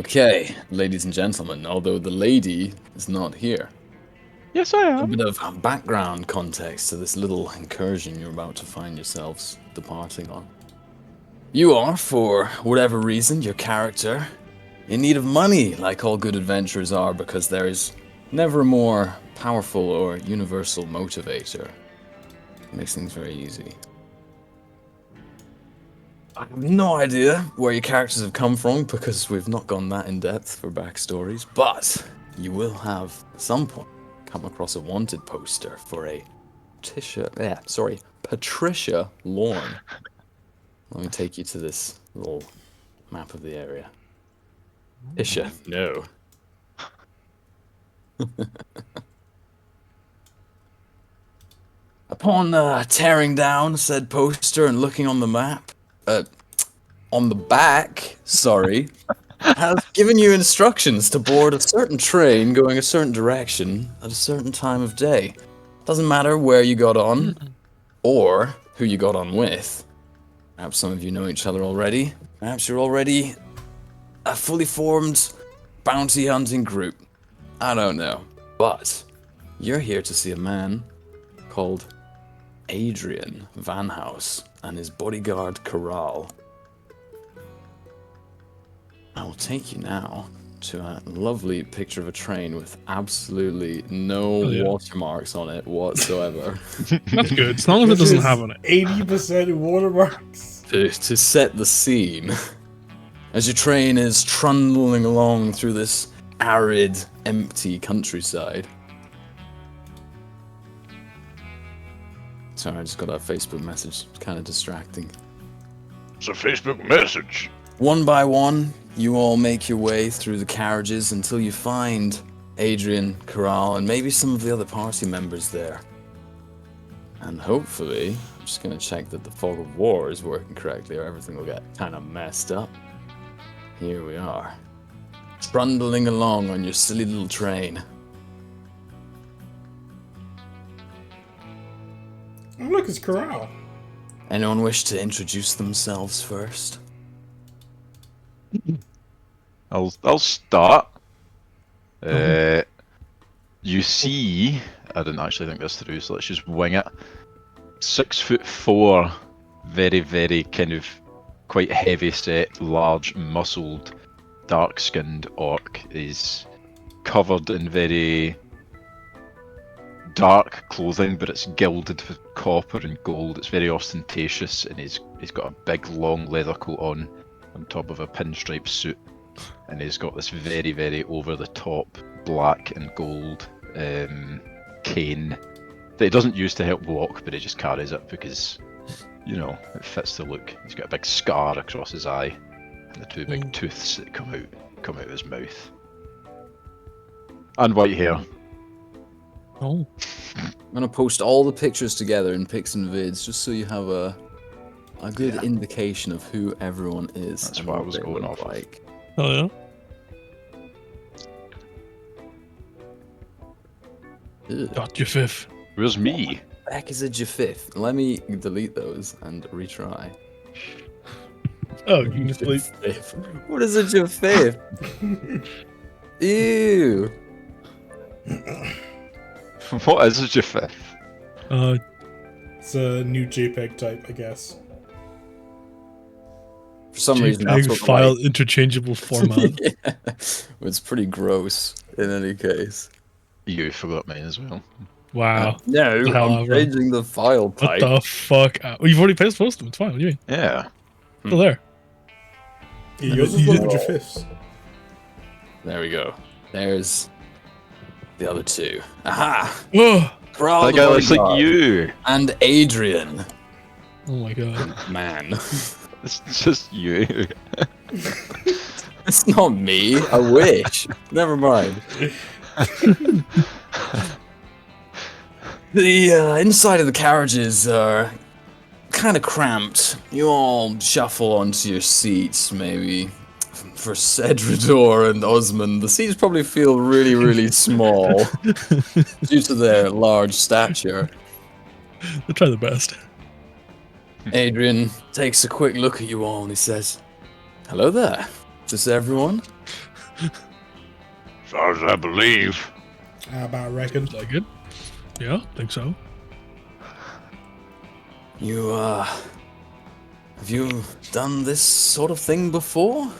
Okay, ladies and gentlemen, although the lady is not here. Yes, I A am. bit of background context to this little incursion you're about to find yourselves departing on. You are, for whatever reason, your character, in need of money, like all good adventurers are, because there is never a more powerful or universal motivator. It makes things very easy. I have no idea where your characters have come from, because we've not gone that in depth for backstories, but you will have, at some point, come across a wanted poster for a Patricia Lorne. Let me take you to this little map of the area. Patricia, no. Upon tearing down said poster and looking on the map, on the back, has given you instructions to board a certain train going a certain direction at a certain time of day. Doesn't matter where you got on or who you got on with. Perhaps some of you know each other already. Perhaps you're already a fully formed bounty hunting group. I don't know. But you're here to see a man called Adrian Van House and his bodyguard Corral. I will take you now to a lovely picture of a train with absolutely no watermarks on it whatsoever. That's good, as long as it doesn't have on it. 80% watermarks. To set the scene, as your train is trundling along through this arid, empty countryside. Sorry, I just got a Facebook message. It's kind of distracting. It's a Facebook message. One by one, you all make your way through the carriages until you find Adrian, Corral, and maybe some of the other party members there. And hopefully, I'm just going to check that the fog of war is working correctly or everything will get kind of messed up. Here we are. Trundling along on your silly little train. Oh, look, it's Corral. Anyone wish to introduce themselves first? I'll start. You see, I didn't actually think this through, so let's just wing it. 6'4", very, very kind of quite heavy set, large, muscled, dark-skinned orc is covered in very dark clothing, but it's gilded with copper and gold. It's very ostentatious, and he's got a big, long leather coat on top of a pinstripe suit, and he's got this very, very over-the-top black and gold cane that he doesn't use to help walk, but he just carries it because, you know, it fits the look. He's got a big scar across his eye, and the two big tooths that come out of his mouth, and white hair. Oh, I'm gonna post all the pictures together in pics and vids, just so you have a good indication of who everyone is. That's and what I was they going look off of. like. oh yeah. Ugh. Got your fifth. Where's me? Heck is a Jafif? Let me delete those and retry. Oh, you can just delete. Jafif. What is a Jafif? Ew. What is a Jafif? It's a new JPEG type, I guess. For some reason, that's JPEG what file interchangeable format. Yeah. It's pretty gross in any case. You forgot mine as well. Wow. No, The hell I'm out of that. changing the file What type. the fuck? Oh, you've already posted them. It's fine. What do you mean? Yeah. Still there. Yeah, yours is one of your fifths. There we go. There's the other two. Aha! Oh, Corral That the guy looks like bodyguard. you. And Adrian. oh my god. Man. It's just you. It's not me. I wish. Never mind. The inside of the carriages are kind of cramped. You all shuffle onto your seats, maybe. For Cedrador and Osmond, the seats probably feel really, really small due to their large stature. They try the best. Adrian takes a quick look at you all and he says, "Hello there. Is this everyone?" As far as I believe. I about reckon. Is that good? Yeah, think so. You, have you done this sort of thing before?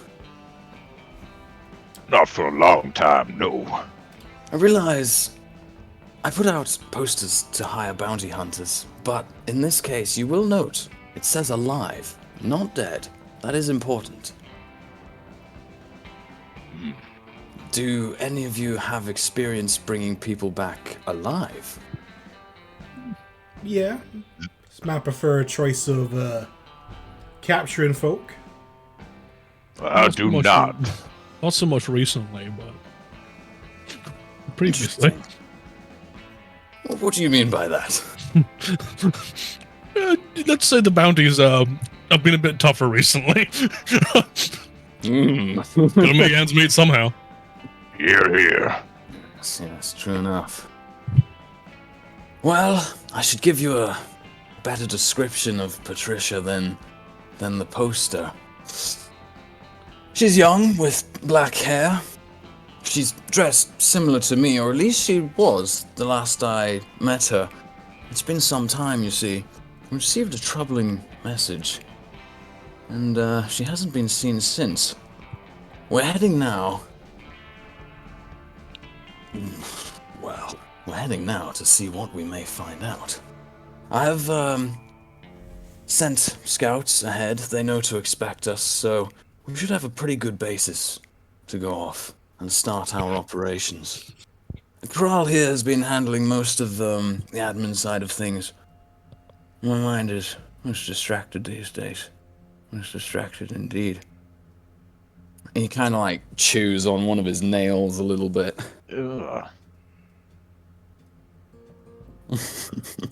Not for a long time, no. I realize I put out posters to hire bounty hunters, but in this case, you will note it says alive, not dead. That is important. Do any of you have experience bringing people back alive? Yeah. It's my preferred choice of capturing folk. I do not. Not so much recently, but previously. Interesting. What do you mean by that? Let's say the bounties have been a bit tougher recently. Gotta make ends meet somehow. Here, here. Yes, true enough. Well, I should give you a better description of Patricia than the poster. She's young, with black hair. She's dressed similar to me, or at least she was the last I met her. It's been some time, you see. We received a troubling message, and she hasn't been seen since. We're heading now. Well, we're heading now to see what we may find out. I have sent scouts ahead. They know to expect us, so we should have a pretty good basis to go off and start our operations. Corral here has been handling most of the admin side of things. My mind is most distracted these days. Most distracted indeed. He kind of like chews on one of his nails a little bit. Ugh.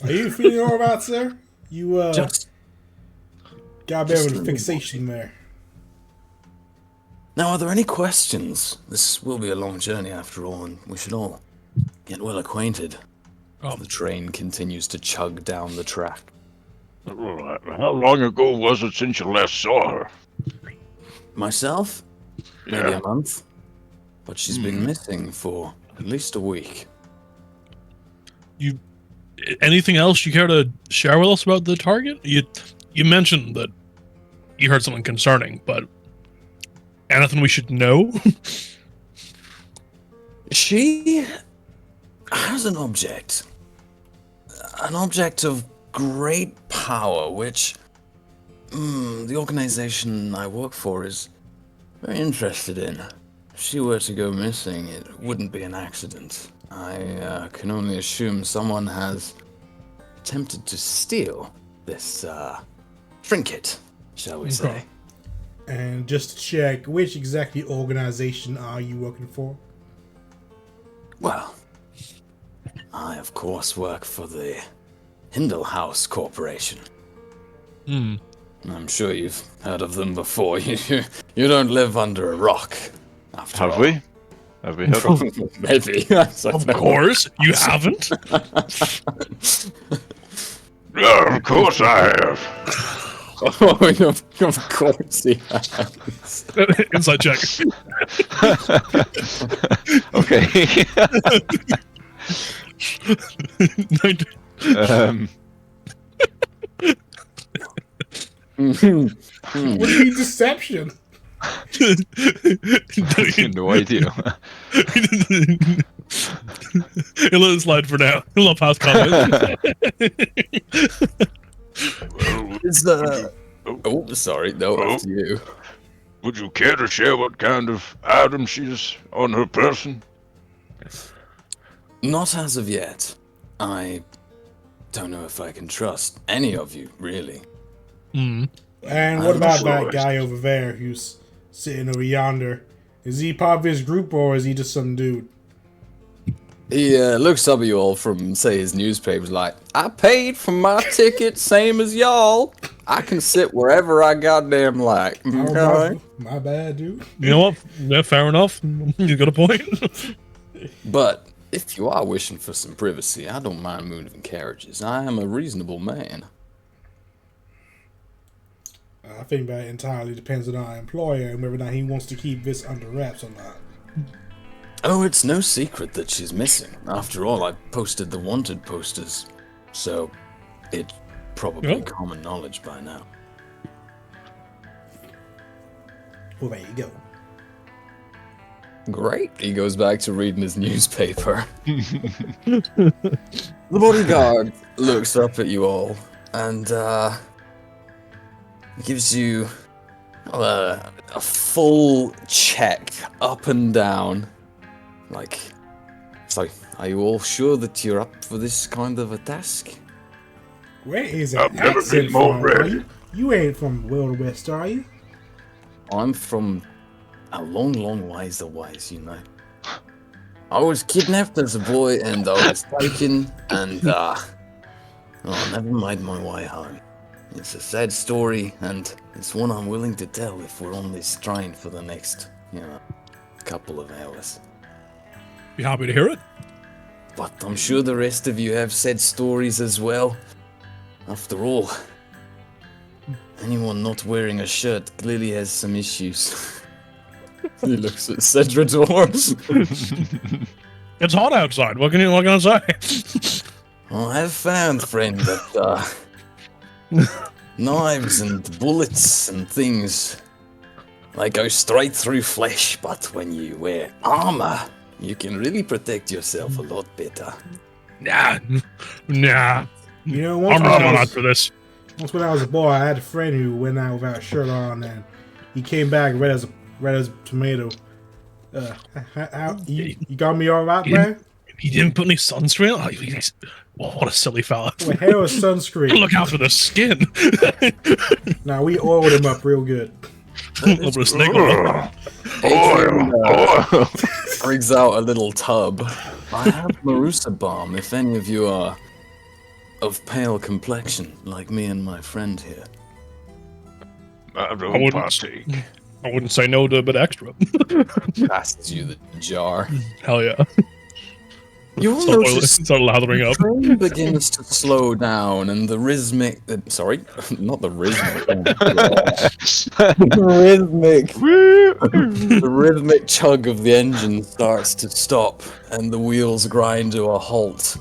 Are you feeling all right, sir? You Just got a bit of a fixation there. now, are there any questions? This will be a long journey after all, and we should all get well acquainted. Oh. The train continues to chug down the track. Alright, how long ago was it since you last saw her? Myself? Maybe Yeah. a month. But she's been missing for at least a week. Anything else you care to share with us about the target? You mentioned that you heard something concerning, but anything we should know? She has an object. An object of great power, which the organization I work for is very interested in. If she were to go missing, it wouldn't be an accident. I can only assume someone has attempted to steal this trinket, shall we say. Okay. And just to check, which exactly organization are you working for? Well, I of course work for the Hindlehouse Corporation. I'm sure you've heard of them before. You don't live under a rock. After Have all. we? Have we heard of it? Maybe. Of course, you haven't. Yeah, of course I have. Oh, of course he has. Inside check. Okay. 19. What do you mean deception? No idea. He'll let it slide for now. He'll not pass comment. Is Oh, sorry. No, after you. Would you care to share what kind of item she's on her person? Not as of yet. I don't know if I can trust any of you, really. And what I'm about sure. that guy over there who's sitting over yonder? Is he part of his group or is he just some dude? He looks up at you all from, say, his newspapers like, I paid for my ticket, same as y'all. I can sit wherever I goddamn like. Oh, Okay? my bad, dude. You know what? Yeah, fair enough. You got a point. But if you are wishing for some privacy, I don't mind moving carriages. I am a reasonable man. I think that entirely depends on our employer and whether or not he wants to keep this under wraps or not. Oh, it's no secret that she's missing. After all, I posted the wanted posters, so it's probably Oh. common knowledge by now. Well, there you go. Great. He goes back to reading his newspaper. The bodyguard looks up at you all and gives you a full check up and down. Like, it's like, are you all sure that you're up for this kind of a task? Where is I've that never accent been more from? ready. You ain't from Wild West, are you? I'm from a long, long ways away, you know. I was kidnapped as a boy and I was taken and, I never made my way home. It's a sad story and it's one I'm willing to tell if we're on this train for the next, couple of hours. Be happy to hear it. But I'm sure the rest of you have sad stories as well. After all, anyone not wearing a shirt clearly has some issues. He looks at Cedrador. It's hot outside. What can I say? I have found, friend, that knives and bullets and things, they go straight through flesh, but when you wear armor, you can really protect yourself a lot better. Nah. You know, I'm not out for this. once when I was a boy, I had a friend who went out without a shirt on, and he came back red as a tomato. You got me all right, man? He didn't put any sunscreen on. What a silly fella. Well, hell is sunscreen. Look out for the skin. Now we oiled him up real good. Over a snake oil. Oil. Brings out a little tub. I have Marusa balm if any of you are of pale complexion, like me and my friend here. I I don't wouldn't- partake. I wouldn't say no to a bit extra. Passes you the jar. Hell yeah. You will Start, notice start lathering up. the train begins to slow down, and the rhythmic. Sorry, not the rhythmic. The rhythmic chug of the engine starts to stop, and the wheels grind to a halt.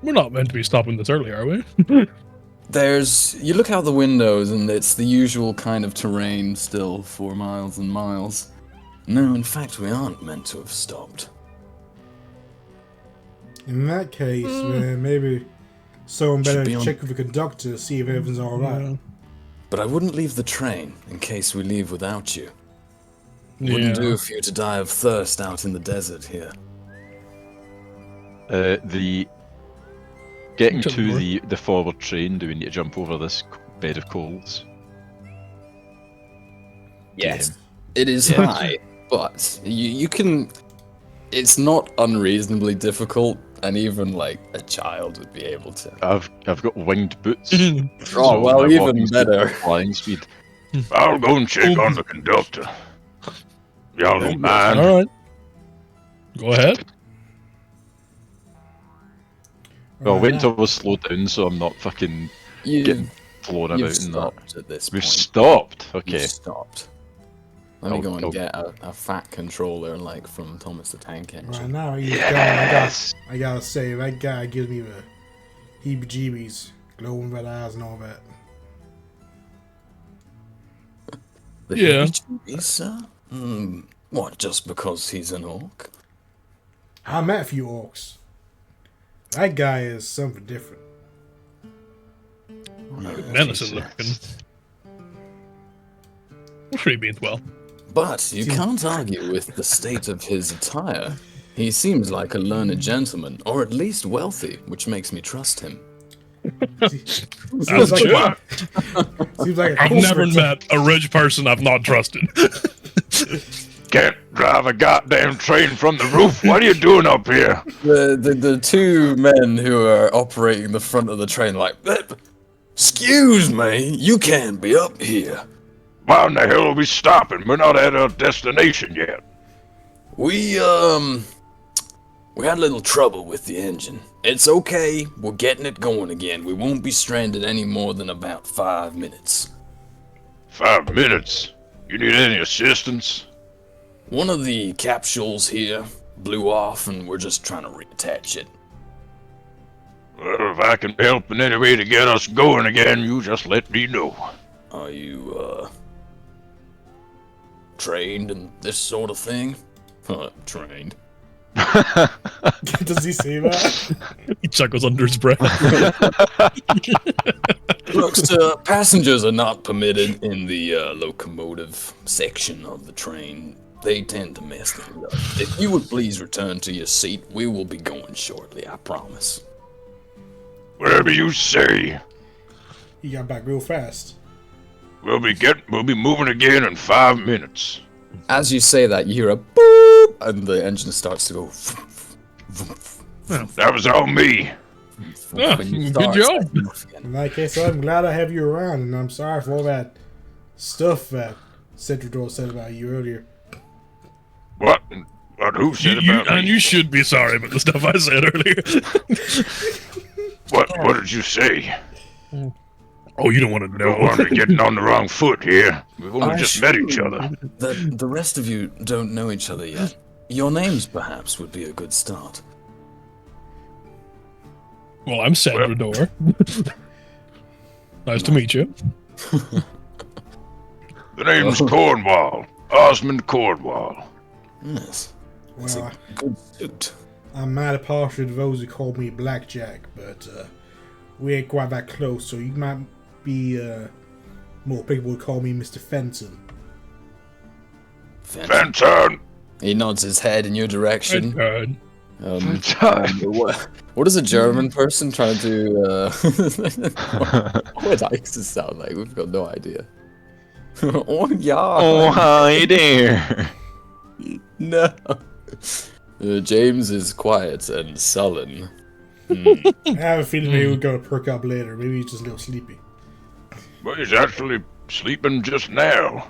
We're not meant to be stopping this early, are we? You look out the windows, and it's the usual kind of terrain still, 4 miles and miles. No, in fact, we aren't meant to have stopped. In that case, man, maybe someone better be on- check with the conductor to see if everything's all right. But I wouldn't leave the train in case we leave without you. Wouldn't do for you to die of thirst out in the desert here. The getting Jump to over. the forward train, do we need to jump over this bed of coals? Yes. It is Yeah. high, but you can. It's not unreasonably difficult, and even like a child would be able to. I've got winged boots. Oh, so well, my even walking speed better. is Flying speed. I'll go and check on the conductor. Y'all don't mind. All right. Go ahead. Well, Right wait now. until we slow down so I'm not fucking getting flown You've about in that. stopped at this We've point. stopped. You've Okay. stopped. Let me I'll- go and I'll- get a fat controller like from Thomas the Tank Engine. Right now, he's Yes. I gotta say, that guy gives me the heebie-jeebies, glowing red eyes and all that. The Yeah. heebie-jeebies, sir? What, just because he's an orc? I met a few orcs. That guy is something different. Menacing looking. I'm sure he means well. But you can't argue with the state of his attire. He seems like a learned gentleman, or at least wealthy, which makes me trust him. Seems That's like, true. seems like a I've never culprit. met a rich person I've not trusted. Can't drive a goddamn train from the roof. What are you doing up here? The two men who are operating the front of the train like, excuse me, you can't be up here. Why in the hell are we stopping? We're not at our destination yet. We had a little trouble with the engine. It's okay, we're getting it going again. We won't be stranded any more than about 5 minutes. 5 minutes. You need any assistance? One of the capsules here blew off, and we're just trying to reattach it. Well, if I can help in any way to get us going again, you just let me know. Are you, trained in this sort of thing? Trained. Does he say that? He chuckles under his breath. Look, sir, passengers are not permitted in the locomotive section of the train. They tend to mess things up. If you would please return to your seat, we will be going shortly, I promise. Whatever you say. He got back real fast. We'll be moving again in 5 minutes. As you say that, you hear a boop, and the engine starts to go. That was all me. Ah, when you good start job. setting off again. In that case, I'm glad I have you around, and I'm sorry for all that stuff that Cedridor said about you earlier. What? Who said about And me? you should be sorry about the stuff I said earlier. What did you say? Oh, you don't want to Don't want know. to be getting on the wrong foot here. We've only just met each other. The rest of you don't know each other yet. Your names, perhaps, would be a good start. Well, I'm Cedridor. Nice to meet you. The name's Cornwall. Osmond Cornwall. Yes, it's Well, a good suit. I'm mad partial to those who call me Blackjack, but we ain't quite that close, so you might be more people would call me Mr. Fenton. Fenton! He nods his head in your direction. Good. What is a German person trying to do? What I used to sound like? We've got no idea. Oh yeah. Oh, hi there. No. James is quiet and sullen. I have a feeling he would go to perk up later. Maybe he's just a little sleepy. Well, he's actually sleeping just now.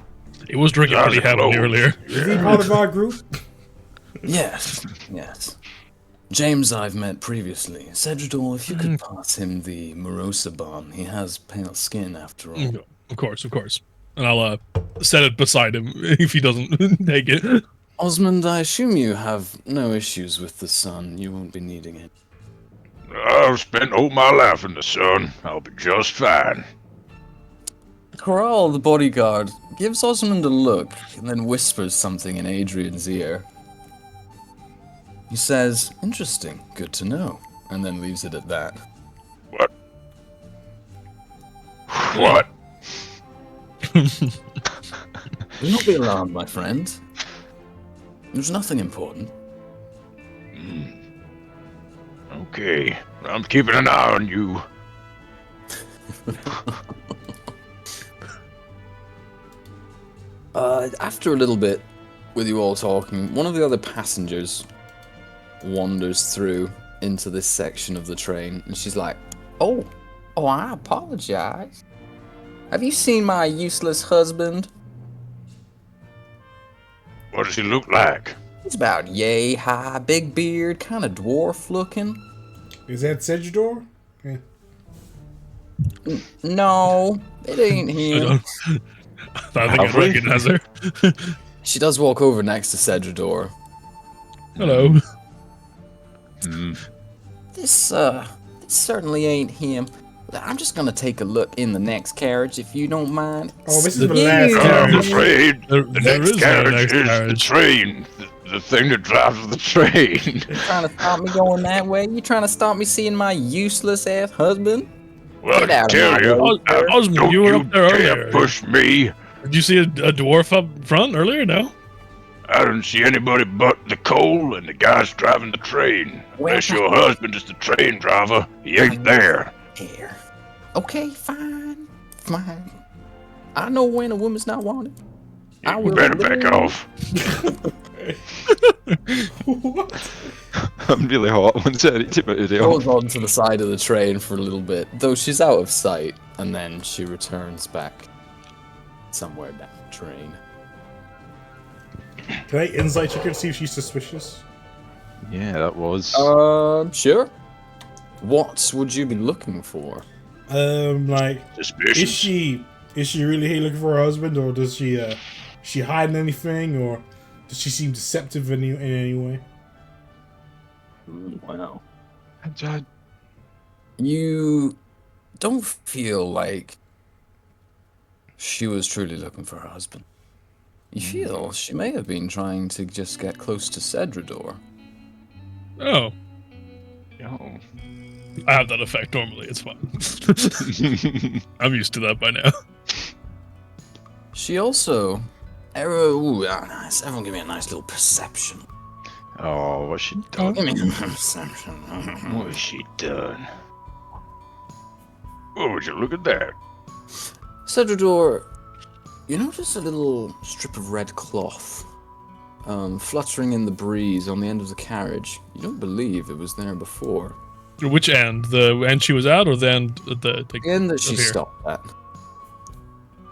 He was drinking pretty heavily earlier. Is he part of our group? Yes, yes. James I've met previously. Cedridor, if you could pass him the Morosa bomb. He has pale skin after all. Of course. And I'll set it beside him if he doesn't take it. Osmond, I assume you have no issues with the sun. You won't be needing it. I've spent all my life in the sun. I'll be just fine. Corral, the bodyguard, gives Osmond a look and then whispers something in Adrian's ear. He says, "Interesting, good to know," and then leaves it at that. What? What? Do not be alarmed, my friend. There's nothing important. Okay, I'm keeping an eye on you. After a little bit, with you all talking, one of the other passengers wanders through into this section of the train, and she's like, Oh, I apologize. Have you seen my useless husband? What does he look like? He's about yay high, big beard, kind of dwarf looking. Is that Cedridor? Yeah. No, it ain't him. I think I recognize her. She does walk over next to Cedridor. Hello. This certainly ain't him. I'm just gonna take a look in the next carriage, if you don't mind. Oh, this is the Yeah. last I'm carriage. afraid There the next is no carriage next is the carriage. train. The thing that drives the train. You trying to stop me going that way? You trying to stop me seeing my useless ass husband? Well, Get I out of tell my you, way. Osmond, don't you were you up there dare earlier. push me. Did you see a dwarf up front earlier? No? I didn't see anybody but the coal and the guys driving the train. Unless your husband is the train driver, he ain't there. Here. Okay, fine. I know when a woman's not wanted. I You will better back live. off. I'm really hot. One second, it's about to do. Goes on to the side of the train for a little bit, though she's out of sight, and then she returns back somewhere down the train. Can I insight check her to see if she's suspicious? Yeah, that was. Sure. What would you be looking for? Like, Suspicious. is she really here looking for her husband, or does she hiding anything, or Does she seem deceptive in any way? Wow. I- You don't feel like she was truly looking for her husband. You feel she may have been trying to just get close to Cedrador. Oh, Oh. I have that effect normally. It's fine. I'm used to that by now. She also... ooh, nice. Everyone give me a nice little perception. Oh, what's she done? Give me a perception. What has she done? Oh, would you look at that? Cedrador, you notice a little strip of red cloth fluttering in the breeze on the end of the carriage. You don't believe it was there before. Which end? The end she was at, or the end at the And that she of here? stopped at.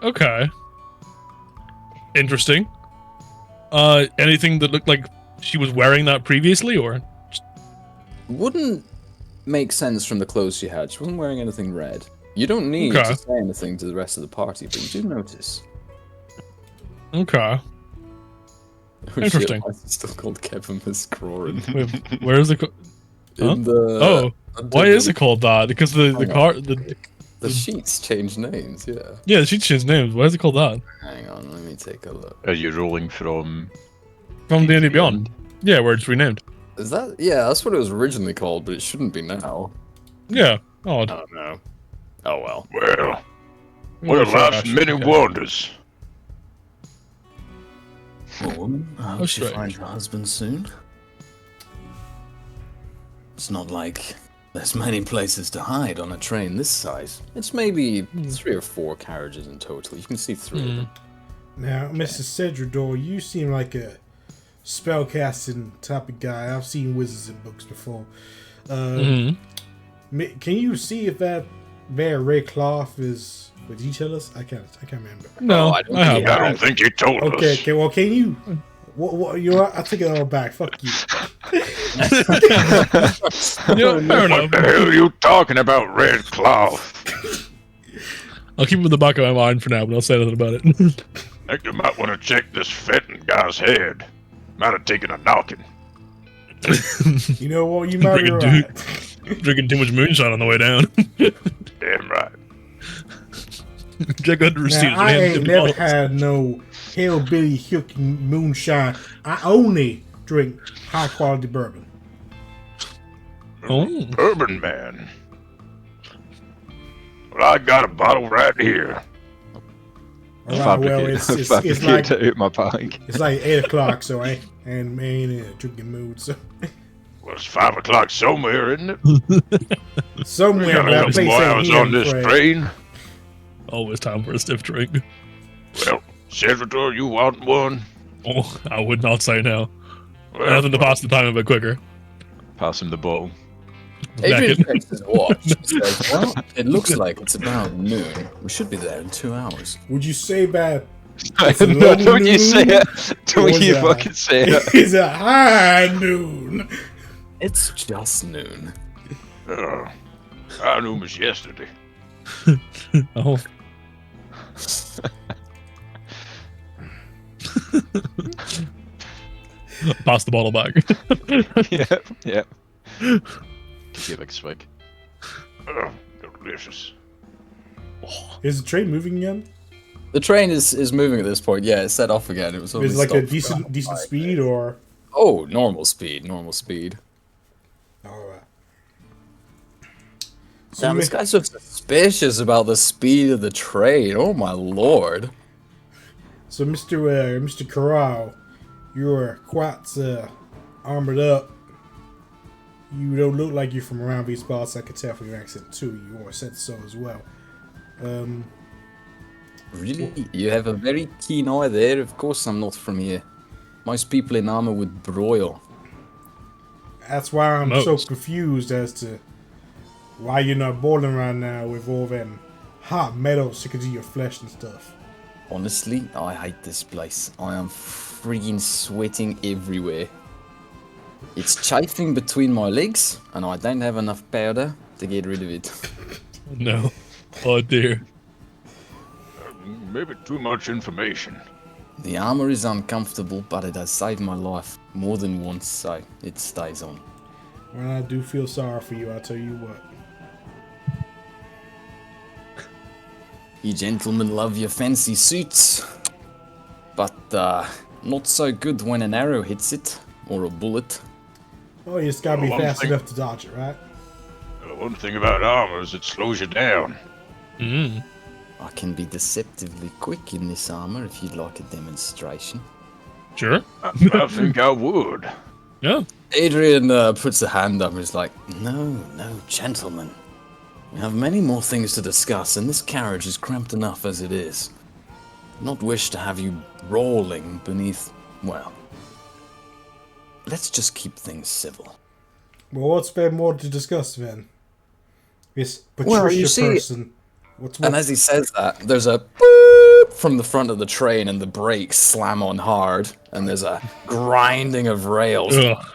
Okay. Interesting. Anything that looked like she was wearing that previously, or? Wouldn't make sense from the clothes she had. She wasn't wearing anything red. You don't need Okay. to say anything to the rest of the party, but you do notice. Okay. Interesting. Why is it still called Kevin Miscrorin? Wait, where is it? Huh? In the Oh, why is it called that? Because the Hang car, on. the The sheets change names, yeah. yeah, she changed names. Why is it called that? Hang on, let me take a look. Are you rolling from? From D&D Beyond. Yeah, where it's renamed. Is that... Yeah, that's what it was originally called, but it shouldn't be now. Yeah. Odd. I don't know. Oh well. Well, what a life's many wonders. Poor woman, I hope she strange. finds her husband soon. It's not like there's many places to hide on a train this size. It's maybe 3 or 4 carriages in total. You can see 3 of them. Now, Mr. Cedrador, you seem like a spellcasting type of guy. I've seen wizards in books before. Can you see if that there red cloth is? Did you tell us? I can't remember. No, I don't I think have. I don't think you told Okay, us. okay. Well, can you? What? You know what? I take it all back. Fuck you. Yeah, fair enough. What the hell are you talking about, red cloth? I'll keep it in the back of my mind for now, but I'll say nothing about it. I think you might want to check this Fenton guy's head. Might have taken a knocking. You know what? You might be Friggin' right. Drinking too much moonshine on the way down. Damn right. Check out the receipts. Now, I ain't never had no hillbilly hooking moonshine. I only drink high quality bourbon. Oh, Urban man. Well, I got a bottle right here. All right, well, it's like Fabricate it out my bag. it's like 8 o'clock, so I ain't in a drinking mood. So Well, it's 5 o'clock somewhere, isn't it? somewhere Got a that couple place more ain't hours here, on I'm this afraid. train. always time for a stiff drink. Well, Cedrador, you want one? Oh, I would not say no. Well, Nothing to pass the time a bit quicker. Pass him the bottle. Adrian Naked. checks his watch and says, well, it looks like it's about noon. We should be there in 2 hours. Would you say that No, low don't you say noon? it. Don't was you a- fucking say it. it's a high noon? It's just noon. I knew it was yesterday. Oh. Pass the bottle back. Yeah. Give a swig. Delicious. Is the train moving again? The train is moving at this point. Yeah, it's set off again. It was only Is it like a stopped for decent about 5 speed minutes. or? Oh, normal speed, normal speed. All right. So Damn, this guy's so suspicious about the speed of the train. Oh my lord. So, Mr. Corral, you're quite armored up. You don't look like you're from around these parts. I could tell from your accent too. You said so as well. Really? You have a very keen eye there. Of course I'm not from here. Most people in armor would broil. That's why I'm so Most. confused as to why you're not boiling right now with all them hot metal sticking to your flesh and stuff. Honestly, I hate this place. I am freaking sweating everywhere. It's chafing between my legs, and I don't have enough powder to get rid of it. No. Oh dear. Maybe too much information. The armor is uncomfortable, but it has saved my life more than once, so it stays on. Well, I do feel sorry for you, I'll tell you what. You gentlemen love your fancy suits, but not so good when an arrow hits it, or a bullet. Oh, you just gotta be Well, fast thing- enough to dodge it, right? One thing about armor is it slows you down. Mm. I can be deceptively quick in this armor if you'd like a demonstration. Sure. I think I would. Yeah. Adrian puts a hand up and is like, No, gentlemen. We have many more things to discuss, and this carriage is cramped enough as it is. Not wish to have you rolling beneath, well, let's just keep things civil. Well, what's there more to discuss then? This Patricia Well, you see- person. What's And as he says that, there's a boop from the front of the train, and the brakes slam on hard, and there's a grinding of rails. Ugh.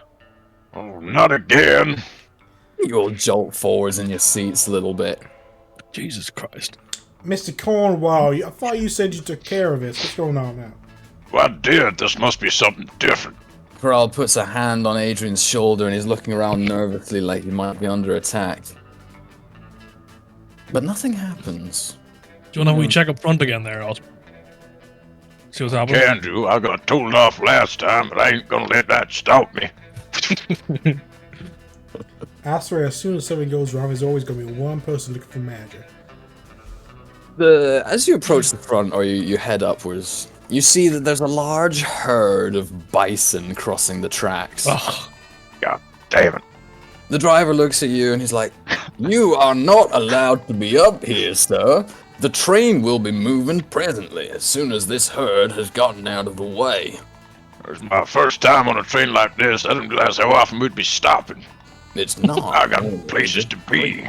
Oh, not again. You all jolt forwards in your seats a little bit. Jesus Christ. Mr. Cornwall, I thought you said you took care of this. What's going on now? Well, I did. This must be something different. Corral puts a hand on Adrian's shoulder and he's looking around nervously like he might be under attack. But nothing happens. Do you want to we check up front again there? I'll see what's happening. Can do. I got told off last time, but I ain't gonna let that stop me. I swear, as soon as something goes wrong, there's always going to be one person looking for magic. As you approach the front, or you head upwards, you see that there's a large herd of bison crossing the tracks. Ugh. God damn it. The driver looks at you and he's like, You are not allowed to be up here, sir. The train will be moving presently, as soon as this herd has gotten out of the way. It's my first time on a train like this. I didn't realize how often we'd be stopping. It's not. I got places to be.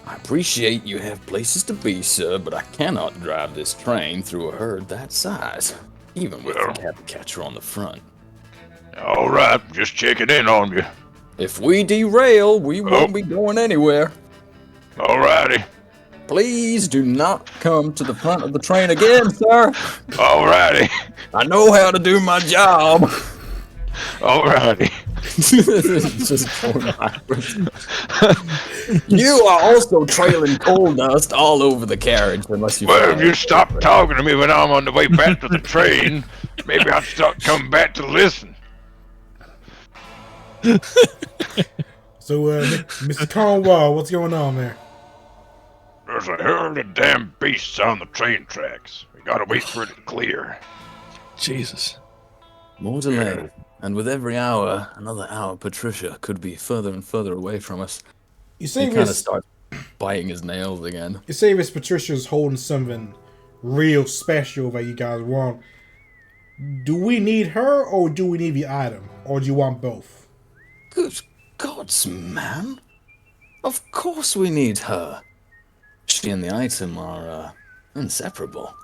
I appreciate you have places to be, sir, but I cannot drive this train through a herd that size, even with Well. the cab catcher on the front. All right, just checking in on you. If we derail, we won't be going anywhere. All righty. Please do not come to the front of the train again, sir. All righty. I know how to do my job. All righty. Just going backwards. You are also trailing coal dust all over the carriage, unless you. Well, if you stop talking to me when I'm on the way back to the train, maybe I'll start coming back to listen. So, Mr. Cornwall, what's going on there? There's a herd of damn beasts on the train tracks. We gotta wait for it to clear. Jesus. More delay, and with every hour, another hour, Patricia could be further and further away from us. You He say kind of this. starts biting his nails again. You say Miss Patricia's holding something real special that you guys want. Do we need her, or do we need the item, or do you want both? Good gods, man! Of course we need her. She and the item are inseparable.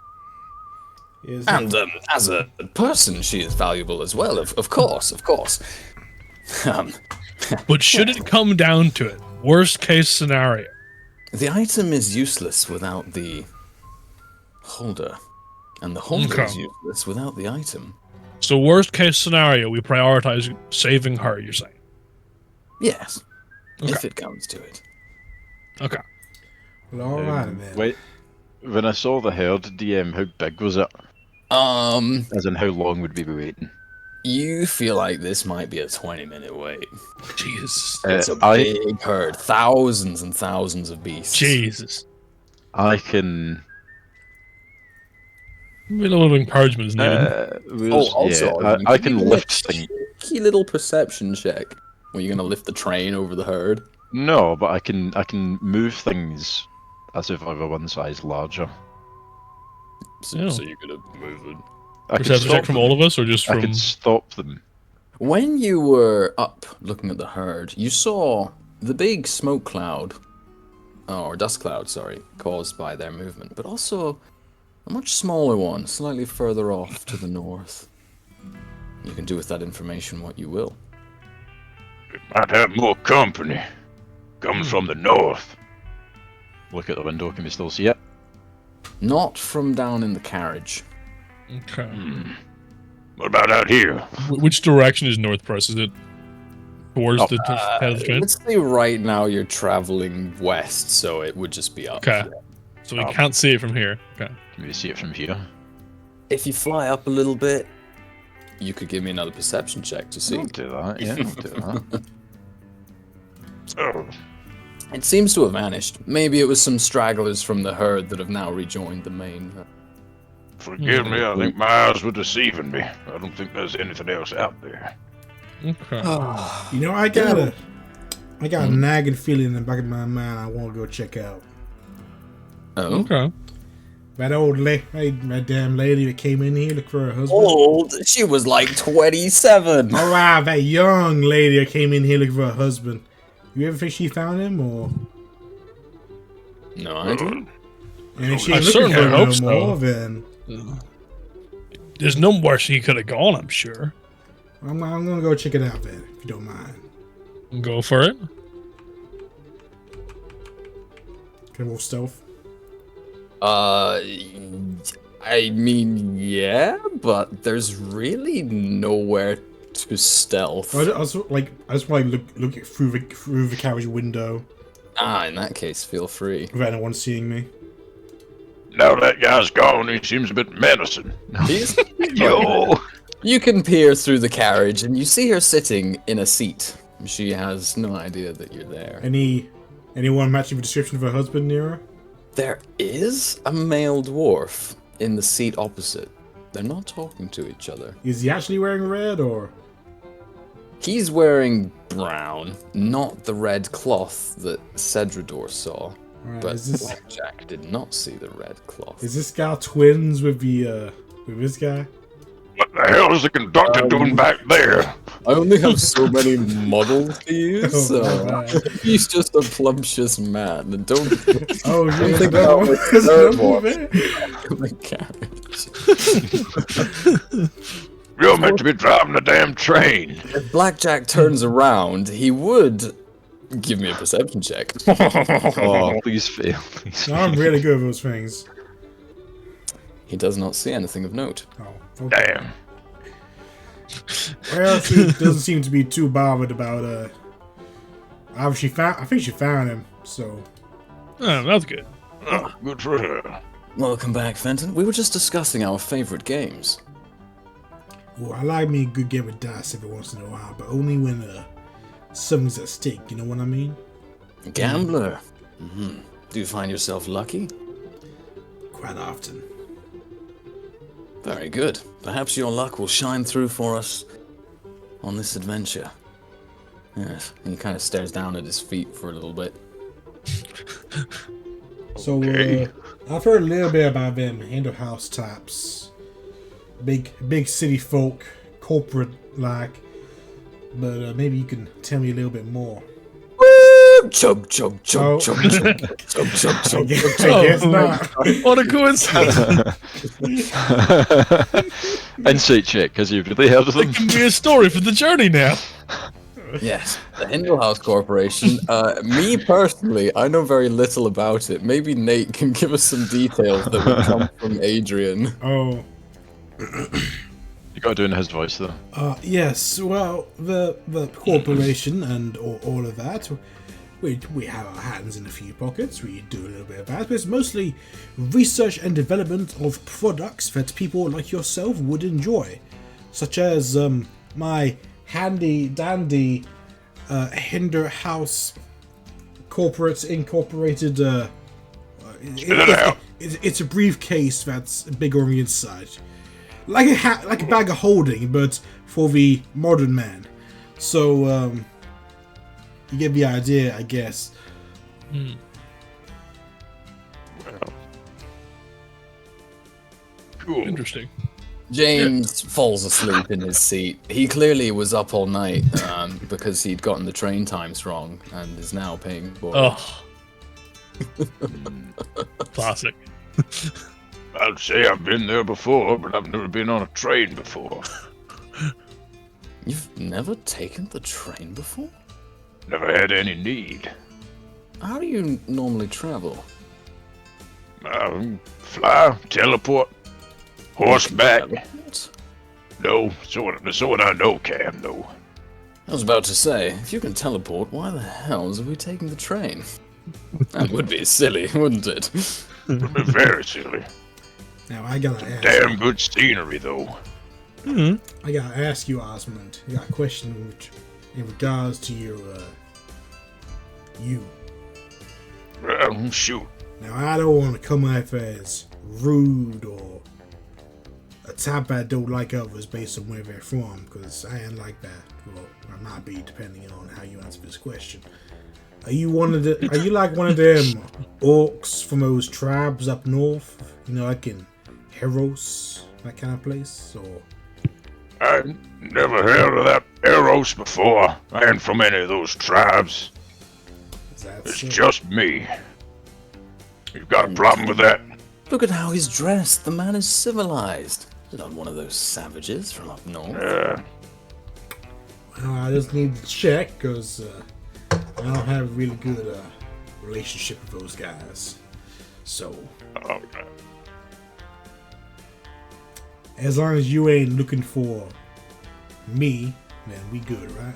Is And as a person, she is valuable as well. Of course, of course. But should it come down to it, worst case scenario, The item is useless without the holder, and the holder Okay. is useless without the item. so worst case scenario, we prioritize saving her, you're saying? Yes, if Okay. it comes to it. Okay. well, all right then. Wait, when I saw the herd, DM, how big was it? As in, how long would we be waiting? You feel like this might be a 20-minute wait. Jesus. It's a I big herd, thousands and thousands of beasts. Jesus. I can. Maybe a little encouragement is needed. I can lift things. Cheeky little perception check. Were you gonna lift the train over the herd? No, but I can move things as if I were one size larger. So, Yeah. so you're gonna move it. I could Perception stop check from them. all of us, or just I from... could stop them. When you were up looking at the herd, you saw the big smoke cloud, or dust cloud, sorry, caused by their movement, but also a much smaller one, slightly further off to the north. You can do with that information what you will. It might have more company. Comes from the north. Look at the window. Can we still see it? Not from down in the carriage. Okay. What about out here? Which direction is North Press? Is it towards the head of the train? Let's say right now you're traveling west, so it would just be up. Okay. So we can't see it from here. Okay. Can we see it from here? If you fly up a little bit, you could give me another perception check to see. I'll do that. Yeah, I'll do that. Oh, It seems to have vanished. Maybe it was some stragglers from the herd that have now rejoined the main. forgive me. I think my eyes were deceiving me. I don't think there's anything else out there. Okay. You know, I got a nagging feeling in the back of my mind. I want to go check out Oh, Okay. that old that damn lady that came in here looking for her husband. old. She was like 27. All right, that young lady that came in here looking for her husband. You ever think she found him, or? No, I didn't. And if she I ain't looking certainly for him hope no so. more, then There's no worse he could have gone, I'm sure. I'm gonna go check it out, then, if you don't mind. Go for it. Can I roll stealth? I mean, yeah, but there's really nowhere to stealth. I just want to look at through the carriage window In that case, feel free. without anyone seeing me. Now that guy's gone, he seems a bit menacing. He's- Yo! You can peer through the carriage and you see her sitting in a seat. She has no idea that you're there. Anyone matching the description of her husband near her? There is a male dwarf in the seat opposite. They're not talking to each other. Is he actually wearing red, or? He's wearing brown, not the red cloth that Cedrador saw. Alright, But is this Blackjack did not see the red cloth. is this guy twins with this guy? What the hell is the conductor doing back there? I only have so many models to use, Oh, so my bad. he's just a plumptious man. And don't Oh, yeah, think no, about what's there's third no one. movie. the carriage. You're meant to be driving the damn train. If Blackjack turns around, he would give me a perception check. Oh, please fail. Please fail. I'm really good at those things. He does not see anything of note. Oh, okay. Damn. Well, she doesn't seem to be too bothered about I think she found him, so Oh, that's good. Oh, good for her. Welcome back, Fenton. We were just discussing our favorite games. well, I like me a good game of dice every once in a while, but only when something's at stake, you know what I mean? Gambler. Do you find yourself lucky? Quite often. Very good. Perhaps your luck will shine through for us on this adventure. Yes. And he kind of stares down at his feet for a little bit. So, Okay. I've heard a little bit about them handle house types. Big city folk, corporate like. But maybe you can tell me a little bit more. Chug, chug, chug, Oh. chug, chug, chug, chug, I chug. guess not. What a coincidence. Insight check, because you've really heard of them. It can be a story for the journey now. Yes, the Hindle House Corporation. Me personally, I know very little about it. Maybe Nate can give us some details that would come from Adrian. Oh. You got to do it in his voice, though. Yes, well, the corporation and all of that, we have our hands in a few pockets, we do a little bit of that, but it's mostly research and development of products that people like yourself would enjoy, such as my handy-dandy Hinder House Corporate Incorporated, it's a briefcase that's bigger on the inside. Like a bag of holding, but for the modern man. So, you get the idea, I guess. Well. Cool. Interesting. James falls asleep in his seat. He clearly was up all night because he'd gotten the train times wrong and is now paying for it. Oh. Classic. I'd say I've been there before, but I've never been on a train before. You've never taken the train before? Never had any need. How do you normally travel? Fly, teleport. Horseback? Teleport? No, so what I know, Cam, no. I was about to say, if you can teleport, why the hells are we taking the train? That would be silly, wouldn't it? Would be very silly. Now I gotta ask. Damn good scenery, though. I gotta ask you, Osmond. I got a question in regards to your you. Well, shoot. Now I don't want to come off as rude or a type I don't like others based on where they're from, because I ain't like that. Well, I might be depending on how you answer this question. Are you like one of them orcs from those tribes up north? You know, like in Erros, that kind of place, or? I never heard of that Erros before. I ain't from any of those tribes. Is that It's so? just me. You got a problem with that? Look at how he's dressed. The man is civilized. He's not one of those savages from up north. Well, I just need to check because I don't have a really good relationship with those guys. So, Alright. as long as you ain't looking for me, then we good, right?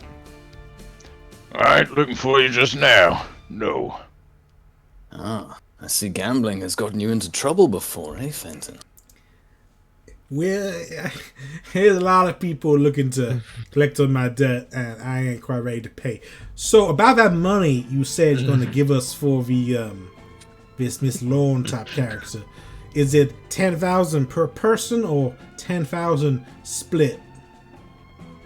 I ain't looking for you just now. No. Ah, I see gambling has gotten you into trouble before, eh, Fenton? Well, there's a lot of people looking to collect on my debt, and I ain't quite ready to pay. So, about that money you said you're going to give us for the this Miss Lorne type character, is it 10,000 per person or 10,000 split?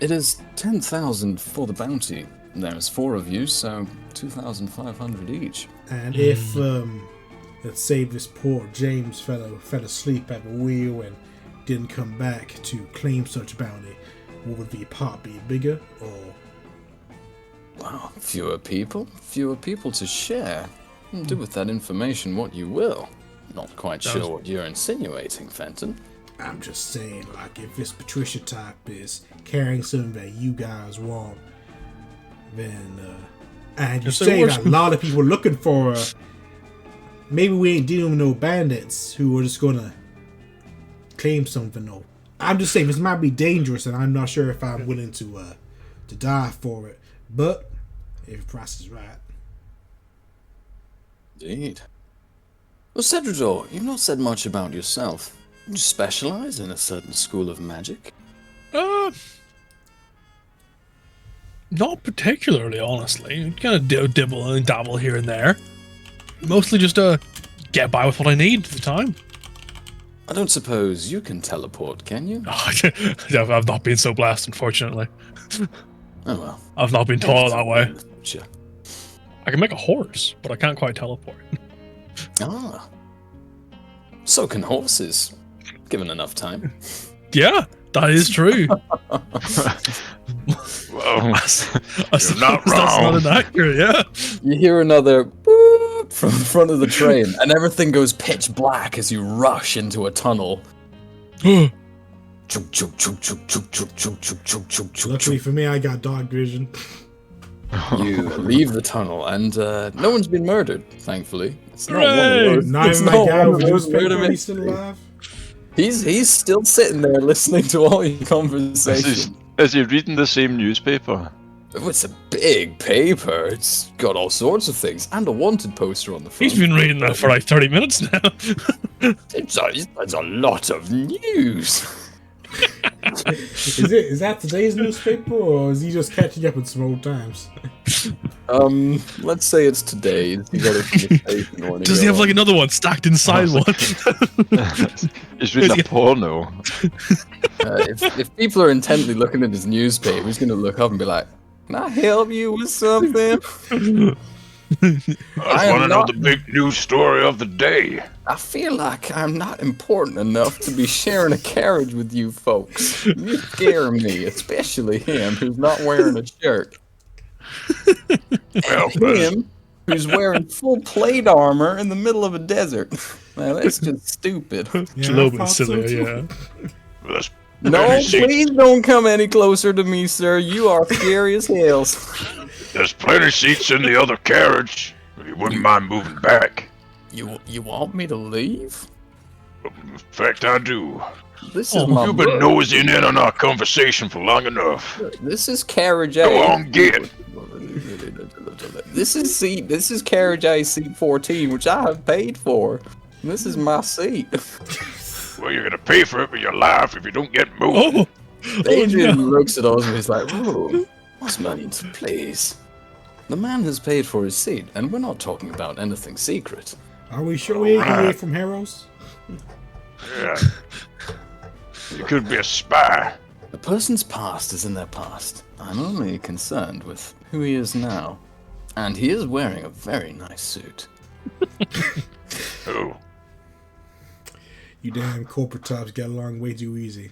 It is 10,000 for the bounty. There's 4 of you, so 2,500 each. And if let's say this poor James fellow fell asleep at the wheel and didn't come back to claim such bounty, would the pot be bigger or? Well, fewer people to share. Do with that information what you will. Not quite sure what you're insinuating, Fenton. I'm just saying, like, if this Patricia type is carrying something that you guys want, then and you If there say was- that a lot of people looking for her, maybe we ain't dealing with no bandits who are just gonna claim something. No, I'm just saying this might be dangerous, and I'm not sure if I'm willing to die for it. But if the price is right, Indeed. Well, Cedrador, you've not said much about yourself. You specialize in a certain school of magic? Not particularly, honestly. Kind of dibble and dabble here and there. Mostly just get by with what I need at the time. I don't suppose you can teleport, can you? I've not been so blessed, unfortunately. Oh well. I've not been taught that way. Sure. I can make a horse, but I can't quite teleport. Ah. So can horses, given enough time. Yeah, that is true. Well, I suppose not that's not wrong. inaccurate, yeah. You hear another boop from the front of the train, and everything goes pitch black as you rush into a tunnel. Chug, chug, chug, chug, chug, chug, chug, chug, chug, chug, chug, luckily chug. for me, I got dark vision. You leave the tunnel, and no one's been murdered, thankfully. It's not one Hooray! of those. Not it's even my not guy one of with those newspaper. murder He's still mysteries. alive. He's still sitting there listening to all your conversation. Is he reading the same newspaper? It's a big paper. It's got all sorts of things, and a wanted poster on the front. He's been reading that for like 30 minutes now. It's a lot of news. Is that today's newspaper, or is he just catching up with some old times? Let's say it's today. You got it. Does he have like another one stacked inside one? He's reading Is he- a porno. If people are intently looking at his newspaper, he's going to look up and be like, "Can I help you with something?" I I am want to know not- the big news story of the day. I feel like I'm not important enough to be sharing a carriage with you folks. You scare me, especially him who's not wearing a shirt. Well, And him who's wearing full plate armor in the middle of a desert. Now that's just stupid. It's a I little bit thought so silly, too. yeah. there's No, plenty seats- please don't come any closer to me, sir. You are scary as hell. There's plenty of seats in the other carriage. If you wouldn't mind moving back. You want me to leave? In fact, I do. This is my You've been book. nosing in on our conversation for long enough. This is carriage A. Go on, get. This is carriage A seat 14, which I have paid for. This is my seat. Well, you're gonna pay for it with your life if you don't get moving. Oh, Adrian looks at us and he's like, "Oh, what's money to please?" The man has paid for his seat, and we're not talking about anything secret. Are we sure we ain't gonna get from Erros? Yeah. You could be a spy. A person's past is in their past. I'm only concerned with who he is now. And he is wearing a very nice suit. Oh, You damn corporate tops get along way too easy.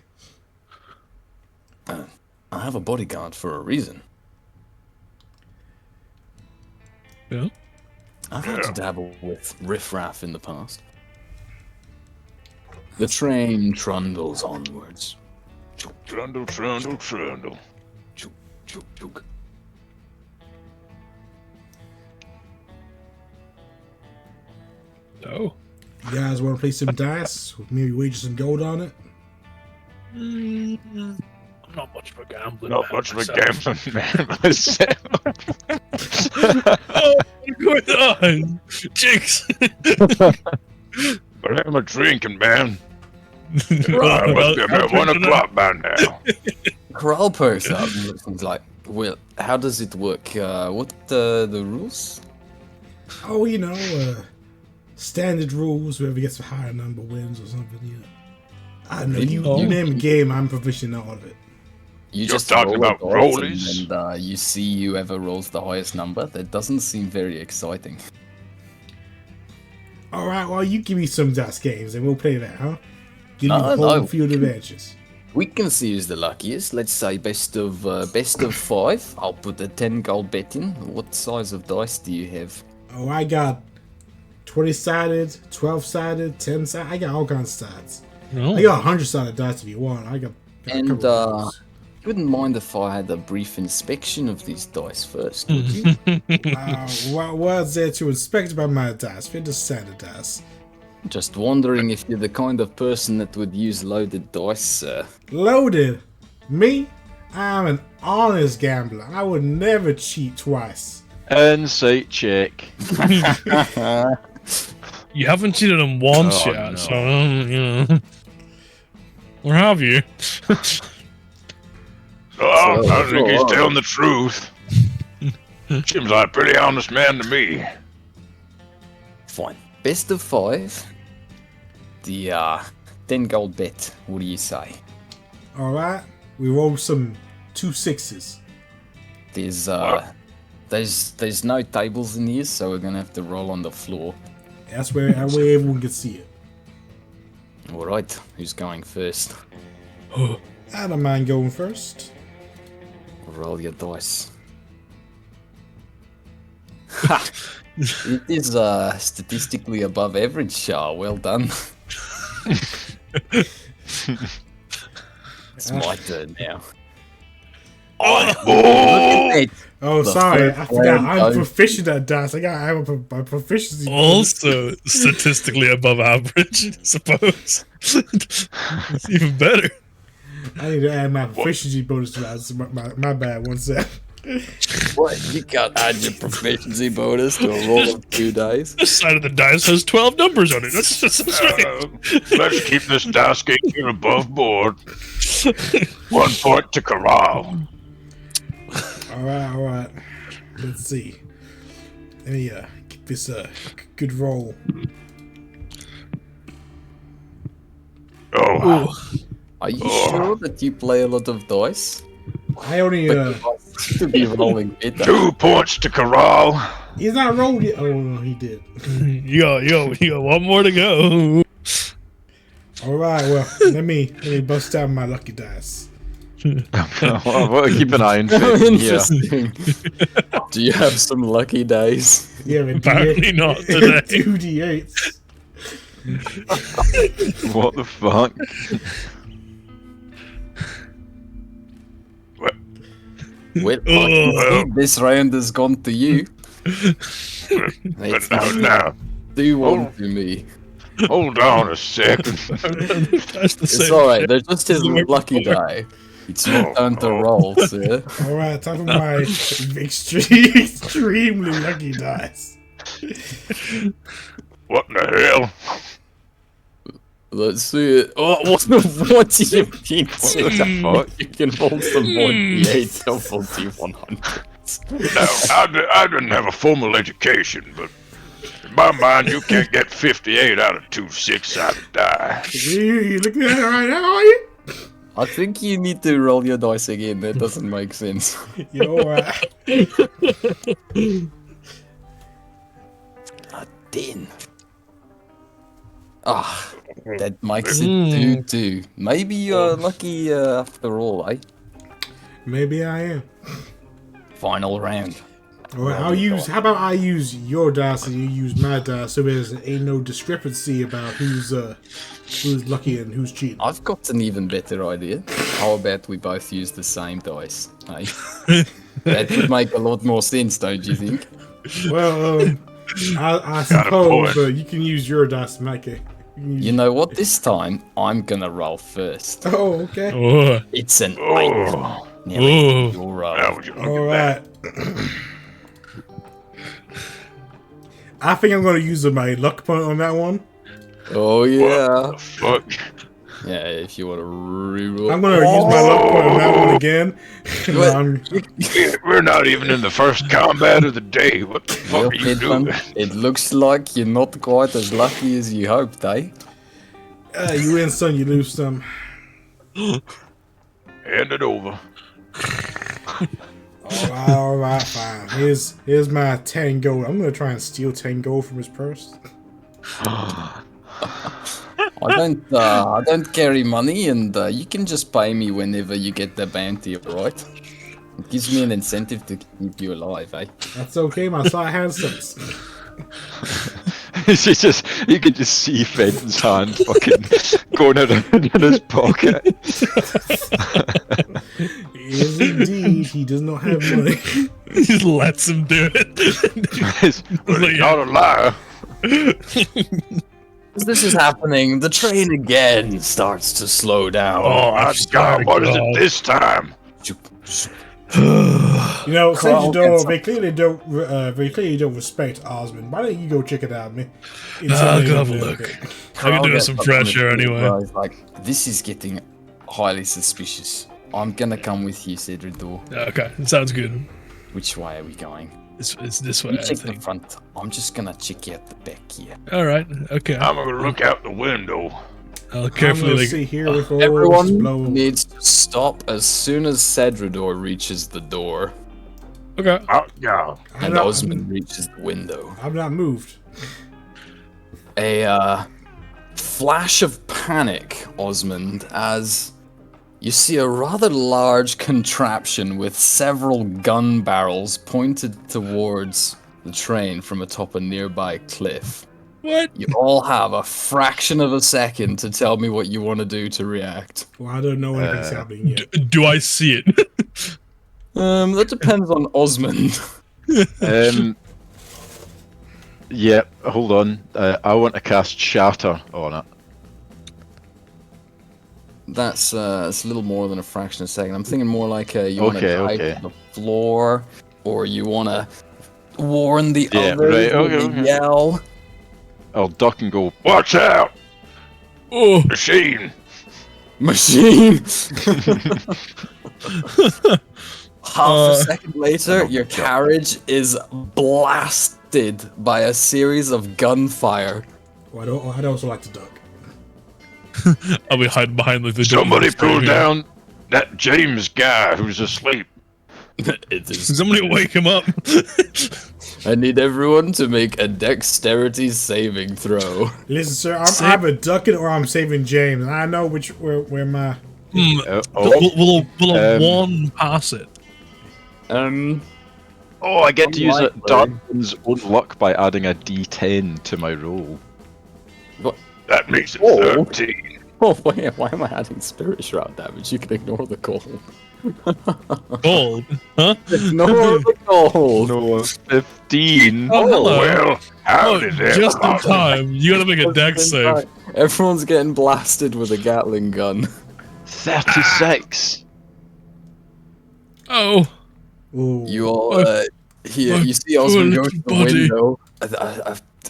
I have a bodyguard for a reason. yeah. I've had to dabble with riffraff in the past. The train trundles onwards. trundle, trundle, trundle. Chook, chook, chook. Oh. You guys want to play some dice? Maybe wager some gold on it? I'm not much of a gambling Not man much of a myself. gambling man myself. Oh, what's going on? Jinx. But I'm a drinking man. It Well, must be about 1 drinking o'clock by now. Corral perks up and looks and is like, well, how does it work? What the rules? Oh, standard rules. Whoever gets a higher number wins or something. Yeah. I don't know. You name a game, I'm proficient in all of it. You You're just talking roll a about dice rollies? and you see whoever rolls the highest number. That doesn't seem very exciting. All right, well, you give me some dice games and we'll play that, huh? Give me No, the whole no. field of advantages. We can see who's the luckiest. Let's say best of 5. I'll put a 10 gold bet in. What size of dice do you have? Oh, I got 20-sided, 12-sided, 10-sided. I got all kinds of sides. No. I got 100-sided dice if you want. I got a And couple of those. you wouldn't mind if I had a brief inspection of these dice first, would you? What's there to inspect about my dice? They're just standard dice. Just wondering if you're the kind of person that would use loaded dice, sir. Loaded. Me? I'm an honest gambler. I would never cheat twice. Insight check. You haven't seen it in once Oh, yet, no. so or have you? Oh, So- I think he's telling the truth. Seems like a pretty honest man to me. Fine. Best of 5. The 10 gold bet. What do you say? All right. We roll some 2 6s. There's no tables in here, so we're gonna have to roll on the floor. That's where everyone can see it. All right. Who's going first? I don't mind going first. Roll your dice. Ha! It is statistically above average, Shah. Well done. It's my turn now. Oh, Look at that. Oh, The sorry. first I forgot. round, I'm though. proficient at dice. I have a proficiency. Also statistically above average, I suppose. It's even better. I need to add my proficiency bonus to that. My bad. 1 sec. What? You can't add your proficiency bonus to a roll of 2 dice? This side of the dice has 12 numbers on it. That's right. let's keep this dice game above board. 1 point to Corral. All right. Let's see. Let me get this good roll. Oh, Are you sure that you play a lot of dice? I only To be rolling better. 2 points to Corral. he's not rolled yet. Oh no, he did. You got one more to go. All right. Well, let me bust out my lucky dice. Well, keep an eye on it. Yeah. Interesting. Do you have some lucky days? Yeah, but Apparently not today. 2d8s. What the fuck? Well, Oh. this round has gone to you. But It's now, not now, do one to me. Hold on a second. That's the It's same. alright, shit. they're just his Never lucky before. die. It's your turn to roll, sir. Alright, time for my extremely lucky dice. What in the hell? Let's see it. Oh, what do you mean? What the fuck? You can roll some more D8 double D100. Now, I didn't have a formal education, but in my mind, you can't get 58 out of 2 6-sided die. You looking at it right now, are you? I think you need to roll your dice again. That doesn't make sense. You're alright. 10. Ah, that makes it 2-2. Maybe you're lucky after all, eh? Maybe I am. Final round. Alright, how about I use your dice and you use my dice so there's ain't no discrepancy about who's lucky and who's cheating. I've got an even better idea. How about we both use the same dice, eh? That would make a lot more sense, don't you think? Well, I suppose you can use your dice, Mikey. You know what? This time, I'm gonna roll first. Oh, okay. Oh, It's an 8. Oh, Nearly your roll. now would you look All at right. I think I'm gonna use my luck point on that one. Oh, that? yeah. What the fuck? Yeah, if you want to reroll. I'm gonna use my luck point on that one again. What? We're not even in the first combat of the day. What the fuck Well, are you Pitman, doing? it looks like you're not quite as lucky as you hoped, eh? You win some, you lose some. Hand it over. All right, fine. Here's my 10 gold. I'm gonna try and steal 10 gold from his purse. I don't carry money, and you can just pay me whenever you get the bounty, alright? It gives me an incentive to keep you alive, eh? That's okay. My side hand sucks. You can just see Fenton's hand fucking going around in his pocket. Yes, indeed. He does not have money. he just lets him do it. Well, Like, he's not a liar. As this is happening, the train again starts to slow down. Oh, My God, what is it this time? You know, Carl Sedgedor, gets they clearly don't respect Osmond. Why don't you go check it out, man? I'll go have a look. I can do Gets some up fresh on air the anyway. floor, he's like, this is getting highly suspicious. I'm gonna come with you, Cedridor. Okay, sounds good. Which way are we going? It's this way, You I check the think. front. I'm just gonna check out the back here. All right. Okay. I'm gonna look out the window. I'll I'm carefully gonna like. sit here with all Everyone blow. needs to stop as soon as Cedridor reaches the door Okay. Oh, yeah. and Osmond reaches the window. I'm not moved. A flash of panic, Osmond, as you see a rather large contraption with several gun barrels pointed towards the train from atop a nearby cliff. What? You all have a fraction of a second to tell me what you want to do to react. Well, I don't know anything's happening yet. Do I see it? That depends on Osmond. Yeah, hold on. I want to cast Shatter on it. That's it's a little more than a fraction of a second. I'm thinking more like you want to Okay, dive okay. to the floor, or you want to warn the Yeah, others right, okay, with a okay. yell. I'll duck and go. Watch out! Oh. Machine! Machine! Half a second later, Oh, your God. carriage is blasted by a series of gunfire. Well, I'd also like to duck. I'll be hiding behind like the door. Somebody pull down that James guy who's asleep. It is. Somebody wake him up. I need everyone to make a dexterity saving throw. Listen, sir, I'm either ducking or I'm saving James, and I know where my. Will a one pass it? Oh, I get to use it. Unlikely. Darwin's own luck by adding a D10 to my roll. That makes it Oh. 13. Oh wait, why am I adding spirit shroud damage? You can ignore the gold. Gold, huh? Ignore the gold. No, 15. Oh, hello. Well, how Oh, did that just in bother? time. You gotta make a dex save. Everyone's getting blasted with a Gatling gun. 36. Oh, Ooh. You all, My- you see poor Osmond go little to the body. window.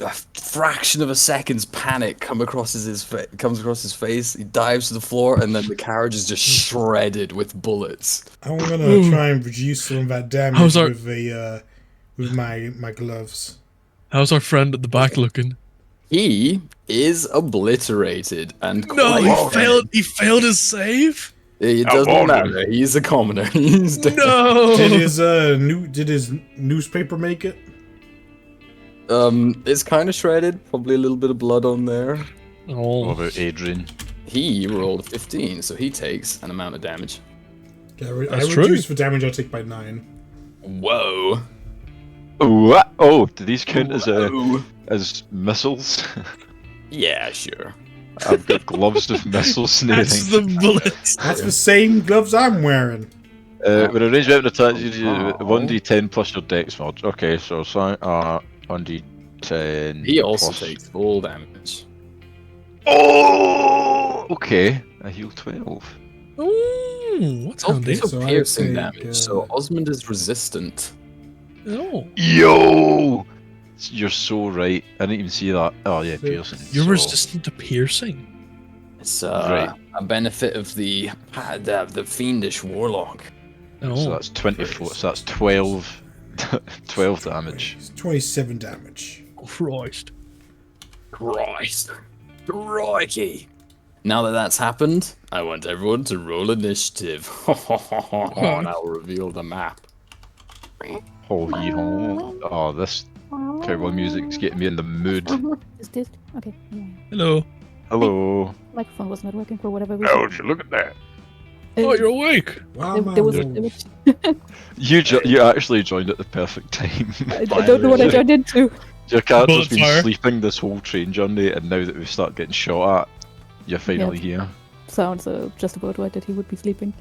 A fraction of a second's panic comes across his face. He dives to the floor, and then the carriage is just shredded with bullets. I'm gonna try and reduce some of that damage How's our- with my gloves. how's our friend at the back looking? He is obliterated and No, quite he Wow. failed. He failed his save. It I doesn't wondered. matter. He's a commoner. He's dead. No. Did his newspaper make it? It's kind of shredded. Probably a little bit of blood on there. What Oh, about Adrian? He rolled a 15, so he takes an amount of damage. Yeah, I That's true. reduce for damage I take by 9. Whoa. What? Oh, do these count Whoa. as missiles? Yeah, sure. I've got gloves of missile that's snaring. the bullets. That's the same gloves I'm wearing. When a ranged weapon attacks you, 1d10 plus your dex mod. Okay, so 1d10. He also plus- takes full damage. Oh! Okay, I heal 12. Ooh, what's Oh, handy? so So I piercing take, damage. So Osmond is resistant. Oh, Yo! You're so right. I didn't even see that. Oh yeah, piercing. you're so- resistant to piercing. It's Right. a benefit of the fiendish warlock. Oh, So that's 24. So that's 12. 12 damage. It's 27 damage. Christ. Christ. Crikey. Now that that's happened, I want everyone to roll initiative. And I'll reveal the map. Oh, oh, this cowboy music's getting me in the mood. Is this okay? Yeah. Hello. Hello. Microphone was not working for whatever reason. How would you look at that? Oh, you're awake. Wow, there was, man. there was You actually joined at the perfect time. I don't know what I turned into. Your character's Bullet been fire. sleeping this whole train journey, and now that we've started getting shot at, you're finally here. Sounds just about right that he would be sleeping.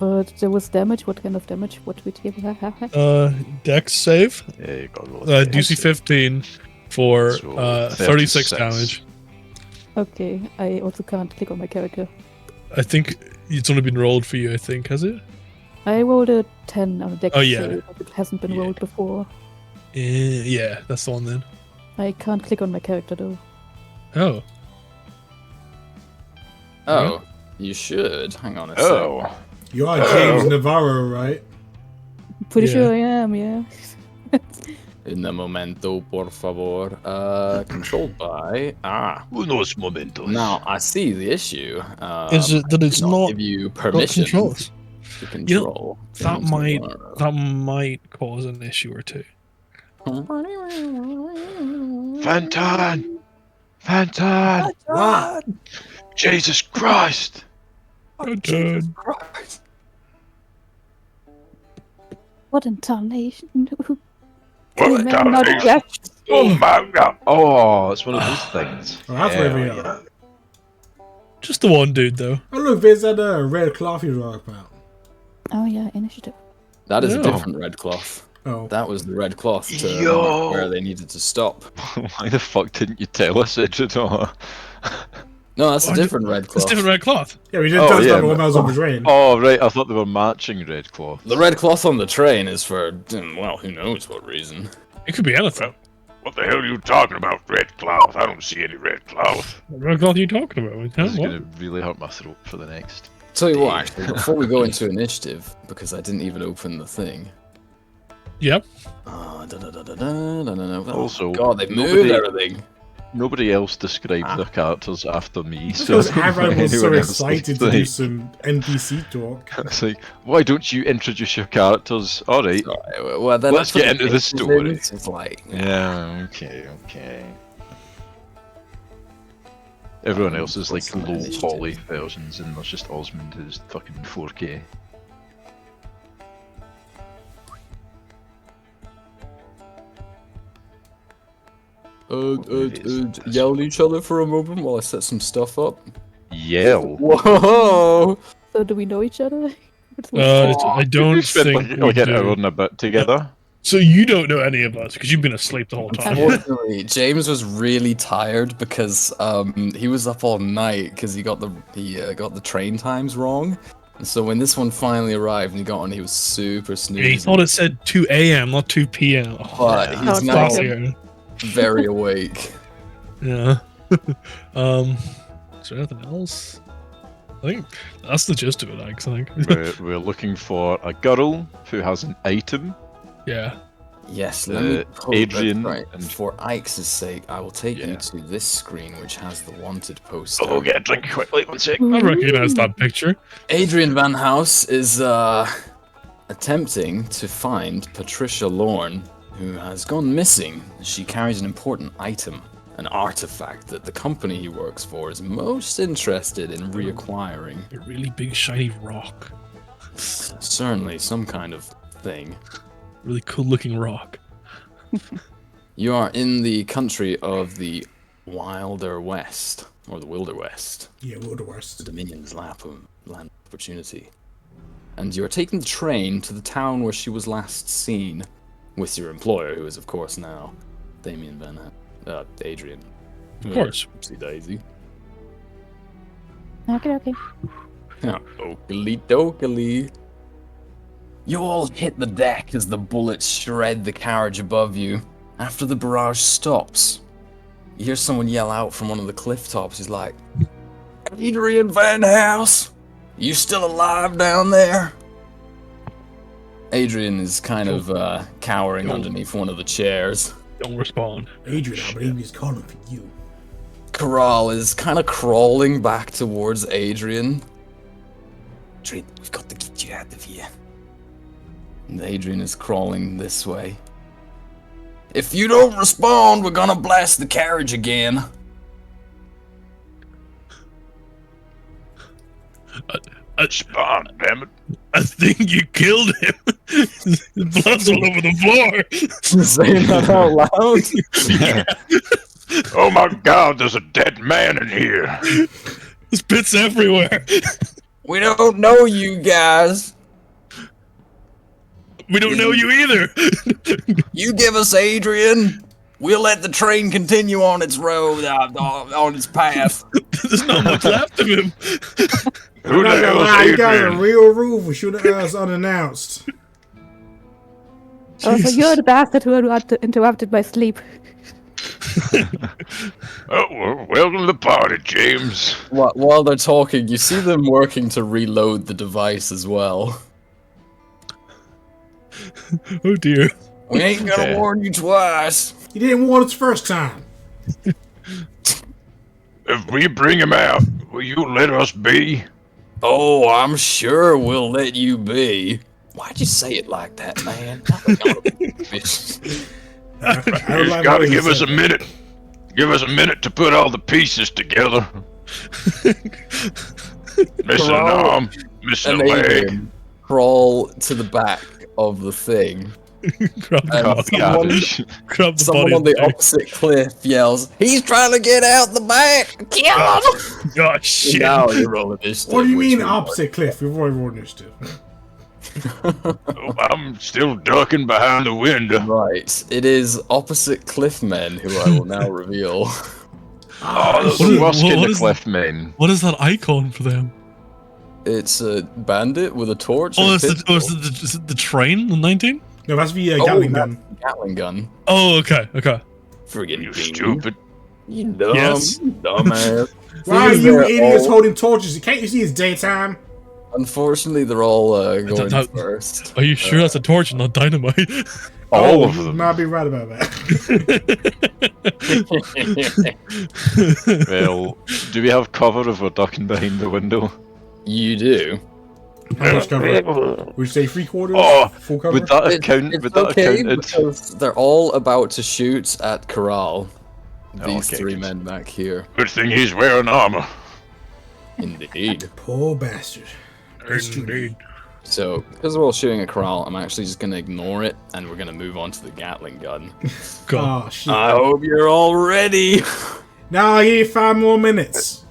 But there was damage. What kind of damage? What would he have? Dex save. Yeah, you got to roll. DC 15 for So, 36 36. damage. Okay, I also can't click on my character. I think it's only been rolled for you. I think has it? I rolled a 10 on a dex Oh, yeah. save, but it hasn't been Yeah. rolled before. Yeah, that's the one then. I can't click on my character though. Oh, Oh, you should. Hang on a sec. Oh, You are James Navarro, right? Pretty Yeah. sure I am. Yeah. In the momento, por favor. Controlled by. unos momentos. Now I see the issue. is it that it's did not give you got permission controls? to control? That things might more. that might cause an issue or two. Fantan! Fantan! What? Jesus Christ! Jesus Christ. What in tarnation? What Man, not tarnation? yet. Oh my god. Oh, it's one of those things. Oh, that's where we Hell are. Just the one dude though. Oh, look, there's that red cloth you talked about. Oh yeah, initiative. That is a Yeah. different red cloth. Oh. That was the red cloth to Yo. where they needed to stop. Why the fuck didn't you tell us, Edgeador? No, that's Oh, a different red It's cloth. different red cloth. Yeah, we did Oh, touch yeah, on the one but- that was on the train. Oh, right, I thought they were matching red cloth. The red cloth on the train is for, well, who knows what reason. It could be anything. What the hell are you talking about, red cloth? I don't see any red cloth. What red cloth are you talking about? Huh? This is What? going to really hurt my throat for the next. Tell you what, actually, before we go into initiative, because I didn't even open the thing. Yep. Oh, Also, God, they moved nobody- everything. Nobody else described their characters after me, so Because Avran was so anyone else excited is to do like- some NPC talk. It's like, why don't you introduce your characters? Alright. Alright, well, then Let's get into the story. It's like, Yeah, okay. Everyone else is like Some low initiative. poly versions, and there's just Osmond who's fucking 4K. yell at each other for a moment while I set some stuff up. yell. Whoa! So do we know each other? I don't We spent think like an we hour do. and a bit together. So you don't know any of us because you've been asleep the whole time. Unfortunately, James was really tired because he was up all night because he got the train times wrong. And so when this one finally arrived and he got on, he was super Yeah, snoozy. he thought it said 2 a.m., not 2 p.m. But Yeah. he's Oh, now sorry. very awake. Yeah. Is there anything else? I think that's the gist of it, I think. We're looking for a girl who has an item. Yeah. Yes, let me pull Adrian that's right. and- For Ike's sake, I will take you Yeah. to this screen which has the wanted poster. Oh, get a drink quickly, 1 sec. I recognize that picture. Adrian Van House is attempting to find Patricia Lorne, who has gone missing. She carries an important item, an artifact that the company he works for is most interested in reacquiring. A really big shiny rock. Certainly some kind of thing. Really cool looking rock. You are in the country of the Wilder West, or the Wilder West. Yeah, we're the worst. The Dominion's land of opportunity. And you are taking the train to the town where she was last seen, with your employer, who is of course now Damien Adrian. Of course. Oopsie daisy. Okay. Oakley dokily. You all hit the deck as the bullets shred the carriage above you. After the barrage stops, you hear someone yell out from one of the cliff tops. He's like, Adrian Van House, you still alive down there? Adrian is kind of cowering underneath one of the chairs. Don't respond. Adrian, I believe he's calling for you. Corral is kind of crawling back towards Adrian. Adrian, we've got to get you out of here. And Adrian is crawling this way. If you don't respond, we're gonna blast the carriage again. Spawn, damn it. I think you killed him. Blood's all over the floor. Saying that out loud. Oh my god, there's a dead man in here. There's bits everywhere. We don't know you guys. We don't know you either. You give us Adrian. We'll let the train continue on its road, on its path. There's not much left of him. Who the I'm not gonna hell's lie, you got a Adrian? real rule for shooting us unannounced. Oh, so you're the bastard who interrupted my sleep. Oh, well, welcome to the party, James. While they're talking, you see them working to reload the device as well. Oh dear. We ain't gonna Okay. warn you twice. You didn't want us first time. If we bring him out, will you let us be? Oh, I'm sure we'll let you be. Why'd you say it like that, man? I don't You like gotta what he give us a said. minute. Give us a minute to put all the pieces together. Missing an Corral arm, missing and a leg. Adrian crawl to the back of the thing. Grab the And Oh, body. someone, garbage. Grab the someone body. on the and opposite cliff yells, "He's trying to get out the back! Kill him!" say, oh shit. Now you roll initiative. What do you which mean we opposite cliff? We've already rolled initiative. Oh, I'm still ducking behind the window. Right. It is opposite cliff men who I will now reveal. Oh, those What is- Worst what in the is- cliff men. What is that icon for them? It's a bandit with a torch. Oh, and is it the train, the 19? No, that's the Oh, Gatling that's gun. the Gatling gun. Oh, okay. Friggin' you bean. stupid. You dumb. Yes. You dumbass. Why are These you are idiots all- holding torches? Can't you see it's daytime? Unfortunately, they're all going that- first. Are you sure that's a torch and not dynamite? All of you them. might be right about that. Well, do we have cover if we're ducking behind the window? You do. How much cover? Would you say 3/4? Oh, Full cover? Would that have It's counted? Would that have okay counted? because they're all about to shoot at Corral. These okay, three good. men back here. Good thing he's wearing armor. Indeed. Poor bastard. Indeed. So, because we're all shooting at Corral, I'm actually just going to ignore it, and we're going to move on to the Gatling gun. Go. Oh, shit. I hope you're all ready. Now I give you 5 more minutes.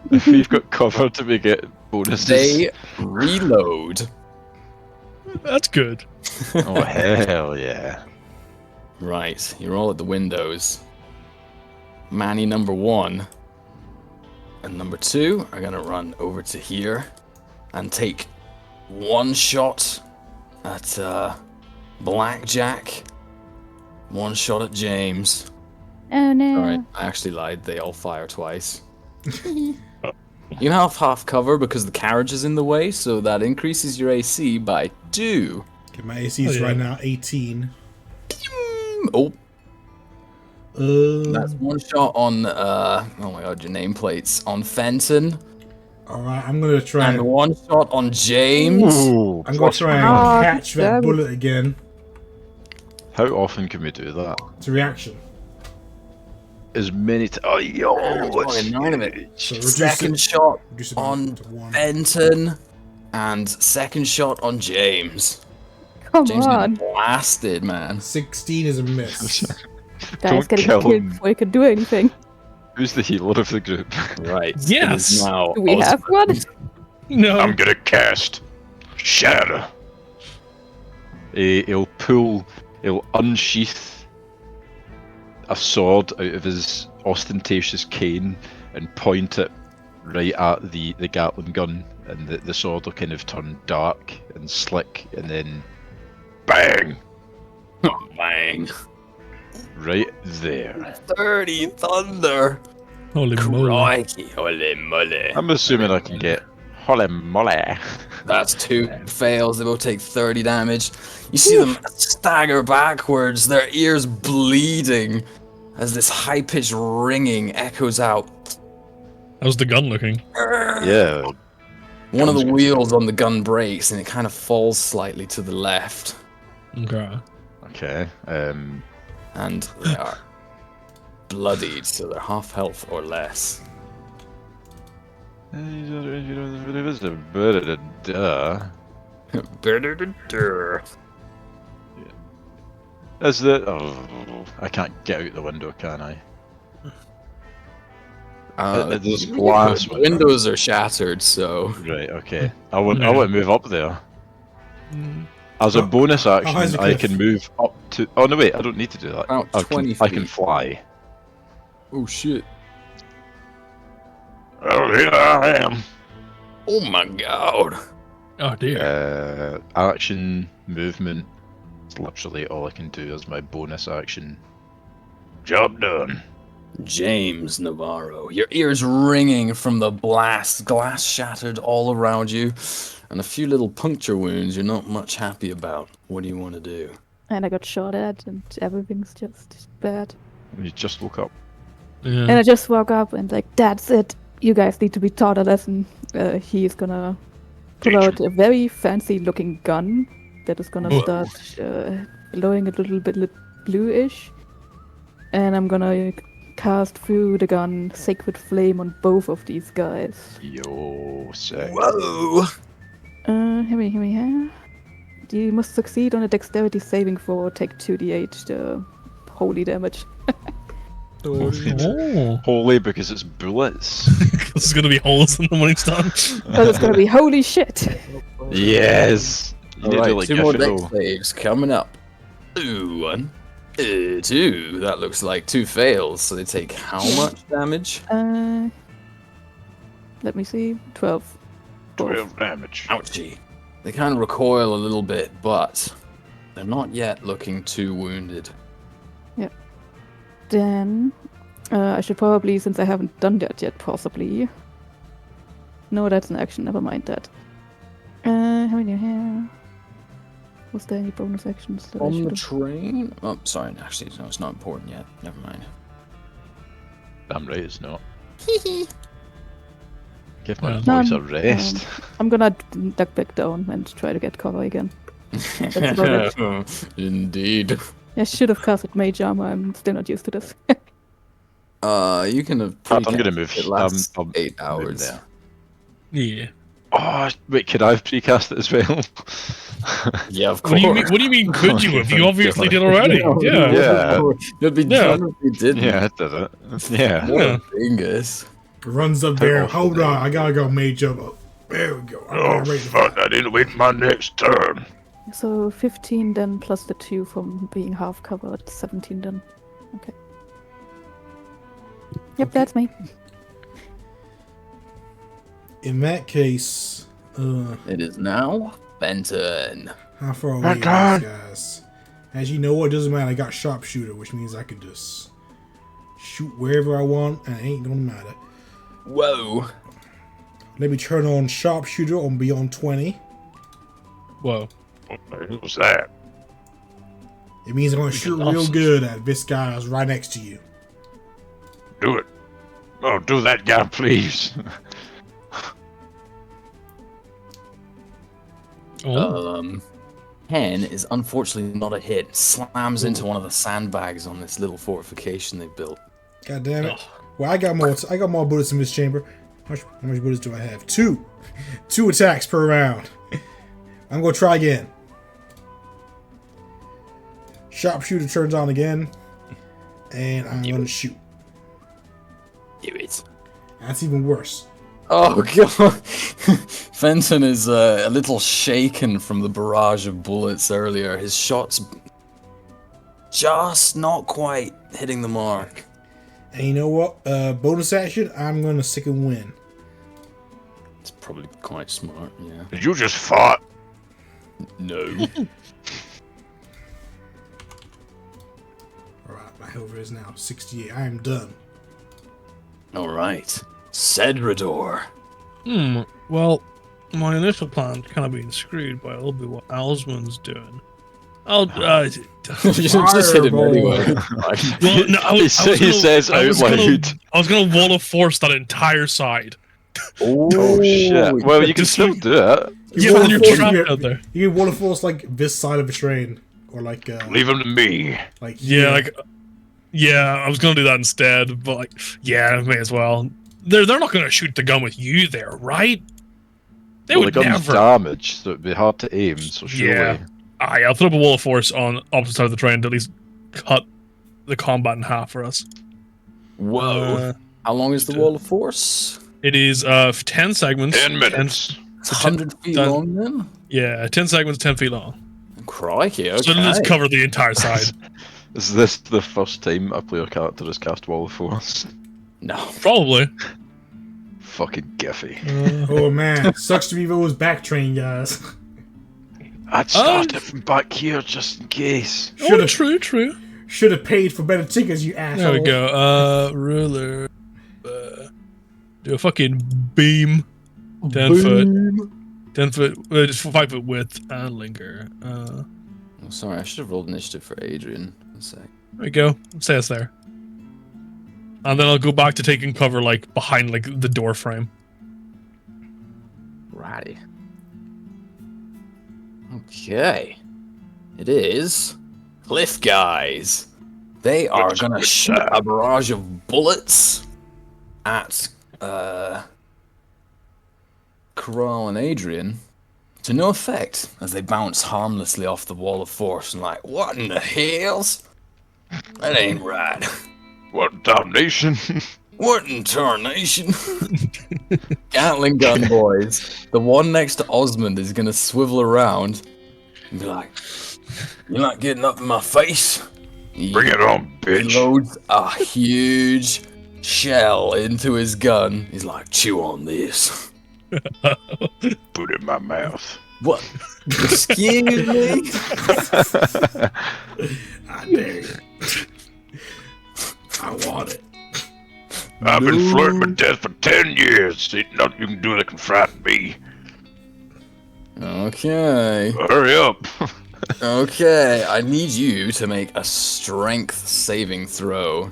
If we've got cover, do we get bonuses? They reload. That's good. Oh hell yeah! Right, you're all at the windows. Manny number 1 and number 2 are gonna run over to here and take one shot at Blackjack, one shot at James. Oh no. Alright, I actually lied. They all fire twice. You can have half cover because the carriage is in the way, so that increases your AC by 2. Okay, my AC is right now 18. Oh, that's one shot on, oh my god, your nameplates. On Fenton. Alright, I'm gonna try And one shot on James. Ooh, I'm gonna try and Oh, catch that damn. bullet again. How often can we do that? It's a reaction. As many oh yo! That's 9 of it. So reduce Second it, shot reduce it on to 1. Fenton. And second shot on James. Come James on. got blasted, man. 16 is a miss. Guys Don't gotta kill get killed him. before he can do anything. Who's the healer of the group? Right. it Yes. is now Do we have one? No. I'm gonna cast Shatter. He'll unsheath a sword out of his ostentatious cane and point it right at the Gatling gun, and the sword will kind of turn dark and slick, and then Bang! Bang. right there. 30 thunder. Holy moly. Crikey. Holy moly. I'm assuming I can get holy moly. That's 2 fails. They both take 30 damage. You see them stagger backwards, their ears bleeding as this high-pitched ringing echoes out. How's the gun looking? Yeah. One of the wheels on the gun breaks and it kind of falls slightly to the left. Okay. Okay. And they are bloodied, so they're half health or less. Is the oh, I can't get out the window, can I? There's glass. The windows are shattered, so Right. Okay. I want to move up there. As a Oh, bonus oh, action, how's the I cliff? can move up to. Oh no! Wait, I don't need to do that. About I 20 I can feet. fly. oh shit. Well, here I am. Oh my god. Oh dear. Action, movement. It's literally all I can do as my bonus action. Job done. James Navarro, your ears ringing from the blast, glass shattered all around you, and a few little puncture wounds you're not much happy about. What do you want to do? And I got shot at, and everything's just bad. You just woke up. Yeah. And I just woke up and like, that's it. You guys need to be taught a lesson. He's gonna pull out a very fancy-looking gun that is gonna Whoa. start glowing a little bit bluish, and I'm gonna cast through the gun Sacred Flame on both of these guys. Yo, sick. Whoa! Here we are. You must succeed on a dexterity saving throw or take 2d8 the holy damage. Oh. Holy, because it's bullets. This is gonna be holes in the morning star. But it's gonna be holy shit. Yes. You need to Alright, like 2 more dex Gifford. saves coming up. Ooh, 1. 2. That looks like 2 fails, so they take how much damage? Let me see. 12. 12 damage. Ouchie. They kind of recoil a little bit, but they're not yet looking too wounded. Then I should probably, since I haven't done that yet, possibly. No, that's an action. Never mind that. How many here? Was there any bonus actions that I On the should have? train? Oh, sorry, actually, no, it's not important yet. Never mind. Damn right it's not. Give my Yeah. voice a rest. I'm gonna duck back down and try to get cover again. That's about it. Indeed. I should have casted Mage Armor. I'm still not used to this. You can have. I'm gonna move. It lasts I'm 8 moving hours. there. Yeah. Oh wait, could I have precast it as well? Yeah, of What course. do you mean? Could you? If you obviously did already. Yeah. Yeah. You'd be Yeah. dumb if you didn't. Yeah, I did it. Yeah. Yeah. Dingus. Runs up there. Hold on, I gotta go mage up. There we go. Oh, I'm ready to fuck, fight. I didn't wait my next turn. So 15 then plus the 2 from being half covered. 17 then. Okay. Yep, Okay. that's me. In that case, It is now Benton. how far away are these guys? As you know, it doesn't matter. I got sharpshooter, which means I can just shoot wherever I want, and it ain't gonna matter. Whoa. Let me turn on sharpshooter on beyond 20. Whoa. What was that? It means I'm gonna shoot real good at this guy that's right next to you. Do it. Oh, do that guy, please. Oh. 10 is unfortunately not a hit. Slams into one of the sandbags on this little fortification they built. God damn it. Well, I got more bullets in this chamber. How much bullets do I have? 2. 2 attacks per round. I'm gonna try again. Sharpshooter turns on again. And I'm gonna shoot. Do it. That's even worse. Oh god. Fenton is a little shaken from the barrage of bullets earlier. His shots just not quite hitting the mark. And you know what? Bonus action, I'm gonna stick and win. It's probably quite smart, yeah. Did you just fart? No. Alright, my health is now 68. I am done. Alright. Cedrador. Well, my initial plan's kind of being screwed by a little bit what Alsman's doing. I'll You just hit him Fireball. anyway. well, no, He says out loud. I was gonna wall of force that entire side. Oh shit. Well, you can Just still like- do it. Yeah, but then you're Waterfall, trapped out there. You can waterfalls like this side of a train. Or like, Leave him to me. like Yeah, I was gonna do that instead, but like, yeah, may as well. They're not gonna shoot the gun with you there, right? They Well, the would gun's never. damaged, so it'd be hard to aim, so surely. Yeah. Aye, I'll throw up a wall of force on opposite side of the train to at least cut the combat in half for us. Whoa. How long is the wall of force? It is 10 segments. 10 minutes. It's 100 feet done. long then? Yeah, 10 segments, 10 feet long. Crikey, okay. So it'll just cover the entire side. Is this the first time a player character has cast Wall of Force? No. Probably. Fucking Giffy. oh man, sucks to be those back train guys. I'd start it from back here just in case. Oh, true. Should have paid for better tickets, you asshole. There we go. Ruler. Do a fucking beam. 10 foot. 10 foot. Just 5 foot width and linger. Oh, sorry, I should have rolled initiative for Adrian. One sec. There we go. Say us there. And then I'll go back to taking cover, like, behind, like, the door frame. Righty. Okay. It is Cliff Guys. They are gonna shoot a barrage of bullets at Corral and Adrian to no effect as they bounce harmlessly off the wall of force and like, what in the hells? That ain't right. What damnation? What in tarnation? Gatling gun boys. The one next to Osmond is gonna swivel around and be like, "You're not getting up in my face." Bring it on, He bitch. loads a huge shell into his gun. He's like, "Chew on this." Put it in my mouth. What? Excuse me? I dare you. I want it. I've been flirting with death for 10 years. Ain't nothing you can do that can frighten me. Okay. Hurry up. Okay. I need you to make a strength saving throw.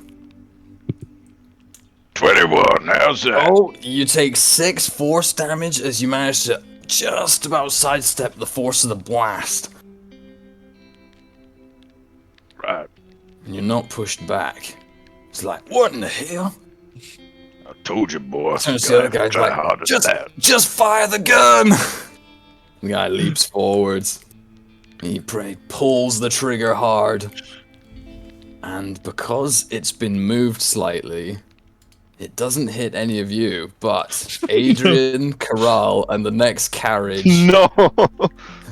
21, how's that? Oh, you take 6 force damage as you manage to just about sidestep the force of the blast. Right. And you're not pushed back. It's like, what in the hell? I told you, boy. Turns to the other guy's Try hard like, as that. just fire the gun! The guy leaps forwards. He pulls the trigger hard. And because it's been moved slightly, It doesn't hit any of you, but Adrian, Corral, and the next carriage. No!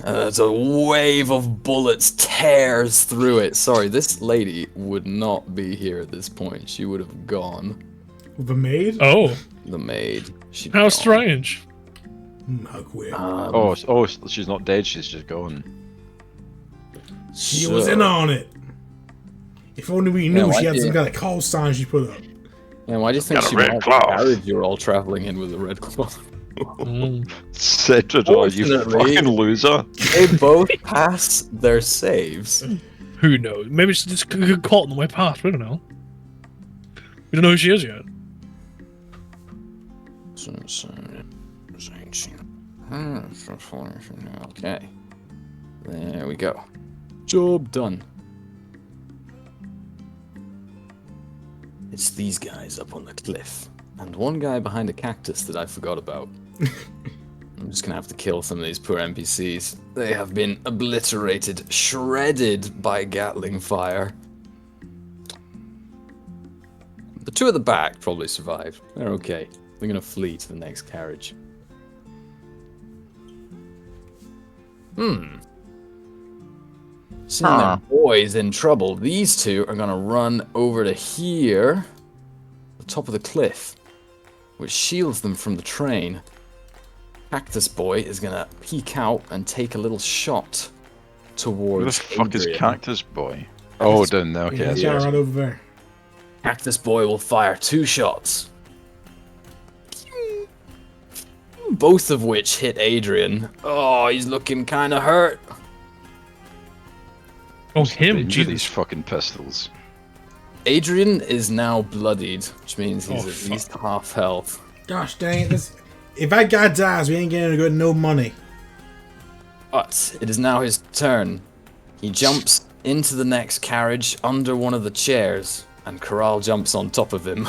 There's a wave of bullets tears through it. Sorry, this lady would not be here at this point. She would have gone. The maid? Oh, The maid. She'd how gone. strange. How quick. Oh, she's not dead, she's just gone. She was in on it. If only we knew why she had do some you- kind of call sign she put up. Man, why do you think Got a she red marked cloth. the carriage you were all traveling in with a red cloth? Mm. Cedrador, you Fortunately- fucking loser. They both pass their saves. Who knows? Maybe she just got caught in the way past. We don't know. We don't know who she is yet. Okay. There we go. Job done. It's these guys up on the cliff. And one guy behind a cactus that I forgot about. I'm just gonna have to kill some of these poor NPCs. They have been obliterated, shredded by Gatling fire. The two at the back probably survived. They're okay. They're gonna flee to the next carriage. Seeing their boys in trouble, these two are gonna run over to here, the top of the cliff, which shields them from the train. Cactus Boy is gonna peek out and take a little shot Where the towards fuck is Adrian. Cactus Boy? Oh, down there, okay. Yeah, that's yeah, right. right over there. Cactus Boy will fire 2 shots. Both of which hit Adrian. Oh, he's looking kind of hurt. Oh, him, Danger these Jesus. fucking pistols. Adrian is now bloodied, which means he's Oh, at least half health. Gosh dang it. If that guy dies, we ain't getting no money. But it is now his turn. He jumps into the next carriage under one of the chairs, and Corral jumps on top of him.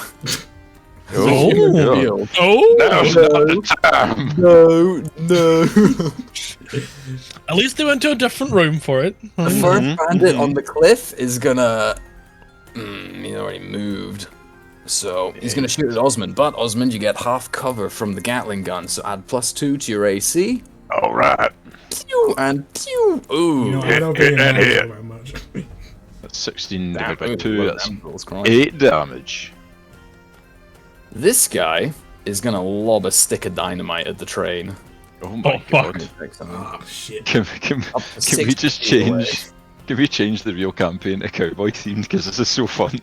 Oh. Revealed. Oh, Now's not the time. No, no. at least they went to a different room for it. The first bandit on the cliff is gonna. He's already moved. So he's gonna shoot at Osmond, but Osmond, you get half cover from the Gatling gun, so add +2 to your AC. All right. Pew and pew. Ooh. You know, I don't think it and matters hit. very much. That's 16 Damn, divided by ooh, 2, well, that's them rolls, Christ. 8 damage. This guy is gonna lob a stick of dynamite at the train. Oh my Oh, fuck. god. Oh, shit. Can Up to we 6 just feet away. change? Can we change the real campaign to cowboy themed because this is so fun?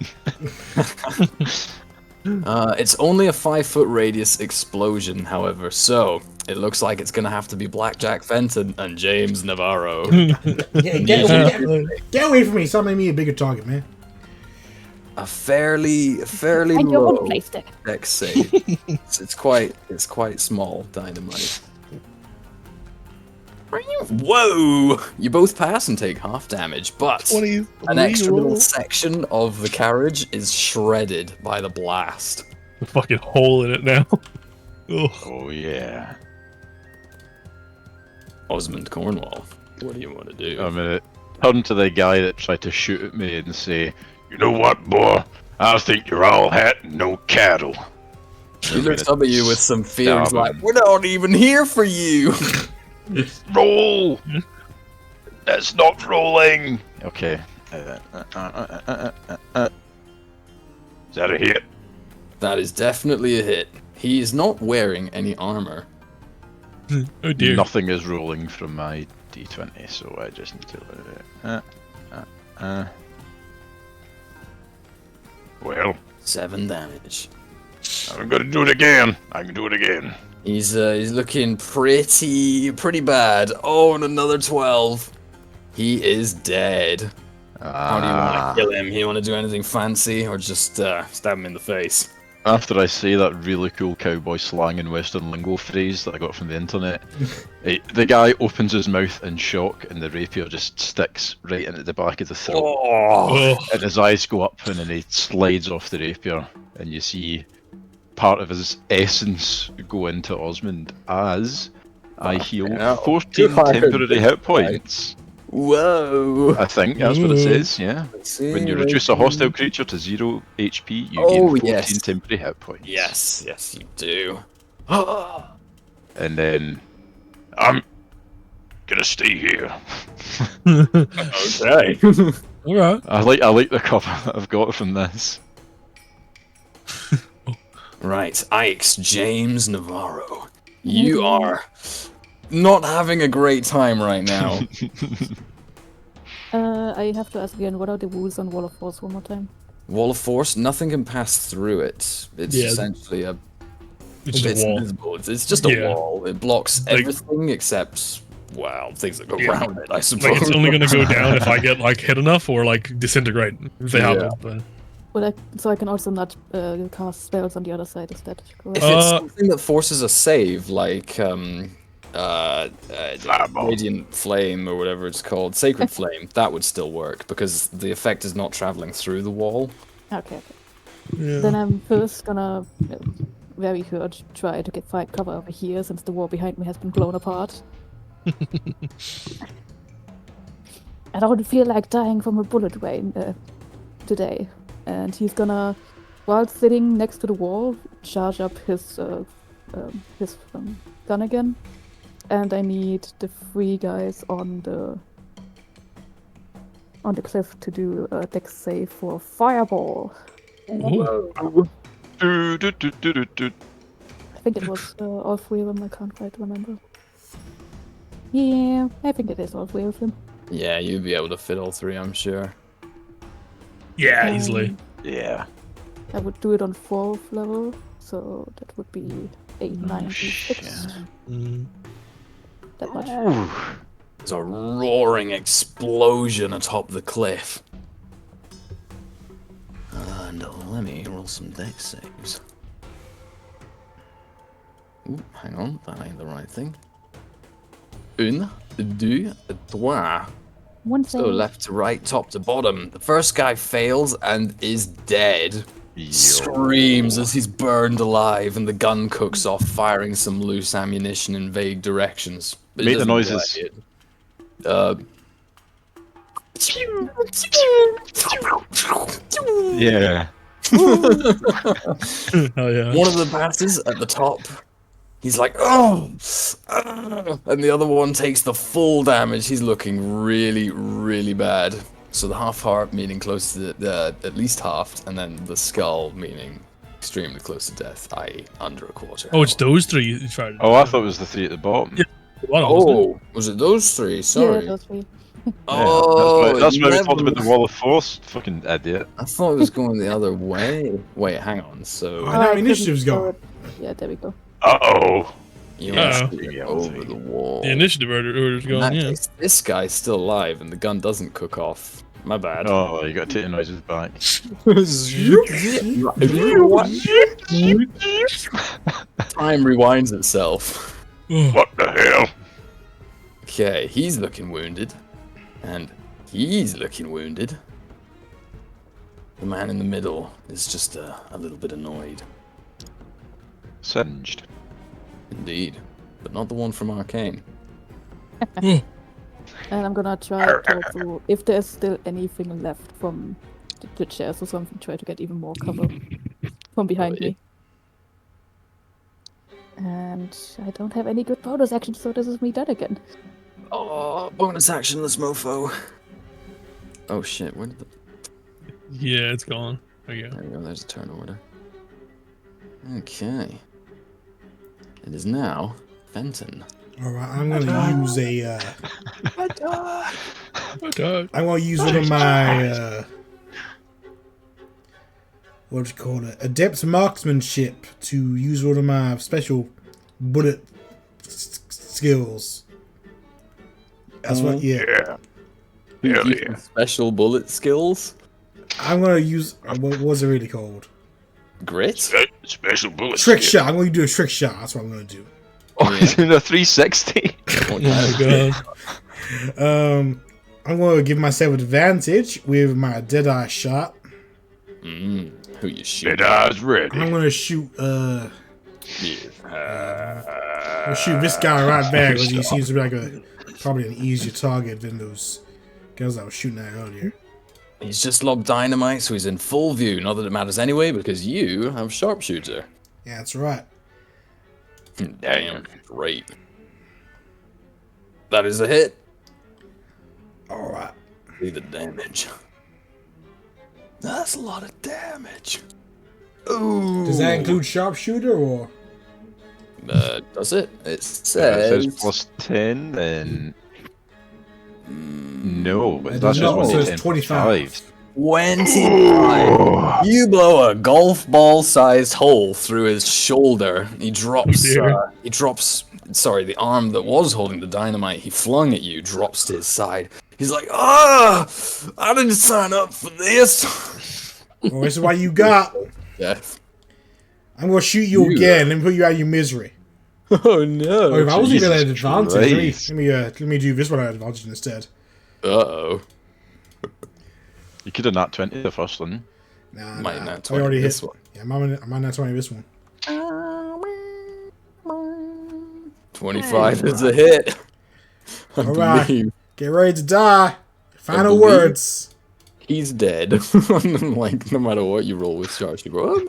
It's only a 5-foot radius explosion, however, so it looks like it's gonna have to be Blackjack Fenton and James Navarro. Get away from me. Stop making me a bigger target, man. A fairly And your low one place stick. dex save. it's quite small dynamite. Whoa! You both pass and take half damage, but an extra little section of the carriage is shredded by the blast. A fucking hole in it now. Ugh. Oh yeah. Osmond Cornwall, what do you want to do? I'm gonna turn to the guy that tried to shoot at me and say, You know what, boy? I think you're all hat and no cattle. He looks up at you with some fear. He's Stab like, him. "We're not even here for you." Roll! That's not rolling. okay. Is that a hit? That is definitely a hit. He is not wearing any armor. Oh dear. Nothing is rolling from my d20, so I just need to. Well, 7 damage. I'm gonna do it again. I can do it again. He's looking pretty bad. Oh, and another 12. He is dead. How do you want to kill him? You want to do anything fancy, or just stab him in the face? After I say that really cool cowboy slang and western lingo phrase that I got from the internet, the guy opens his mouth in shock and the rapier just sticks right into the back of the throat. Oh, Ugh. And his eyes go up and then he slides off the rapier and you see part of his essence go into Osmond as I heal hell. 14 Fired. temporary hit points. Whoa. I think that's what it says, yeah. Let's see, When you wait. reduce a hostile creature to 0 HP, you Oh, gain 14 yes. temporary hit points. Yes, you do. And then I'm gonna stay here. Okay. All right. I like the cover that I've got from this. Right, Ike's James Navarro. You are not having a great time right now. I have to ask again, what are the rules on Wall of Force one more time? Wall of Force, nothing can pass through it. It's Yeah. essentially a It's just it's a wall. invisible. It's just a Yeah. wall. It blocks Like- everything except, well, things that go Yeah. around it, I suppose. Like, it's only going to go down if I get, like, hit enough or, like, disintegrate if they Yeah. happen. But... Well, so I can also not cast spells on the other side, is that correct? If it's Uh, something that forces a save, like Fireball. Radiant Flame or whatever it's called, Sacred Flame, that would still work because the effect is not traveling through the wall. Okay. Yeah. Then I'm first gonna, very hurt, try to find cover over here since the wall behind me has been blown apart. I don't feel like dying from a bullet wound today. And he's gonna, while sitting next to the wall, charge up his gun again. And I need the 3 guys on the cliff to do a dex save for fireball. Ooh. Do, do, do, do, do, do. I think it was all 3 of them. I can't quite remember. Yeah, I think it is all 3 of them. Yeah, you'd be able to fit all 3, I'm sure. Yeah, easily. Yeah. I would do it on 4th level, so that would be 8, 9, 6. shit. Mm. That much. Ooh. There's a roaring explosion atop the cliff. And let me roll some dex saves. Ooh, hang on, that ain't the right thing. Une, deux, trois. One So save. left to right, top to bottom. The first guy fails and is dead. Screams as he's burned alive, and the gun cooks off, firing some loose ammunition in vague directions. But it Make the doesn't noises. play it. Yeah. Oh, yeah. One of the passes at the top, he's like, oh, and the other one takes the full damage. He's looking really, really bad. So the half heart meaning close to the at least halved, and then the skull meaning extremely close to death, i.e. under a quarter. Oh, it's those 3 you tried. Oh, I thought it was the 3 at the bottom. Yeah. Wasn't it? Oh, was it those 3? Sorry. Yeah, those 3. Oh, that's why we talked never- about the Wall of Force. Fucking idiot. I thought it was going the other way. Wait, hang on. So Oh, now initiative's going. Yeah, there we go. Uh-oh. you Uh-oh. want to get over the wall. The initiative order's In going, that yeah. case, this guy's still alive, and the gun doesn't cook off. My bad. Oh, you gotta take the noises back. Time rewinds itself. What the hell? Okay, he's looking wounded. And he's looking wounded. The man in the middle is just a little bit annoyed. Singed. Indeed. But not the one from Arcane. And I'm gonna try to also, if there's still anything left from the chairs or something, try to get even more cover from behind me. And I don't have any good bonus action, so this is me dead again. Oh, bonus actionless mofo. Oh shit, where did the... Yeah, it's gone. There you go. There we go, there's a turn order. Okay. It is now Fenton. Alright, I'm gonna use a Okay. I'm gonna use one of my what do you call it? Adept marksmanship to use one of my special bullet skills. That's what Yeah. Hell yeah. Special bullet skills? I'm gonna use what was it really called? Grit? Special bullet. Trick skill. shot. I'm gonna do a trick shot. That's what I'm gonna do. Oh, he's doing a 360. Oh my god. I'm gonna give myself advantage with my deadeye shot. Who you shoot? Dead eyes ready. I'm gonna shoot Yeah. I'll shoot this guy right back because he seems to be like probably an easier target than those Guys, I was shooting at earlier. He's just lobbed dynamite, so he's in full view. Not that it matters anyway, because you have sharpshooter. Yeah, that's right. Damn, great. That is a hit. All right. See the damage. That's a lot of damage. Ooh. Does that include sharpshooter or? Does it? It It says. says plus 10, then. No, It that's does just not, one so it's d10 25. 5. 25. You blow a golf ball-sized hole through his shoulder. He drops. He drops. Sorry, the arm that was holding the dynamite he flung at you drops to his side. He's like, "Ah, I didn't sign up for this." Well, this is what you got. Yeah. I'm gonna shoot you again and put you out of your misery. Oh no. Oh, if I wasn't gonna have Jesus advantage, Christ. let me do this one at advantage instead. Uh-oh. You could have nat 20 the first one. Nah, Might nah. not I 20 already this hit. one. Yeah, I'm on that 20 this one. 25 is a hit. I All right. believe Get ready to die. Final believe- words. he's dead. Like, no matter what you roll with sharpshooter. Well,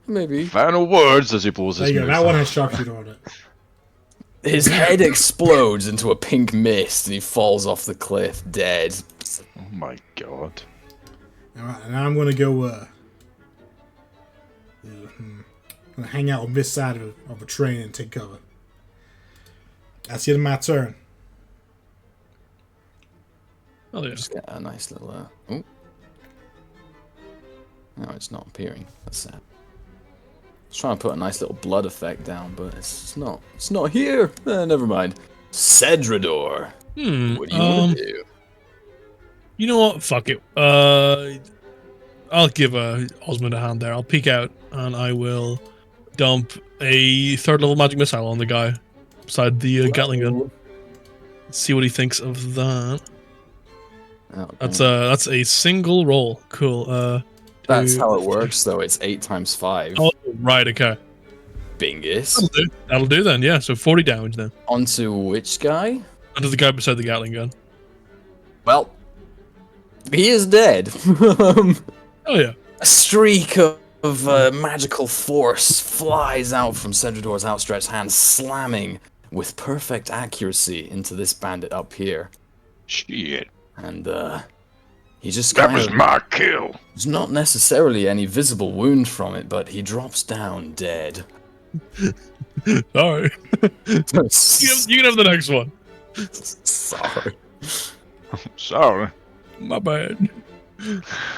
maybe. Final words as he blows There his you go. mouth. That one has sharpshooter on it. His head explodes into a pink mist and he falls off the cliff dead. Oh my god. All right, and now I'm gonna go. I'm gonna hang out on this side of a train and take cover. That's the end of my turn. Oh yeah. Just get a nice little. Oh. No, it's not appearing. That's sad. I was trying to put a nice little blood effect down, but it's not. It's not here. Never mind. Cedrador. What do you want to do? You know what? Fuck it. I'll give Osmond a hand there. I'll peek out and I will dump a third level magic missile on the guy beside the Gatling gun. See what he thinks of that. That's a single roll. Cool. That's how it works, though. It's 8 times 5. Oh, right. Okay. Bingus. That'll do then. Yeah. So 40 damage then. Onto which guy? Onto the guy beside the Gatling gun. Well, he is dead. Oh yeah. A streak of magical force flies out from Cedrador's outstretched hand, slamming with perfect accuracy into this bandit up here. Shit. And he just That kind was of... my kill. There's not necessarily any visible wound from it, but he drops down dead. Sorry. You can have the next one. Sorry. Sorry. My bad.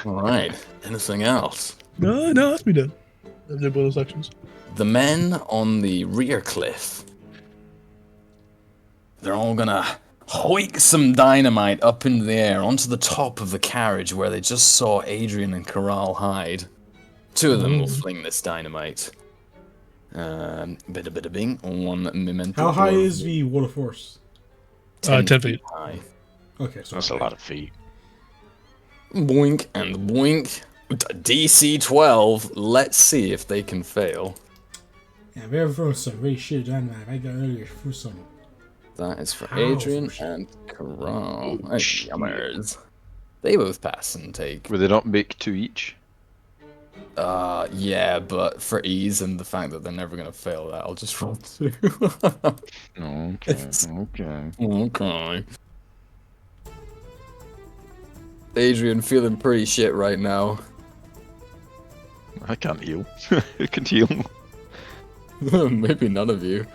Alright, anything else? No, that's me done. That's it, bonus actions. The men on the rear cliff, they're all gonna hoik some dynamite up into the air onto the top of the carriage where they just saw Adrian and Corral hide. 2 of them will fling this dynamite. Bada bing, one memento. How high or is the wall of force? 10 feet. high. Okay, so That's a lot of feet. Boink and boink. DC 12. Let's see if they can fail. Yeah, I've ever thrown some very shit dynamite. I got earlier through some. That is for How? Adrian and Corral. Oh, yummers. They both pass and take. Would they not make 2 each? Yeah, but for ease and the fact that they're never gonna fail that, I'll just roll 2. Okay, okay. Okay. Adrian feeling pretty shit right now. I can't heal. Who can heal? Maybe none of you.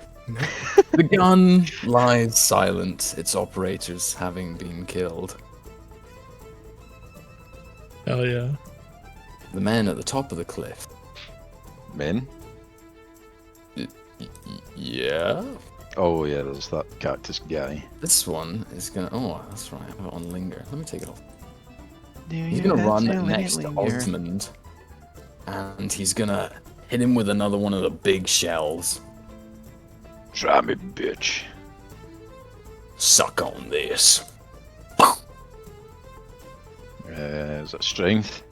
The gun lies silent, its operators having been killed. Hell yeah. The men at the top of the cliff. Men? Yeah? Oh yeah, there's that cactus guy. This one is gonna. Oh, that's right. I have it on linger. Let me take it off. He's gonna run next to Osmond, and he's gonna hit him with another one of the big shells. Try me, bitch. Suck on this. Is that strength?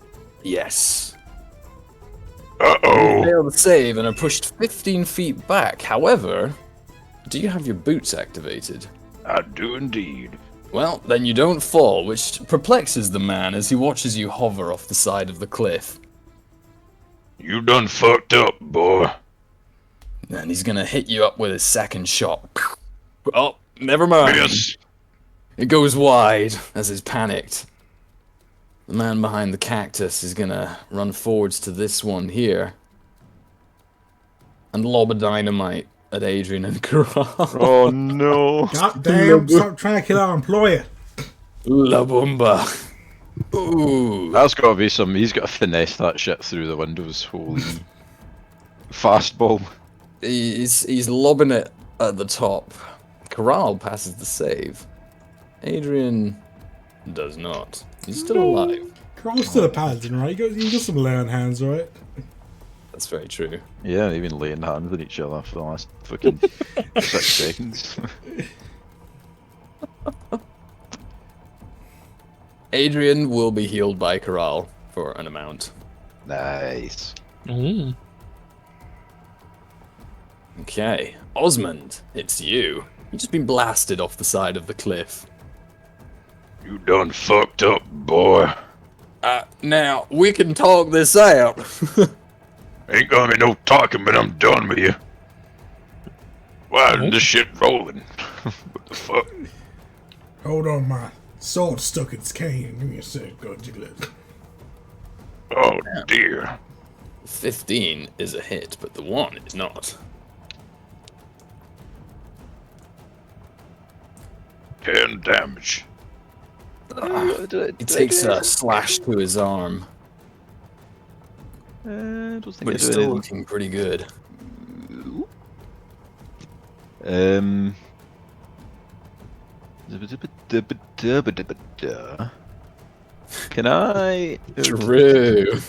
Yes. Uh-oh. Fail the save and are pushed 15 feet back. However, do you have your boots activated? I do indeed. Well, then you don't fall, which perplexes the man as he watches you hover off the side of the cliff. You done fucked up, boy. And he's gonna hit you up with his second shot. Oh, never mind. Miss. It goes wide as he's panicked. The man behind the cactus is gonna run forwards to this one here and lob a dynamite at Adrian and Corral. Oh no! God damn, stop trying to kill our employer. La bomba. Ooh. That's got to be some. He's got to finesse that shit through the windows. Holy fastball! He's lobbing it at the top. Corral passes the save. Adrian does not. He's still alive. Carl's still a paladin, right? You got some lay on hands, right? That's very true. Yeah, they've been laying hands on each other for the last fucking 6 seconds. Adrian will be healed by Corral for an amount. Nice. Mm. Okay. Osmond, it's you. You've just been blasted off the side of the cliff. You done fucked up, boy. Now, we can talk this out. Ain't gonna be no talking, but I'm done with you. Why is this shit rolling? What the fuck? Hold on, my sword stuck in its cane. Give me a sec, go jiggle it. Oh dear. 15 is a hit, but the 1 is not. 10 damage. He takes a slash to his arm, Don't think but I it's do still anything. looking pretty good. Can I? True. What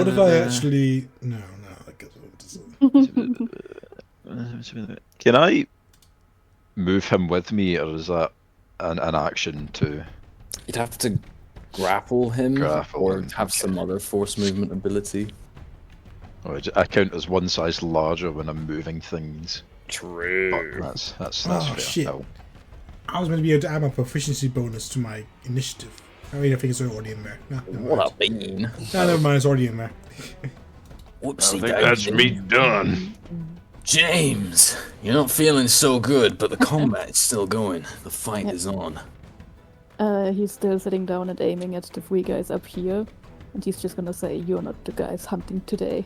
if I actually... No, that doesn't... Can I move him with me, or is that an action too? You'd have to grapple him Grapple or him, have some other force movement ability. Or I count as one size larger when I'm moving things. True. That's Oh, fair. shit. No. I was meant to be able to add my proficiency bonus to my initiative. I mean, I think it's already in there. No, never What mind. a bean. No, never mind, it's already in there. I Whoopsie think that's me done. James, you're not feeling so good, but the combat's still going. The fight is on. He's still sitting down and aiming at the 3 guys up here. And he's just gonna say, "You're not the guys hunting today."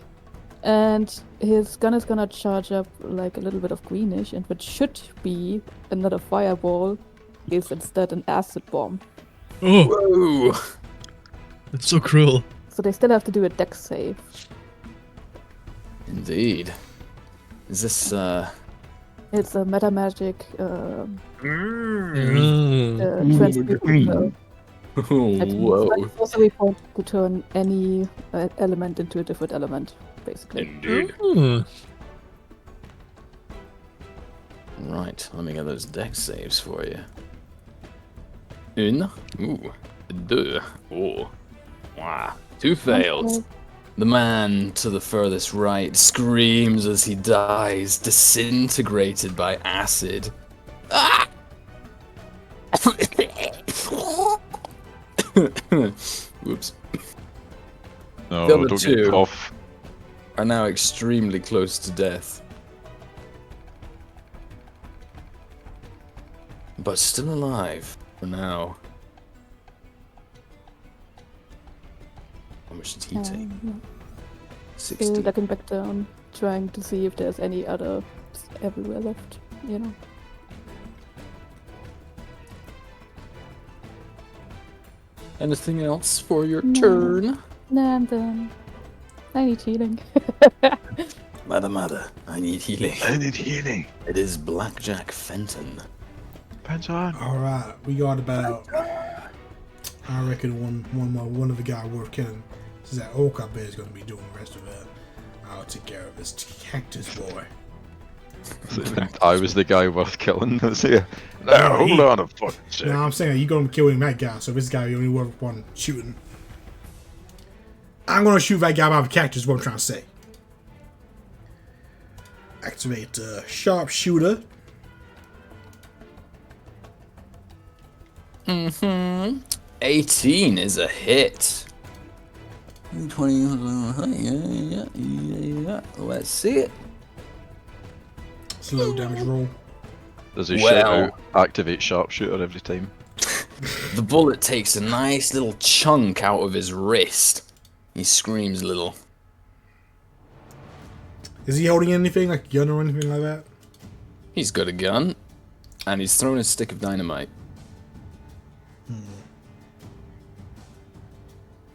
And his gun is gonna charge up like a little bit of greenish, and what should be another fireball is instead an acid bomb. Oh, Whoa! it's so cruel. So they still have to do a dex save. Indeed. Is this, It's a meta magic Mm. transmute. whoa. Sorcery point to turn any element into a different element, basically. Indeed. Mm. Right, let me get those dex saves for you. Une. Ooh. Deux. Oh. Wow. 2 failed. The man to the furthest right screams as he dies, disintegrated by acid. Ah! Whoops. No, The other don't two. get off. Are now extremely close to death. But still alive for now. How much did he take? Still 60. looking back down, trying to see if there's any other everywhere left, you know. Anything else for your No. turn? Nah, I'm done. I need healing. Mother, I need healing. I need healing. It is Blackjack Fenton. Depends on. Alright, we got about... I reckon one of the guy worth killing. Since that orc up there is going to be doing the rest of it. I'll take care of this cactus boy. I was the guy worth killing. Was he? Now, hold on a fucking second. No, I'm saying you're going to be killing that guy, so this guy you only worth one shooting. I'm going to shoot that guy by the cactus, is what I'm trying to say. Activate sharpshooter. Mm-hmm. 18 is a hit. 20. Yeah. Let's see it. Slow damage roll. Does he Well. shout out, activate sharpshooter every time? The bullet takes a nice little chunk out of his wrist. He screams a little. Is he holding anything, like a gun or anything like that? He's got a gun, and he's thrown a stick of dynamite.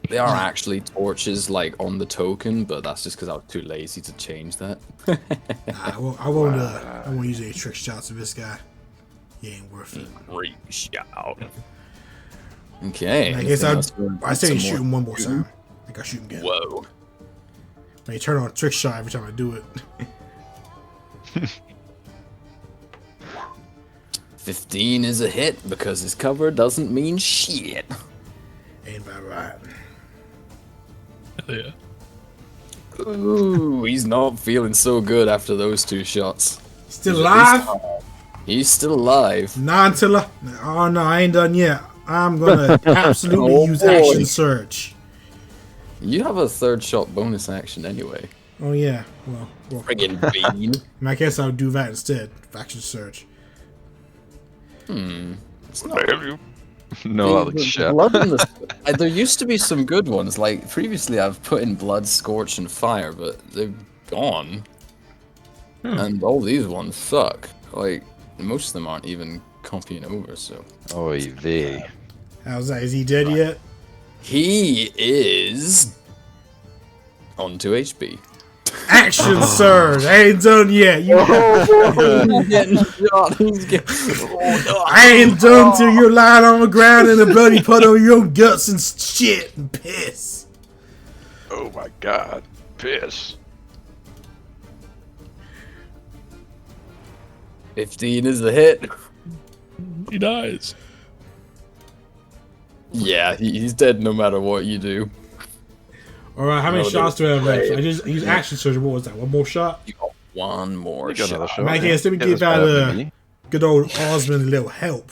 They are actually torches, like, on the token, but that's just because I was too lazy to change that. Nah, I won't use any trick shots of this guy. He ain't worth it. Great shout. Okay. I guess anything I else? say Some shoot more- him one more time. Like I shoot him again. Whoa. I turn on a trick shot every time I do it. 15 is a hit because his cover doesn't mean shit. Ain't about right. Yeah. Ooh, he's not feeling so good after those 2 shots. Still alive? He's still alive. Not until I... Oh no, I ain't done yet. I'm gonna absolutely Oh, use boy. action surge. You have a 3rd shot bonus action anyway. Oh yeah. Well Friggin' bean. I guess I'll do that instead. Action surge. It's What not the hell you? No, that looks The shit. blood in the, there used to be some good ones. Like previously, I've put in blood, scorch, and fire, but they've gone. And all these ones suck. Like most of them aren't even copying over. So Oy vey. How's that? Is he dead yet? he is on 2 HP. Action surge. I ain't done yet. You He's getting shot. He's getting. I ain't done till you're lying on the ground in a bloody puddle of your own guts and shit and piss. Oh my god. Piss. 15 is the hit. He dies. Yeah, he's dead no matter what you do. Alright, how many No, shots do I have left? right. I just used action surge. What was that? One more shot? You got one more You got another shot. shot. I guess let me Get give this better than that me. good old Osmond a little help.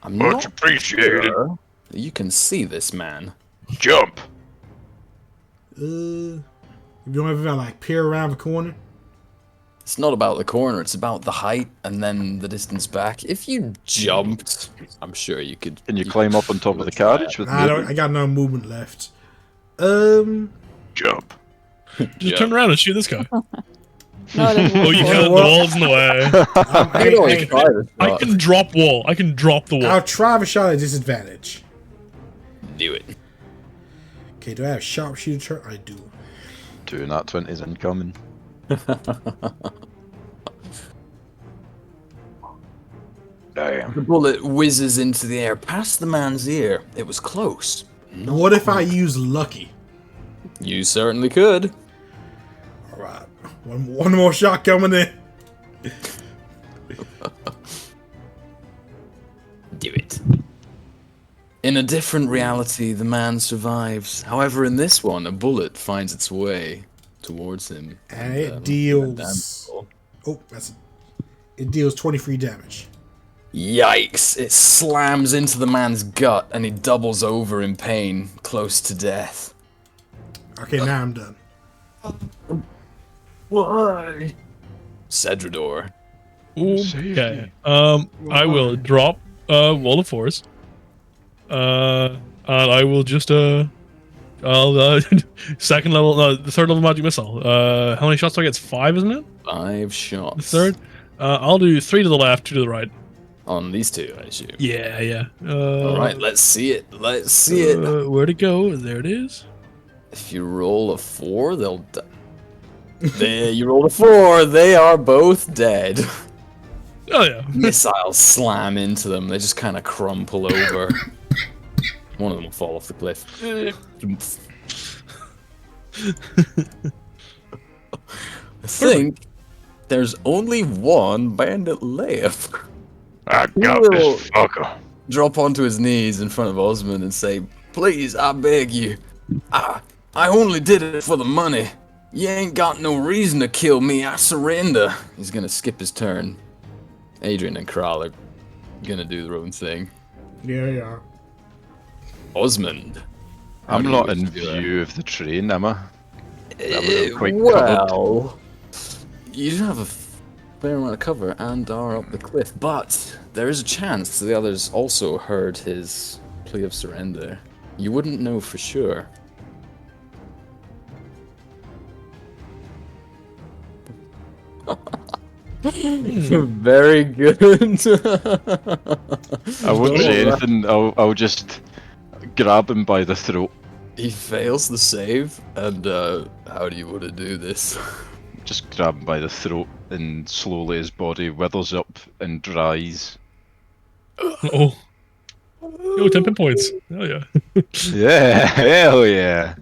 I'm Much not appreciated. sure that you can see this man. Jump. You don't ever like peer around the corner? It's not about the corner, it's about the height and then the distance back. If you jumped, I'm sure you could. Can you climb up on top of the carriage with Nah, me? I got no movement left. Jump. Just turn around and shoot this guy. No, that's Oh, you can't. The wall's in the way. You always try this I shot. can drop wall. I can drop the wall. I'll try the shot at disadvantage. Do it. Okay, do I have sharpshooter? I do. 2 nat 20s incoming. Damn. The bullet whizzes into the air past the man's ear. It was close. What if I use lucky? You certainly could. Alright. One more shot coming in. Do it. In a different reality, the man survives. However, in this one, a bullet finds its way towards him. And it deals. damage. Oh, it deals 23 damage. Yikes! It slams into the man's gut and he doubles over in pain, close to death. Okay, now I'm done. Why? Cedrador. Okay. I will drop Wall of Force. And I will just I'll second level, no, the 3rd level magic missile. How many shots do I get? It's 5, isn't it? 5 The shots. 3rd. I'll do 3 to the left, 2 to the right. On these 2, I assume. Yeah. Alright, let's see it. Let's see it. Where'd it go? There it is. If you roll a 4, they'll die. There, you rolled a 4, they are both dead. Oh yeah. Missiles slam into them, they just kind of crumple over. One of them will fall off the cliff. I think there's only one bandit left. I got will- this fucker. Drop onto his knees in front of Osmond and say, "Please, I beg you. I only did it for the money. You ain't got no reason to kill me. I surrender." He's gonna skip his turn. Adrian and Kral are gonna do their own thing. Yeah, they are. Osmond. how I'm do you not wish in to do that? view of the train, am I? We're quite covered. Well, you do have a fair amount of cover and are up the cliff, but there is a chance the others also heard his plea of surrender. You wouldn't know for sure. Very good. I won't say anything. I'll just grab him by the throat. He fails the save, and how do you want to do this? Just grab him by the throat, and slowly his body withers up and dries. Oh. Yo, 10 pin points. Oh, yeah. Yeah, hell yeah.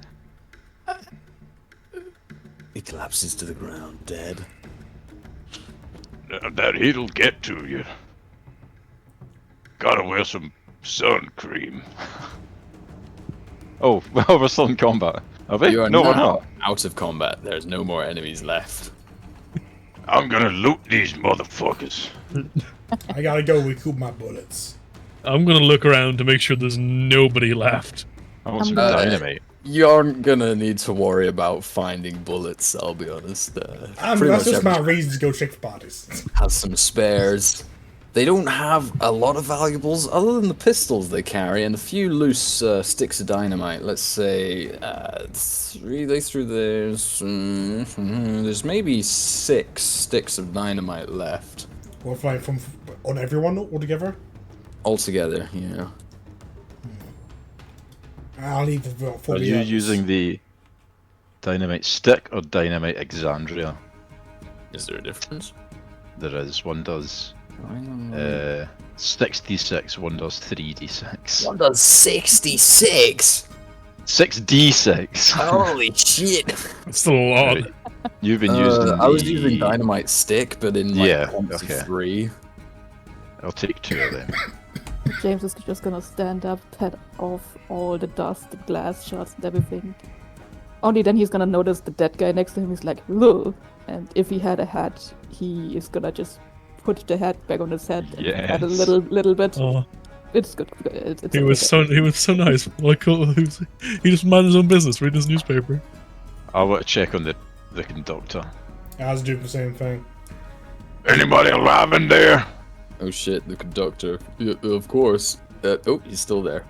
He collapses to the ground, dead. That heat'll get to you. Gotta wear some sun cream. Oh, well, we're still in combat. Are we? You are No, we're now not. out of combat. There's no more enemies left. I'm gonna loot these motherfuckers. I gotta go recoup my bullets. I'm gonna look around to make sure there's nobody left. I want some gonna- dynamite. You aren't gonna need to worry about finding bullets, I'll be honest. Pretty That's much just my everyone reason to go check for bodies. has some spares. They don't have a lot of valuables other than the pistols they carry and a few loose sticks of dynamite. Let's say they threw theirs. There's maybe 6 sticks of dynamite left Or if, like, from on everyone altogether. altogether. Yeah. I'll leave the for Are the you others. using the dynamite stick or dynamite Exandria? Is there a difference? There is. One does Dynamite. 6d6, one does 3d6. One does 66. 6d6! Holy shit! That's still a lot. Right. You've been using I was the- using dynamite stick, but in like Yeah, clumps of okay. 3. I'll take 2 of them. James is just gonna stand up, pat off all the dust, the glass shards, and everything. Only then he's gonna notice the dead guy next to him. He's like, "Look!" And if he had a hat, he is gonna just put the hat back on his head and add a Yes. little bit. Oh, It's good. It's he was so nice. Like, cool. He just minded his own business, reading his newspaper. I want to check on the conductor. I was doing the same thing. Anybody alive in there? Oh shit, the conductor. Yeah, of course. Oh, he's still there.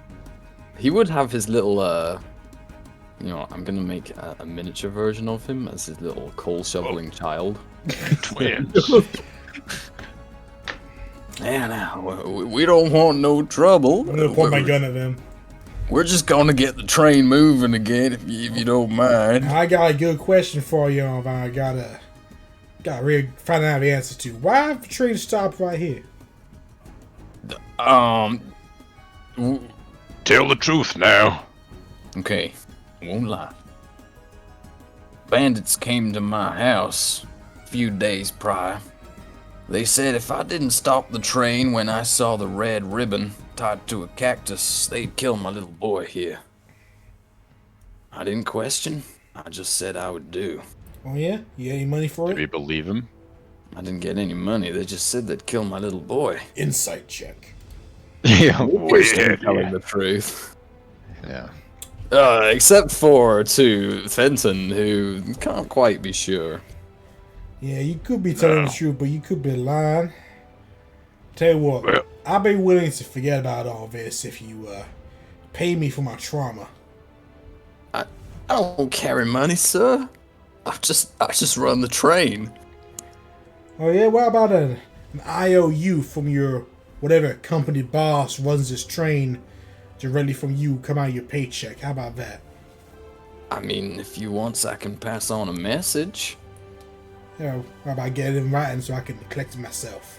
He would have his little, you know, I'm gonna make a miniature version of him as his little coal shoveling child. Twins. Yeah, now, we don't want no trouble. I'm gonna point my gun at them. We're just gonna get the train moving again, if you don't mind. I got a good question for you, Avran. I gotta really find out the answer to. Why have the train stopped right here? Tell the truth now. Okay, I won't lie. Bandits came to my house a few days prior. They said if I didn't stop the train when I saw the red ribbon tied to a cactus, they'd kill my little boy here. I didn't question. I just said I would do. Oh yeah? You got any money for Do we it? believe him? I didn't get any money. They just said they'd kill my little boy. Insight check. Yeah. Yeah, Telling the truth. Yeah. Except for to Fenton, who can't quite be sure. Yeah, you could be telling the truth, but you could be lying. Tell you what, Well- I'd be willing to forget about all this if you pay me for my trauma. I don't carry money, sir. I just run the train. Oh yeah, what about an IOU from your whatever company boss runs this train directly from you come out of your paycheck? How about that? I mean, if you want, I can pass on a message. You know, how about getting it in writing so I can collect it myself?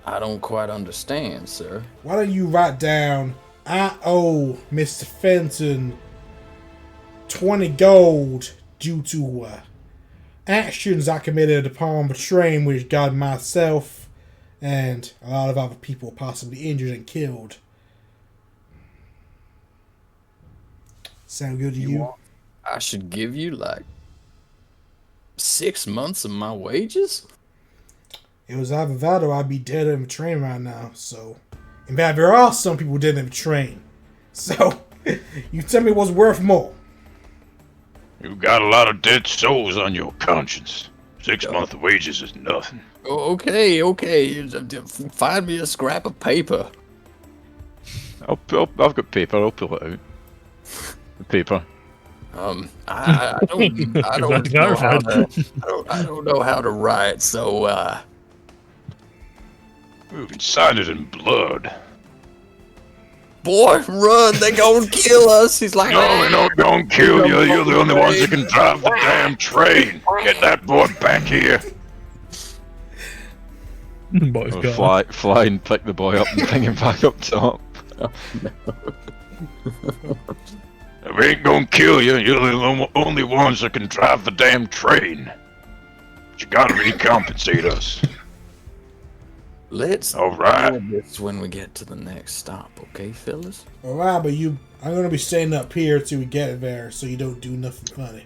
I don't quite understand, sir. Why don't you write down, I owe Mr. Fenton 20 gold due to actions I committed upon the train which got myself and a lot of other people possibly injured and killed. Sound good to you? I should give you like 6 months of my wages? it was either that or I'd be dead in a train right now. So, in fact, there are some people dead in a train. So, you tell me what's worth more. You got a lot of dead souls on your conscience. 6 months of wages is nothing. Okay. Find me a scrap of paper. I've got paper. I'll pull it out. The paper. I don't Glad know clarified. I don't know how to write, so You can sign it in blood. boy, run! They gonna kill us. He's like, No, they're not gonna kill you. You're the only ones that can drive the damn train. Get that boy back here. Boy's gone. Fly and pick the boy up and bring him back up top. We ain't gonna kill you. You're the only ones that can drive the damn train. But you gotta recompensate us. let's All right. do this when we get to the next stop, okay, fellas? Alright, but I'm gonna be staying up here till we get there, so you don't do nothing funny.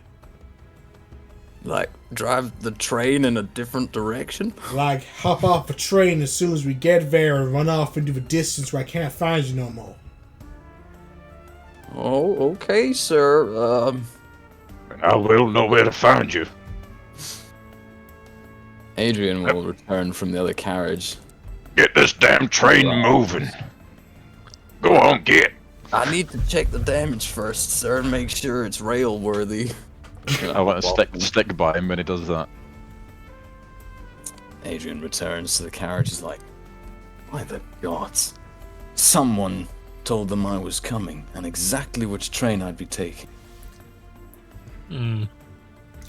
Like, drive the train in a different direction? Like, hop off a train as soon as we get there and run off into the distance where I can't find you no more. Oh, okay, sir. And I will know where to find you. Adrian will return from the other carriage. Get this damn train moving. Go on, get. I need to check the damage first, sir, and make sure it's rail worthy. I want to stick by him when he does that. Adrian returns to the carriage. He's like, "By the gods! Someone told them I was coming and exactly which train I'd be taking." Mm.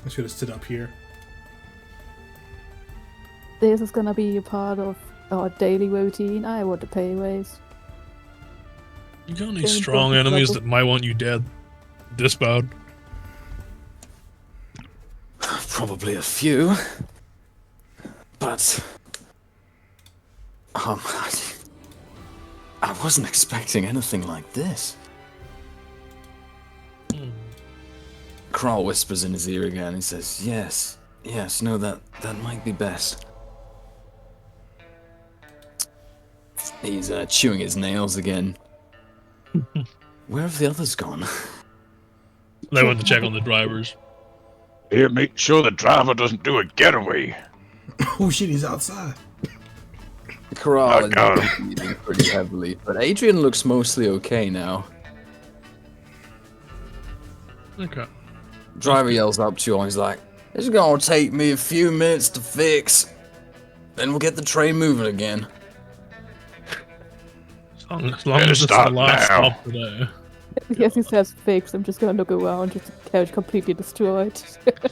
I should have stood up here. This is gonna be a part of our daily routine. I want to pay raise. You got any Very strong important enemies level. that might want you dead? This bad? Probably a few, but I wasn't expecting anything like this. Kral whispers in his ear again. He says, "Yes, no, that might be best." He's chewing his nails again. Where have the others gone? They went to check on the drivers. Here, make sure the driver doesn't do a getaway. Oh shit, he's outside. Kral I got is bleeding pretty heavily, but Adrian looks mostly okay now. Okay. Driver yells up to you and he's like, "It's gonna take me a few minutes to fix. Then we'll get the train moving again." As long Better as it's the start last now. stop today. Yes, he says fixed. I'm just gonna look around. Just the carriage completely destroyed.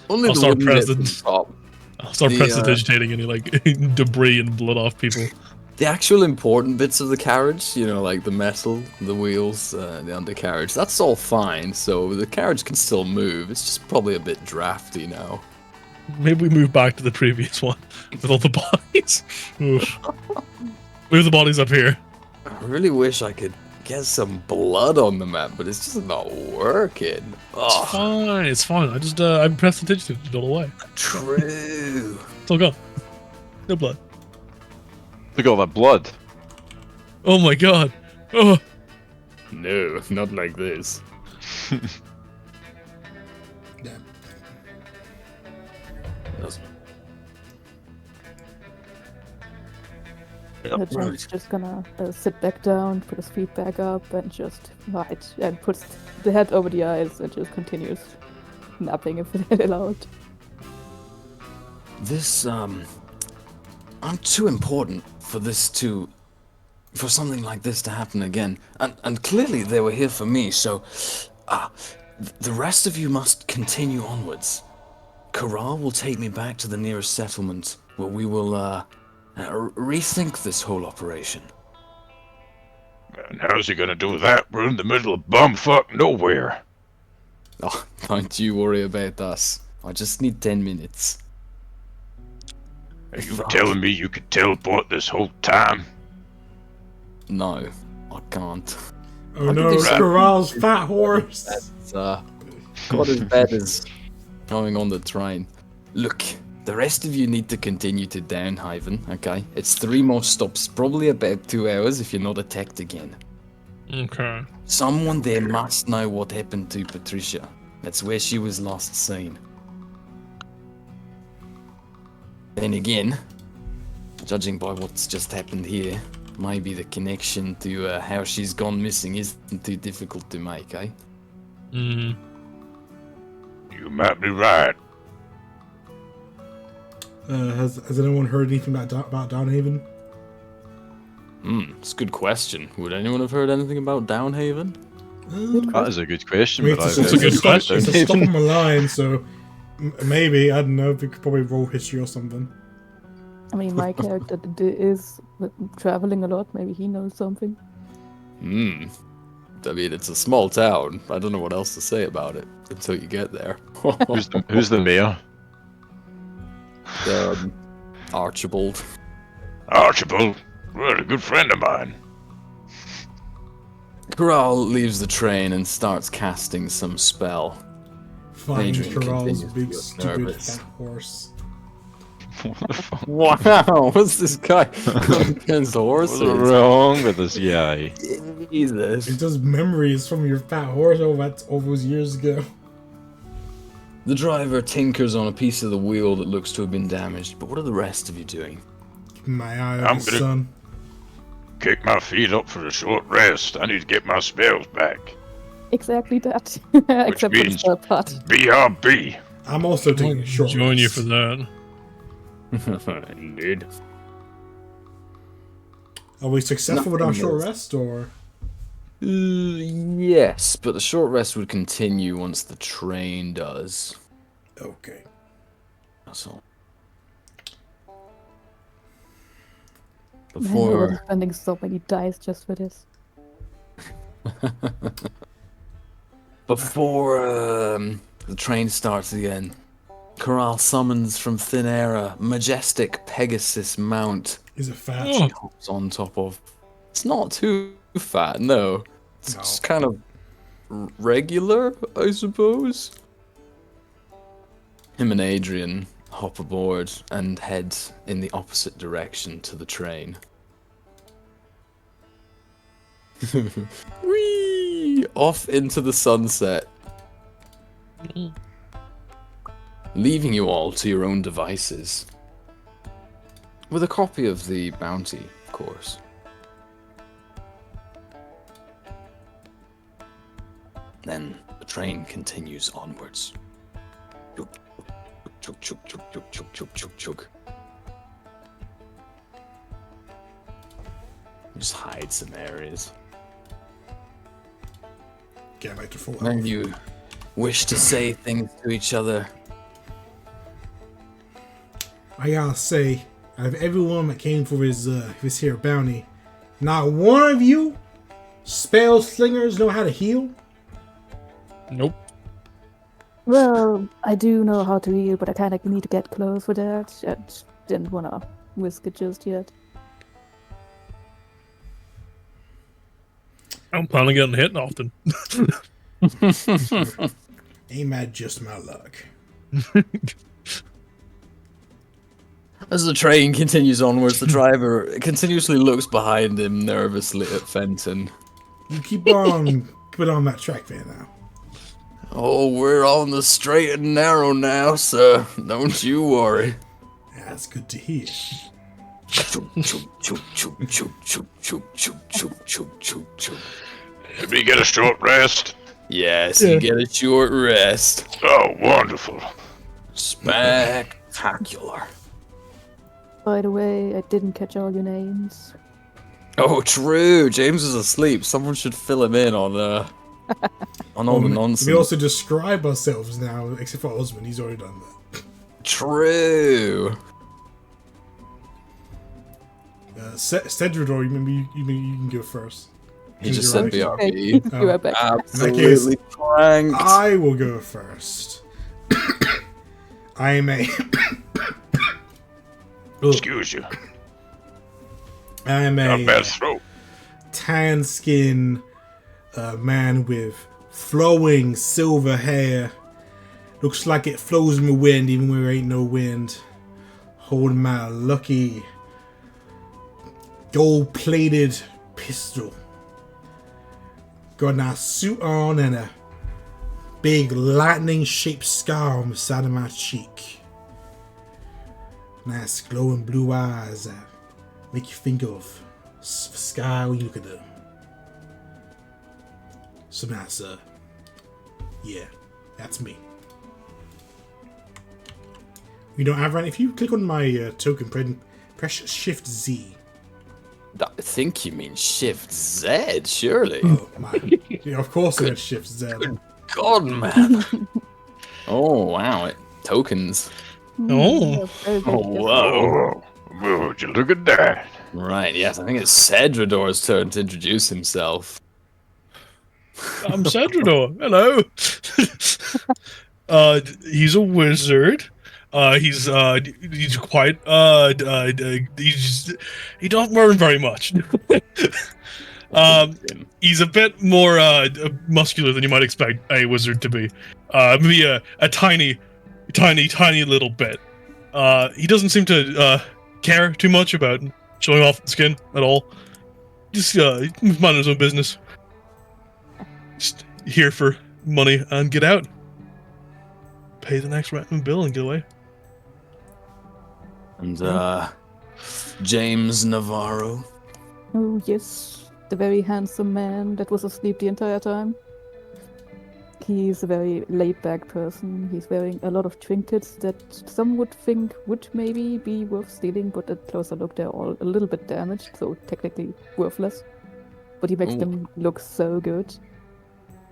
Only I'll the start wooden bits pressing. at the top. I'll start The, prestidigitating any like debris and blood off people. The actual important bits of the carriage, you know, like the metal, the wheels, the undercarriage, that's all fine. So the carriage can still move. It's just probably a bit drafty now. Maybe we move back to the previous one with all the bodies. Oof. Move the bodies up here. I really wish I could get some blood on the map, but it's just not working. It's Oh, fine. It's fine. I just I pressed the digit to go away. true. It's all gone. No blood. Look at all that blood. Oh my god. Oh. No, not like this. Damn. Jen's just gonna sit back down, put his feet back up, and just write, and puts the head over the eyes and just continues napping if it allowed. This, aren't too important for for something like this to happen again. And clearly they were here for me, so, the rest of you must continue onwards. Karal will take me back to the nearest settlement, where we will, rethink this whole operation. And how's he gonna do that? We're in the middle of bumfuck nowhere. Oh, don't you worry about us. I just need 10 minutes. Are you telling me you could teleport this whole time? No, I can't. Oh I no, could do something. Corral's fat horse. That's, not as bad as going on the train. Look, The rest of you need to continue to Downhaven, okay? It's 3 more stops, probably about 2 hours if you're not attacked again. Okay. Someone there must know what happened to Patricia. That's where she was last seen. Then again, judging by what's just happened here, maybe the connection to how she's gone missing isn't too difficult to make, eh? Mm. You might be right. Has anyone heard anything about Downhaven? It's a good question. Would anyone have heard anything about Downhaven? That is a good question. I mean, but it's I've a good question. It's a stop on my line, so maybe, I don't know, we could probably roll history or something. I mean, my character is traveling a lot. Maybe he knows something. I mean, it's a small town. I don't know what else to say about it until you get there. Who's the mayor? Archibald. Archibald, well, a good friend of mine. Corral leaves the train and starts casting some spell. Find Adrian Corral's continues to big get stupid nervous. fat horse. What the fuck? Wow, what's this guy against the What's horses? wrong with this guy? Jesus. It's just memories from your fat horse all those years ago. The driver tinkers on a piece of the wheel that looks to have been damaged, but what are the rest of you doing? My eye I'm on the gonna- sun. Kick my feet up for a short rest. I need to get my spells back. Exactly that. Except for the means- spell part. BRB. I'm also taking a short Join you rest. for that. Indeed. Are we successful with our Nothing short else. rest, or? Yes, but the short rest would continue once the train does. Okay. That's all. Man, we're Before spending so many dice just for this. the train starts again, Corral summons from thin air a majestic Pegasus mount. Is it fat? Oh. Hops on top of. It's not too fat, no. It's No. just kind of regular, I suppose. Him and Adrian hop aboard and head in the opposite direction to the train. Whee! Off into the sunset. Leaving you all to your own devices. With a copy of the bounty, of course. Then the train continues onwards. Chug, chug, chug, chug, chug, chug, chug, chug. Just hide some areas. Get back to full When health. you wish to say things to each other, I gotta say, out of everyone that came for his here bounty, not one of you spell slingers know how to heal. Nope. Well, I do know how to heal, but I kind of need to get close for that. I didn't want to risk it just yet. I don't plan on getting hit often. Ain't that just my luck? as the train continues onwards, the driver continuously looks behind him nervously at Fenton. You keep on put on that track there now. Oh, we're on the straight and narrow now, sir. Don't you worry. That's good to hear. Chug, chug, chug, chug, chug, chug, chug, chug, chug, chug, chug, chug. Did we get a short rest? Yes, you get a short rest. Oh, wonderful. Spectacular. By the way, I didn't catch all your names. Oh, true. James is asleep. Someone should fill him in on all the nonsense. We also describe ourselves now, except for Osmond. He's already done that. True. Cedridor, you can go first. He just You're said right. BRB. You are back. Absolutely pranked. I will go first. I am a. Excuse you. I am Not a bad throat. tan skin man with flowing silver hair. Looks like it flows in the wind, even when there ain't no wind. holding my lucky gold-plated pistol. Got a nice suit on and a big lightning-shaped scar on the side of my cheek. Nice glowing blue eyes that make you think of the sky when you look at them. So nice, yeah, that's me. You know, Avran, if you click on my token, press Shift Z. I think you mean Shift Z, surely. Oh my! Yeah, of course, I meant Shift Z. God, man. Oh, wow. Tokens. Oh. Oh, whoa. Oh, would you look at that? Right, yes. I think it's Cedrador's turn to introduce himself. I'm Cedrador. Hello. He's a wizard. He's quite he don't learn very much. He's a bit more muscular than you might expect a wizard to be. Maybe a tiny little bit. He doesn't seem to care too much about showing off the skin at all. Just mind his own business. Just here for money and get out. Pay the next random bill and get away. And, James Navarro. Oh, yes. The very handsome man that was asleep the entire time. He's a very laid-back person. He's wearing a lot of trinkets that some would think would maybe be worth stealing, but at closer look, they're all a little bit damaged, so technically worthless. But he makes them look so good.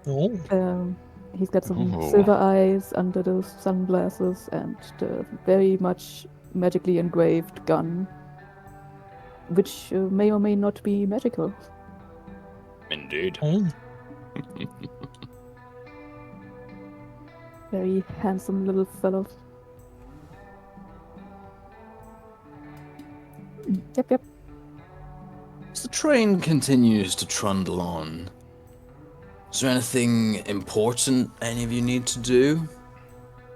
Oh. He's got some silver eyes under those sunglasses and the very much magically engraved gun, which may or may not be magical. Indeed. Oh. Very handsome little fellow. Yep. As the train continues to trundle on, is there anything important any of you need to do?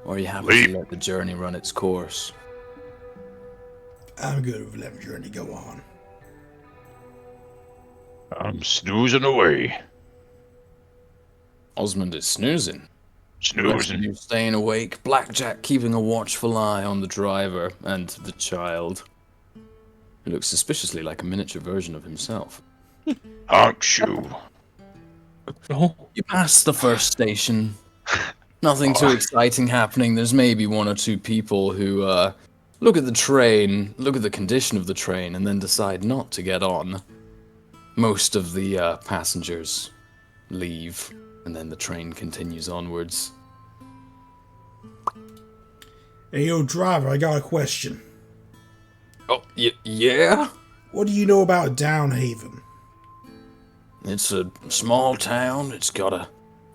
Or are you happy to let the journey run its course? I'm good with letting the journey go on. I'm snoozing away. Osmond is snoozing. Snoozing. You staying awake. Blackjack keeping a watchful eye on the driver and the child, who looks suspiciously like a miniature version of himself. Honk shoe. Oh. You pass the first station. Nothing too exciting happening. There's maybe one or two people who look at the train, look at the condition of the train, and then decide not to get on. Most of the passengers leave, and then the train continues onwards. Hey, yo, driver, I got a question. Oh, yeah? What do you know about Downhaven? It's a small town. It's got a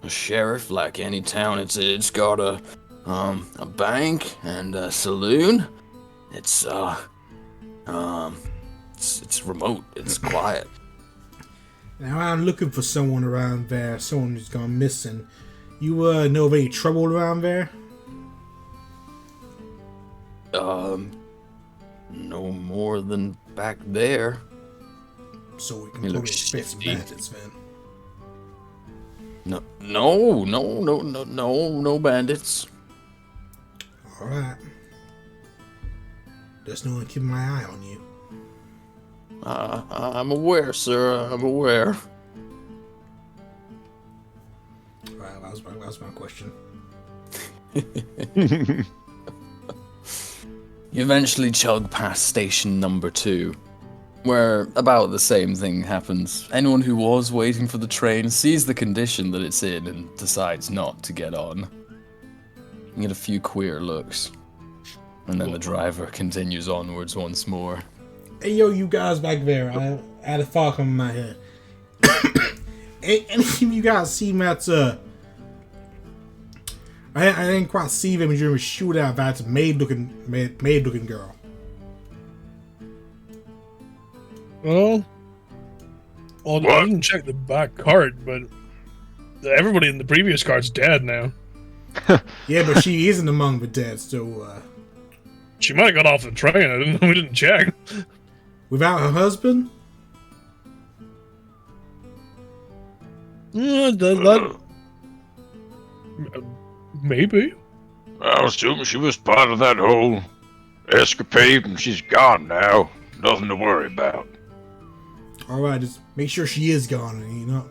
sheriff like any town. It's got a bank and a saloon. It's remote. It's quiet. Now I'm looking for someone around there. Someone who's gone missing. You know of any trouble around there? No more than back there. So we can He probably looks expect some shifty. bandits, man. No bandits. Alright. Just know I'm keeping my eye on you. I'm aware, sir. I'm aware. Alright, that was my question. You eventually chug past station number 2, where about the same thing happens. Anyone who was waiting for the train sees the condition that it's in and decides not to get on. You get a few queer looks, and then the driver continues onwards once more. Hey, yo, you guys back there. I had a thought come in my head. Any of you guys see me at, I didn't quite see them during the shootout. That's a maid-looking girl. Well, I didn't check the back cart, but everybody in the previous cart's dead now. Yeah, but she isn't among the dead, so, She might have got off the train. I didn't know. We didn't check. Without her husband? Maybe. I assume she was part of that whole escapade and she's gone now. Nothing to worry about. Alright, just make sure she is gone and you not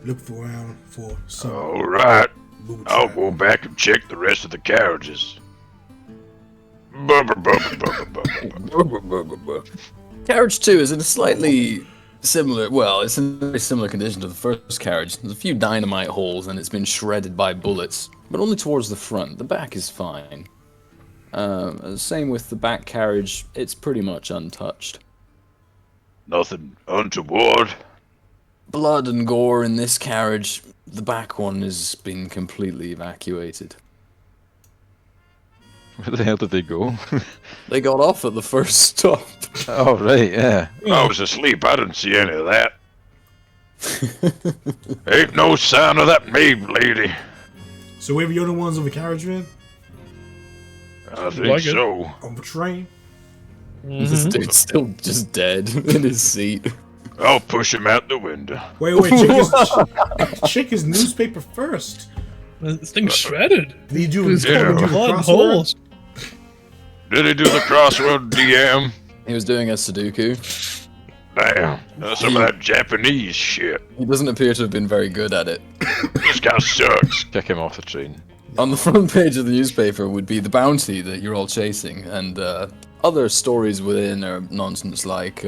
look around for some. Alright. booby I'll trap. go back and check the rest of the carriages. Bubba, bubba, bubba, bubba. Carriage 2 is in a slightly similar, well, it's in a very similar condition to the first carriage. There's a few dynamite holes and it's been shredded by bullets, but only towards the front. The back is fine. Same with the back carriage, it's pretty much untouched. Nothing untoward. Blood and gore in this carriage. The back one has been completely evacuated. Where the hell did they go? They got off at the first stop. Oh, right, yeah. I was asleep. I didn't see any of that. Ain't no sign of that maid lady. So we're the only ones on the carriage van? I think Like it. so. On the train? This dude's still just dead in his seat. I'll push him out the window. Wait, check his newspaper first. This thing's shredded. Did he do, It's did he Yeah. do the blood and crossword? holes. Did he do the crossword DM? He was doing a Sudoku. Damn, that's some of that Japanese shit. He doesn't appear to have been very good at it. This guy sucks. Kick him off the train. On the front page of the newspaper would be the bounty that you're all chasing, and other stories within are nonsense like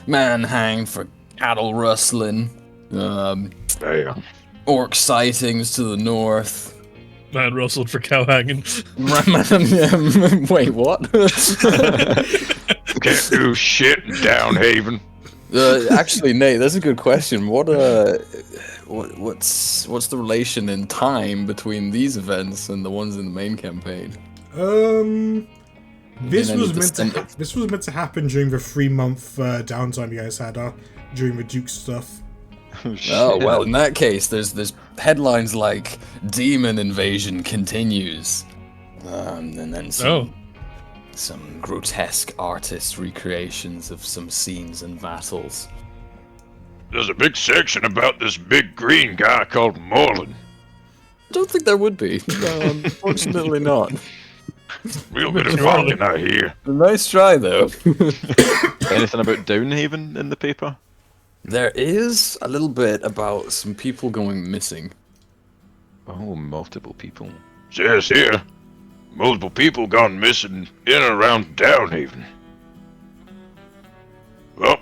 man hanged for cattle rustling, Damn. orc sightings to the north. Man rustled for cow hanging. Wait, what? Can't do shit in Downhaven. Actually, Nate, that's a good question. What's the relation in time between these events and the ones in the main campaign? This any was descendant? this was meant to happen during the 3-month downtime you guys had during the Duke stuff. Oh well, in that case, there's headlines like "Demon Invasion Continues," and then some grotesque artist recreations of some scenes and battles. There's a big section about this big green guy called Morlin. I don't think there would be. No, unfortunately not. Real bit of talking I hear. Nice try though. Anything about Downhaven in the paper? There is a little bit about some people going missing. Oh, multiple people. Says here, multiple people gone missing in and around Downhaven. Well,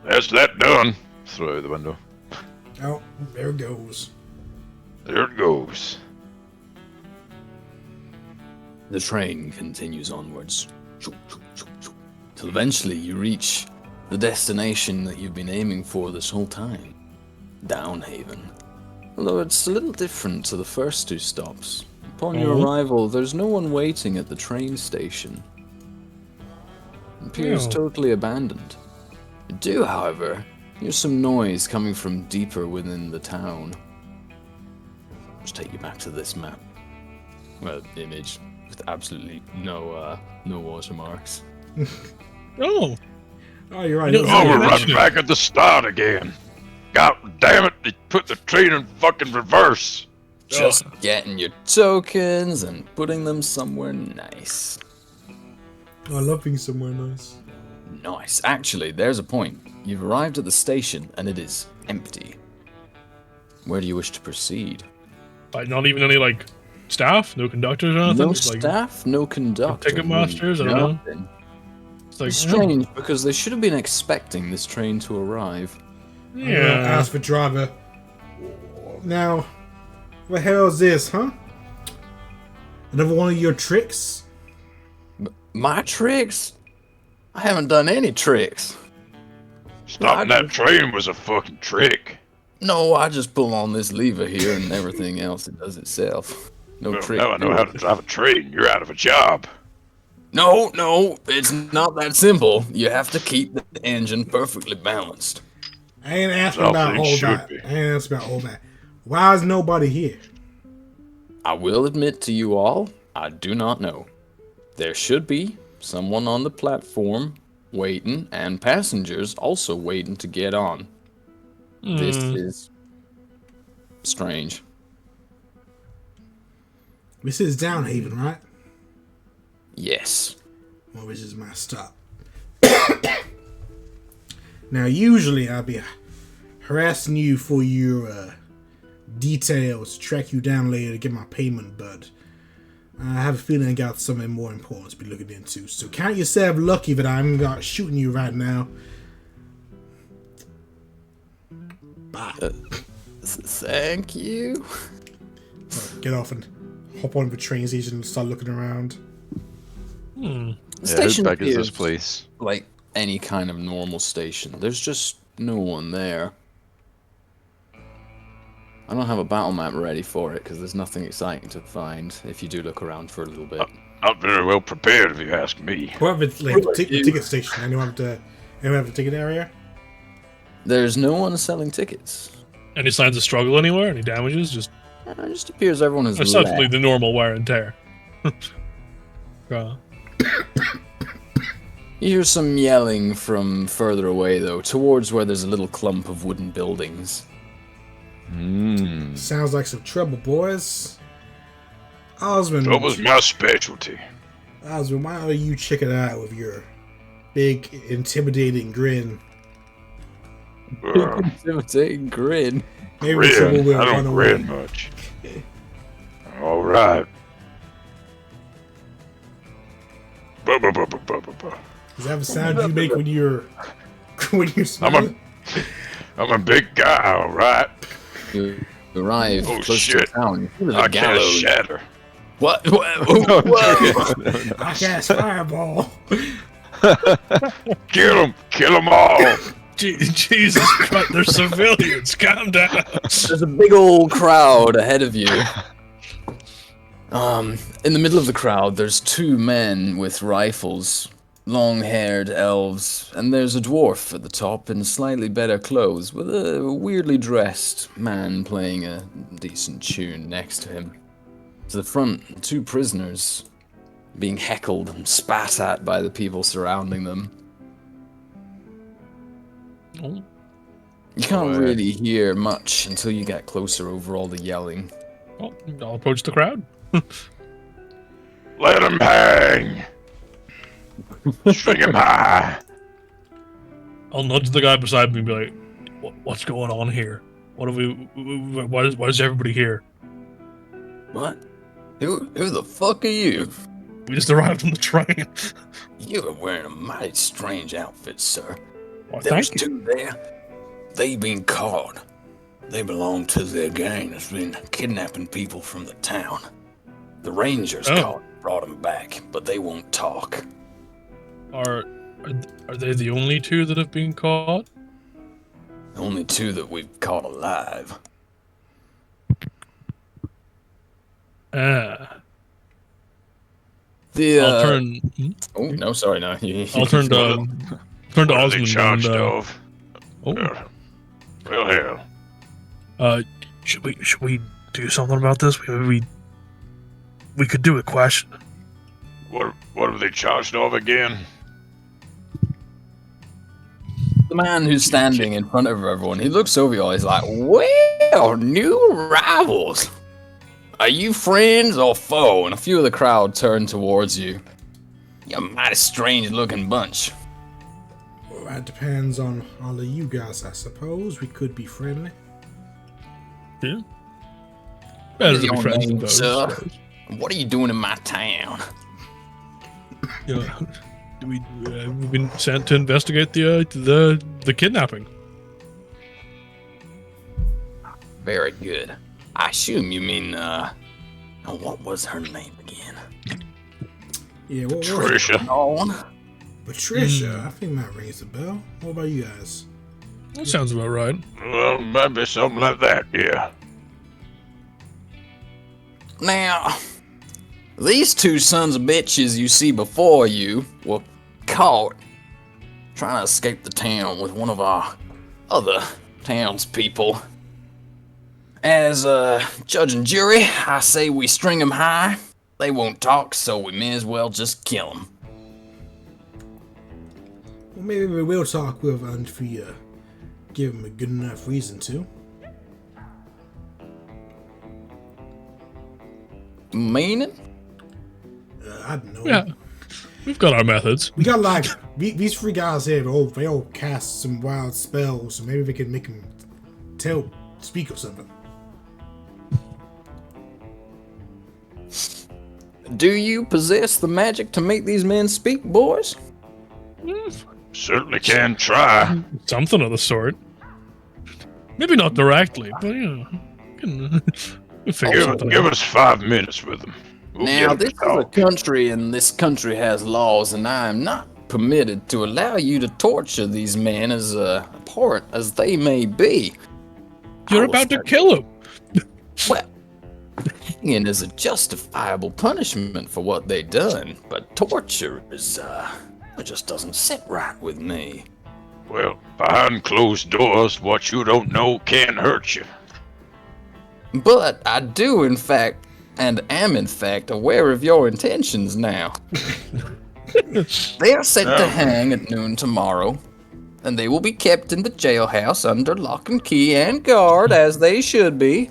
that's that done. Throw it out the window. Oh, there it goes. There it goes. The train continues onwards, till eventually you reach the destination that you've been aiming for this whole time, Downhaven. Although it's a little different to the first two stops. Upon your arrival, there's no one waiting at the train station. It appears totally abandoned. You do, however, hear some noise coming from deeper within the town. Let's take you back to this map. Well, image with absolutely no watermarks. Oh, Oh, you're right. You don't Oh, we're Yeah, right that's back at the start again. God damn it, they put the train in fucking reverse. Just getting your tokens and putting them somewhere nice. I love being somewhere nice. Nice. Actually, there's a point. You've arrived at the station and it is empty. Where do you wish to proceed? like not even any like staff, no conductors or anything. No It's like, staff, no conductor. ticket masters, I don't know. nothing. it's like It's strange because they should have been expecting this train to arrive. I'm gonna Yeah. ask the driver. Now, what the hell is this, huh? Another one of your tricks? My tricks? I haven't done any tricks. Stopping that train was a fucking trick. No, I just pull on this lever here and everything else it does itself. No Well, trick. now I know how to drive a train. You're out of a job. No, it's not that simple. You have to keep the engine perfectly balanced. I ain't asking All about things all should that. be. I ain't asking about all that. Why is nobody here? I will admit to you all, I do not know. There should be someone on the platform waiting, and passengers also waiting to get on. This is strange. This is Downhaven, right? Yes. Well, this is my stop. Now, usually I'll be harassing you for your details, track you down later to get my payment, but I have a feeling I got something more important to be looking into. So count yourself lucky that I'm not shooting you right now. Bye. Thank you. Get off and hop on the train station and start looking around. The How station big is this appears place? like any kind of normal station. There's just no one there. I don't have a battle map ready for it because there's nothing exciting to find if you do look around for a little bit. Not very well prepared, if you ask me. What about the ticket station? Anyone have the ticket area? There's no one selling tickets. Any signs of struggle anywhere? Any damages? Just It just appears everyone is essentially left. the normal wear and tear. You hear some yelling from further away, though, towards where there's a little clump of wooden buildings. Sounds like some trouble, boys. Osmond, That was my specialty. Osmond, why don't you check it out with your big, intimidating grin? Intimidating grin. Maybe the trouble Grin. will I run don't away. grin much. All right. Ba-ba-ba-ba-ba-ba. Is that the sound you make when you're I'm smiling? a big guy, all right. You arrive Oh, close shit. to town. You see I the can't gallows. shatter. What? Whoa! Whoa. I cast fireball. Kill 'em all. Jesus Christ, they're civilians. Calm down. There's a big old crowd ahead of you. In the middle of the crowd, there's two men with rifles, long-haired elves, and there's a dwarf at the top in slightly better clothes, with a weirdly dressed man playing a decent tune next to him. To the front, two prisoners being heckled and spat at by the people surrounding them. Oh. You can't really hear much until you get closer over all the yelling. Well, I'll approach the crowd. Let him hang. String him high. I'll nudge the guy beside me and be like, "What's going on here? What have we? Why is everybody here? What? Who the fuck are you? We just arrived on the train." You are wearing a mighty strange outfit, sir. Well, There's thank you. two there. They been caught. They belong to their gang that's been kidnapping people from the town. The rangers caught and brought them back, but they won't talk. Are they the only two that have been caught? The only two that we've caught alive. Ah. The I'll turn. Oh no, sorry, no. I'll turn to What are they Osmond charged and. of? Oh, Well, hell. should we do something about this? We could do a question. What are they charged of again? The man who's standing in front of everyone, he looks over you all, he's like, well, new rivals. Are you friends or foe? And a few of the crowd turn towards you. You're a mighty strange looking bunch. Well, that depends on all of you guys, I suppose. We could be friendly. Yeah. Better to be Your friends than name, foes. sir? What are you doing in my town? Yeah. We've been sent to investigate the kidnapping. Very good. I assume you mean, what was her name again? Yeah, what was it? Patricia. Dawn? Patricia. I think that rings a bell. What about you guys? That sounds about right. Well, maybe something like that, yeah. Now, these two sons of bitches you see before you were caught trying to escape the town with one of our other townspeople. As judge and jury, I say we string them high they won't talk, so we may as well just kill them. Well, maybe we will talk with him if we give him a good enough reason to. Meaning? I don't know. Yeah, we've got our methods. We got like these three guys here. They all cast some wild spells, so maybe we can make them speak of something. Do you possess the magic to make these men speak, boys? Certainly can try. Something of the sort. Maybe not directly, but we'll figure something Give out. us 5 minutes with them. We'll Now, get 'em this to is a talk. country, and this country has laws, and I am not permitted to allow you to torture these men as abhorrent as they may be. You're I will about to start- kill him. Well, hanging is a justifiable punishment for what they done, but torture is, it just doesn't sit right with me. Well, behind closed doors, what you don't know can't hurt you. But I do, in fact, and am in fact aware of your intentions now. They are set to hang at noon tomorrow, and they will be kept in the jailhouse under lock and key and guard, as they should be.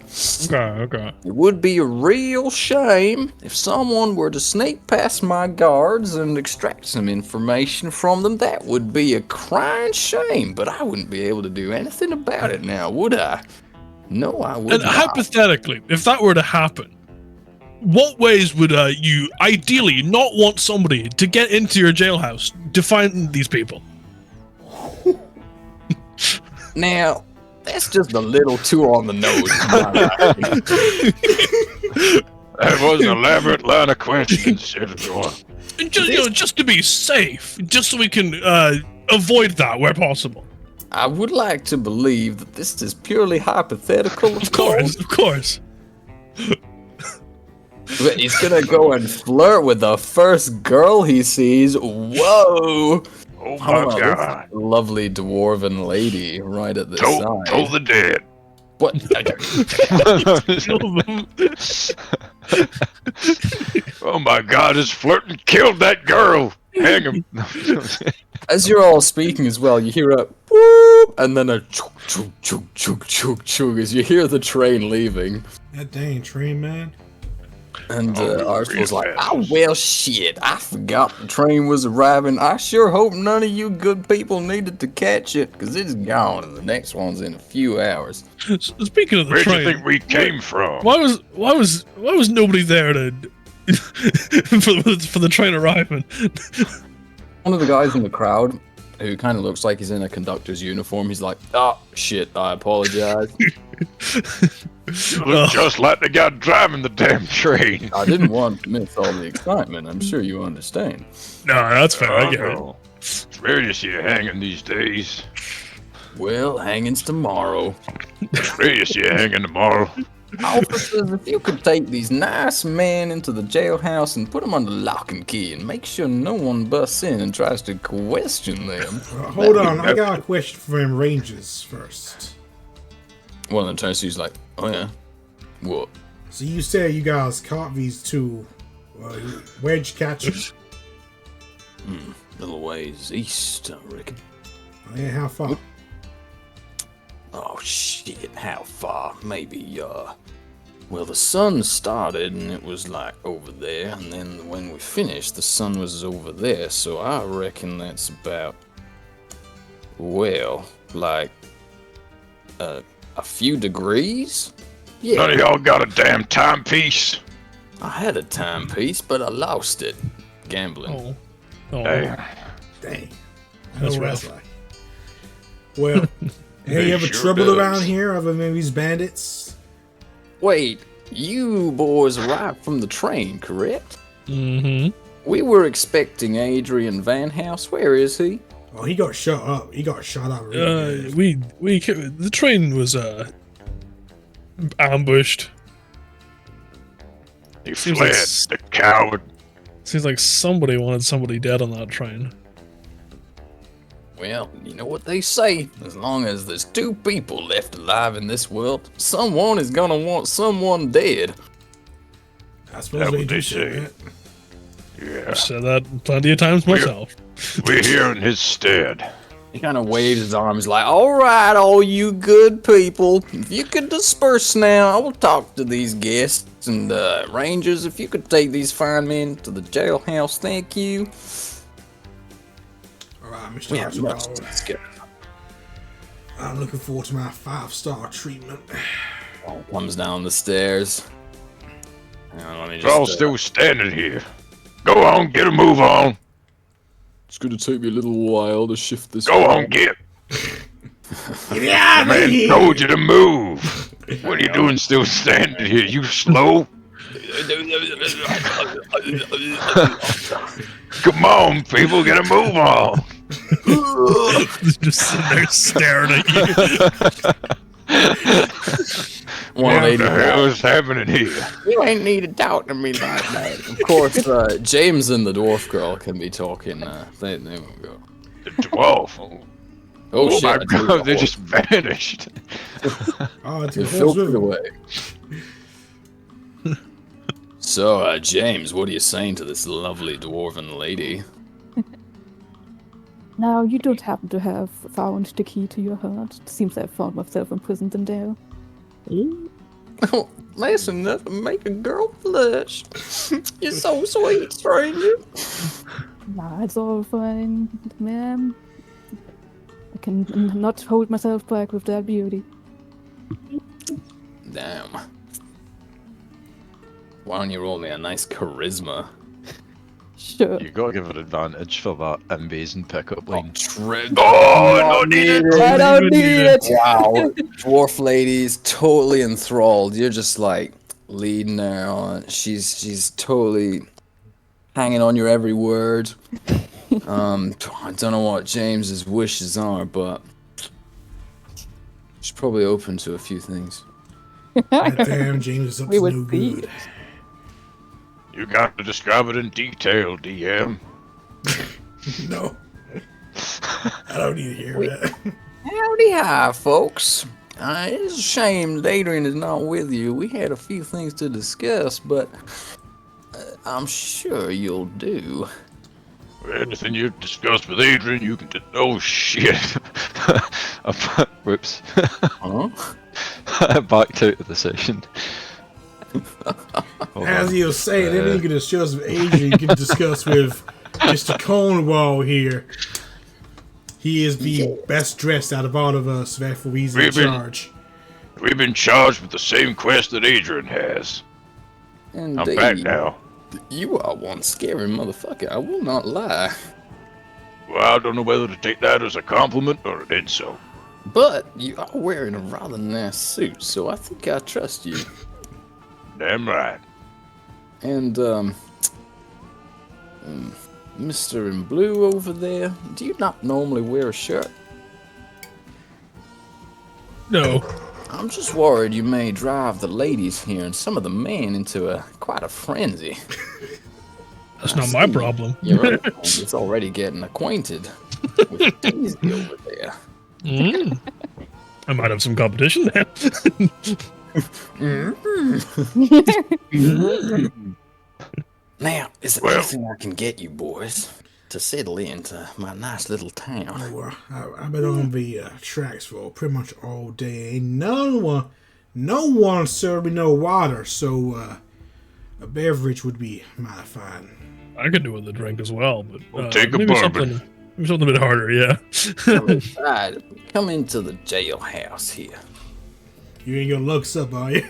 Okay. It would be a real shame if someone were to sneak past my guards and extract some information from them. That would be a crying shame, but I wouldn't be able to do anything about it now, would I? No, I would And not. hypothetically, if that were to happen, what ways would you ideally not want somebody to get into your jailhouse to find these people? Now, that's just a little too on the nose. for my liking. That was an elaborate line of questioning, Senator. And just to be safe, just so we can avoid that where possible. I would like to believe that this is purely hypothetical, Of course. But he's gonna go and flirt with the first girl he sees. Whoa! Oh How my about God. this lovely dwarven lady right at the Told side? the dead. What? Oh my God, his flirting killed that girl. Hang him. As you're all speaking as well, you hear a whoop, and then a chook, chook, chook, chook, chook, chook as you hear the train leaving. That dang train, man. And Oh, Arsenal's like, real oh, fast. well, shit, I forgot the train was arriving. I sure hope none of you good people needed to catch it, because it's gone, and the next one's in a few hours. Speaking of the Where'd you train, think we came from? why was nobody there to for the train arriving? One of the guys in the crowd, who kind of looks like he's in a conductor's uniform, he's like, oh, shit, I apologize. You look just like the guy driving the damn train. I didn't want to miss all the excitement. I'm sure you understand. No, that's fair. I get it. Oh, it's rare you see you hanging these days. Well, hanging's tomorrow. Rare you see you hanging tomorrow. Officers, if you could take these nice men into the jailhouse and put them under lock and key and make sure no one busts in and tries to question them. Hold on, I got a question for them Rangers first. One of them turns to you, he's like, oh yeah, what? So you said you guys caught these two. Where'd you catch them? Little ways east, I reckon. And how far? Oh shit, how far? Maybe, well, the sun started and it was like over there, and then when we finished, the sun was over there, so I reckon that's about, well, like, a few degrees? None Yeah, of y'all got a damn timepiece. I had a timepiece, but I lost it. Gambling. Oh. Hey, Dang. I That's know what that's rough. like. Well, any He ever sure trouble does. around here other than these bandits? Wait, you boys arrived from the train, correct? Mm-hmm. We were expecting Adrian Van House. Where is he? Oh, he got shot up. He got shot up. Really bad. The train was ambushed. he Seems fled, like the coward. Seems like somebody wanted somebody dead on that train. Well, you know what they say. As long as there's two people left alive in this world, someone is gonna want someone dead. I suppose That's they what do they say say. that. Yeah. I've said that plenty of times myself. We're here in his stead. He kind of waves his arms like, all right, all you good people. If you could disperse now, I will talk to these guests. And Rangers, if you could take these fine men to the jailhouse, thank you. All right, Mr. We have much Archibald. to discuss. I'm looking forward to my 5-star treatment. Paul comes down the stairs. Hang on, let me We're all just, still standing here. Go on, get a move on. It's gonna take me a little while to shift this. Go on, get. Get out of Man here! told you to move. What are you doing still standing here? You slow? Come on, people, get a move on. Just sitting there staring at you. What the hell is happening here? You ain't need to talk to me like that. Of course, James and the dwarf girl can be talking. They won't go. The dwarf. Oh, shit! My I took God, the they horse. just vanished. Oh, it's They a horse filtered with away. So, James, what are you saying to this lovely dwarven lady? Now, you don't happen to have found the key to your heart. It seems I found myself imprisoned in there. Oh, that's enough to make a girl blush. You're so sweet, stranger. Nah, it's all fine, ma'am. I can not hold myself back with that beauty. Damn. Why don't you roll me a nice charisma? Sure. You gotta give it advantage for that amazing pickup line. Oh, no need it. I don't need it! Wow, dwarf lady's totally enthralled. You're just like leading her on. She's totally hanging on your every word. I don't know what James's wishes are, but she's probably open to a few things. Damn, James is up We to would no see. good. You got to describe it in detail, DM. No. I don't need to hear that. Howdy hi, folks. It's a shame Adrian is not with you. We had a few things to discuss, but I'm sure you'll do. Anything you discuss with Adrian, you can oh, shit. Whoops. Huh? Backed out of the session. Hold As on. he was saying, anything you can discuss with Adrian, you can discuss with Mr. Cornwall here. He is the best dressed out of all of us, therefore he's in We've been- charge. We've been charged with the same quest that Adrian has. I'm back Indeed. now. You are one scary motherfucker, I will not lie. Well, I don't know whether to take that as a compliment or an insult. But you are wearing a rather nice suit, so I think I trust you. Damn right. And, Mr. in blue over there, do you not normally wear a shirt? No. I'm just worried you may drive the ladies here and some of the men into quite a frenzy. That's not my problem. Your other friend is already getting acquainted with Daisy over there. I might have some competition there. Now, is there Well- anything I can get you boys to settle into my nice little town? Well, I've been on the tracks for pretty much all day. Ain't no one served me no water, so a beverage would be mighty fine. I could do with a drink as well, but We'll take a maybe bourbon. maybe something a bit harder. Yeah. Come inside. Come into the jailhouse here. You ain't gonna look us up, are you?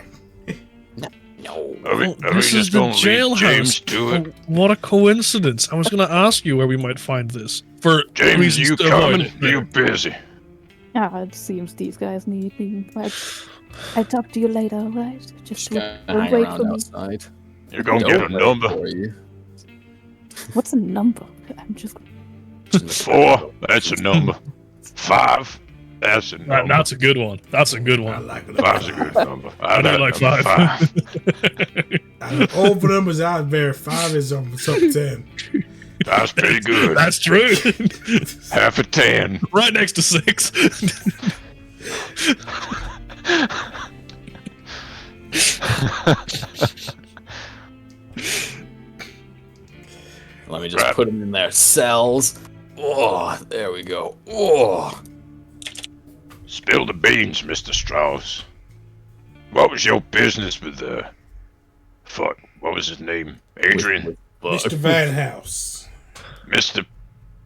No. Are we This is just the gonna leave James jailhouse. to it? What a coincidence! I was going to ask you where we might find this for James, reasons you to avoid coming? it. You busy? It seems these guys need me. I'll talk to you later, alright? Just Just gonna don't hang wait around for me. outside. You're gonna get a Don't wait number. for you. What's a number? I'm just. 4, that's a number. 5, that's a number. That's a good one. That's a good I one. like it. 5's a good number. I do like number 5. Out of all the numbers out there, 5 is on the top 10. That's pretty good. That's true. Half a 10. Right next to 6. Let me just put them in their cells. Oh, there we go. Oh. Spill the beans, Mr. Strauss. What was your business with fuck, what was his name? Adrian? Mr. Van House. Mr.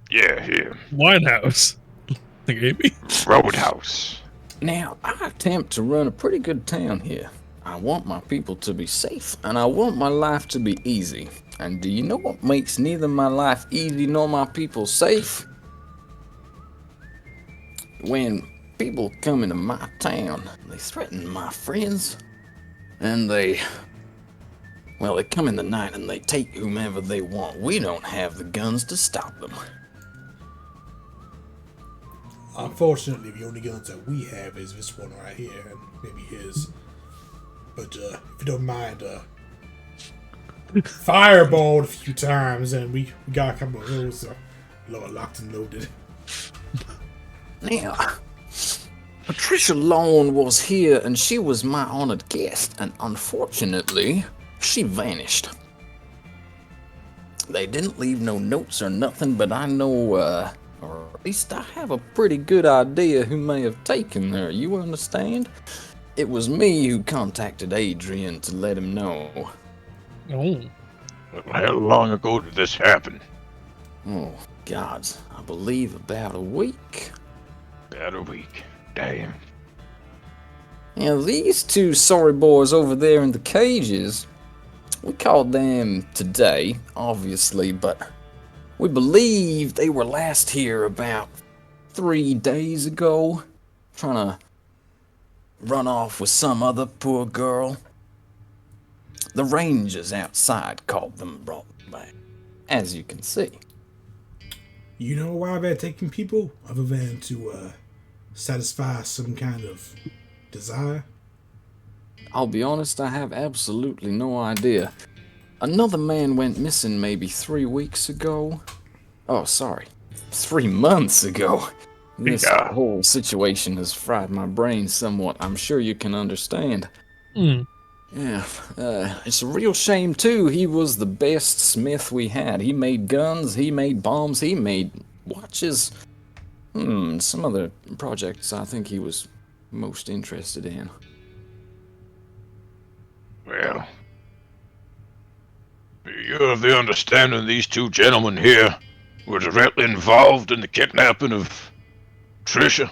Yeah, here. Winehouse. Like Amy? Roadhouse. Now, I attempt to run a pretty good town here. I want my people to be safe, and I want my life to be easy. And do you know what makes neither my life easy nor my people safe? When people come into my town, they threaten my friends, and they come in the night and they take whomever they want. We don't have the guns to stop them. Unfortunately, the only guns that we have is this one right here, and maybe his. But if you don't mind, fireballed a few times, and we got a couple of those locked and loaded. Now, Patricia Lorne was here, and she was my honored guest, and unfortunately, she vanished. They didn't leave no notes or nothing, but I know, or at least I have a pretty good idea who may have taken her, you understand? It was me who contacted Adrian to let him know. Oh. How long ago did this happen? Oh, gods, I believe about a week. About a week. Damn. Now, these two sorry boys over there in the cages, we called them today, obviously, but we believe they were last here about 3 days ago, trying to run off with some other poor girl. The rangers outside called them and brought them back, as you can see. You know why they're taking people, other than to satisfy some kind of desire? I'll be honest, I have absolutely no idea. Another man went missing maybe 3 weeks ago. Oh, sorry, 3 months ago. This whole situation has fried my brain somewhat. I'm sure you can understand. Yeah, it's a real shame too. He was the best smith we had. He made guns, he made bombs, he made watches. Some other projects I think he was most interested in. Well, you're of the understanding these two gentlemen here were directly involved in the kidnapping of Tricia?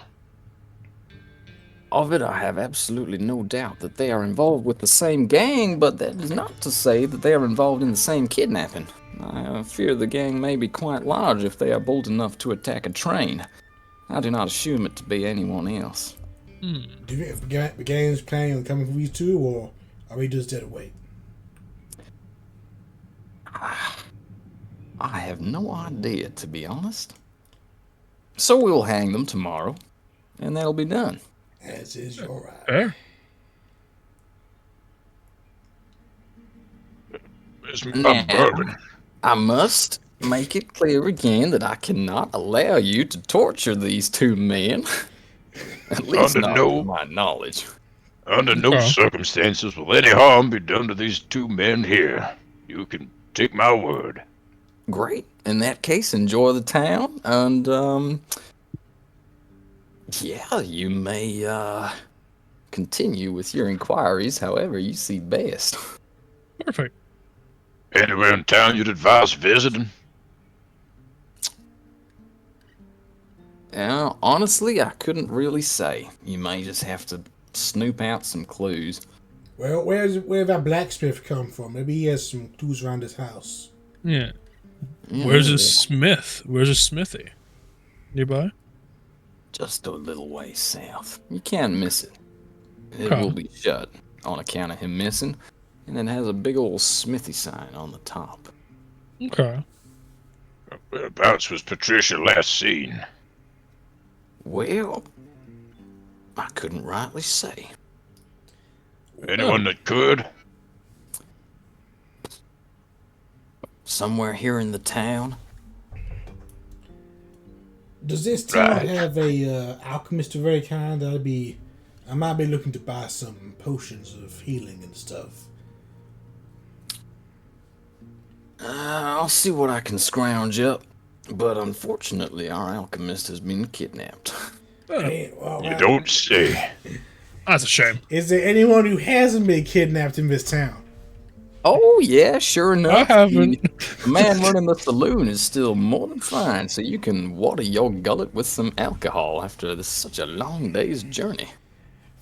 Of it, I have absolutely no doubt that they are involved with the same gang, but that is not to say that they are involved in the same kidnapping. I fear the gang may be quite large if they are bold enough to attack a train. I do not assume it to be anyone else. Do you think the gang is planning on coming for these two, or are we just dead weight? I have no idea, to be honest. So we'll hang them tomorrow, and that'll be done. As is your right. Fair. Where's my bourbon? I must make it clear again that I cannot allow you to torture these two men. At least not to my knowledge. Under no circumstances will any harm be done to these two men here. You can take my word. Great. In that case, enjoy the town, and, yeah, you may, continue with your inquiries however you see best. Perfect. Anywhere in town you'd advise visiting? Honestly, I couldn't really say. You may just have to snoop out some clues. Well, where that blacksmith come from? Maybe he has some clues around his house. Yeah. Where's his smith? Where's his smithy? Nearby? Just a little way south. You can't miss it. It will be shut on account of him missing, and it has a big old smithy sign on the top. Okay. Whereabouts was Patricia last seen? Well, I couldn't rightly say. Anyone that could? Somewhere here in the town. Does this town have a alchemist of very kind? I might be looking to buy some potions of healing and stuff. I'll see what I can scrounge up. But unfortunately, our alchemist has been kidnapped. Hey, well, You don't say. That's a shame. Is there anyone who hasn't been kidnapped in this town? Oh, yeah, sure enough. I haven't. The man running the saloon is still more than fine, so you can water your gullet with some alcohol after such a long day's journey.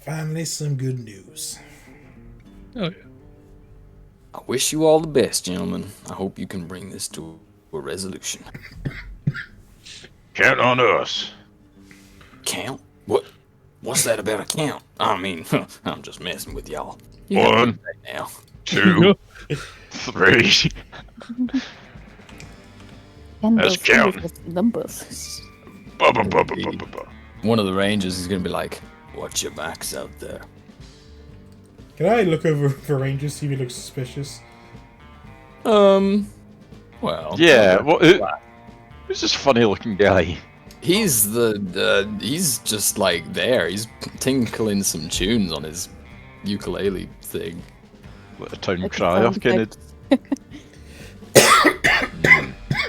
Finally, some good news. Oh, yeah. I wish you all the best, gentlemen. I hope you can bring this to a resolution. Count on us. Count? What's that about a count? I mean, I'm just messing with y'all. One, Now. 2, 3. And Let's those count. fingers with numbers. Ba-ba-ba-ba-ba-ba. One of the rangers is gonna be like, "Watch your backs out there." Can I look over for Rangers, see if he looks suspicious? Well, Yeah, who's this funny looking guy? he's he's just like there. He's tinkling some tunes on his ukulele thing. What a town Like a crier, sound kind of. effect.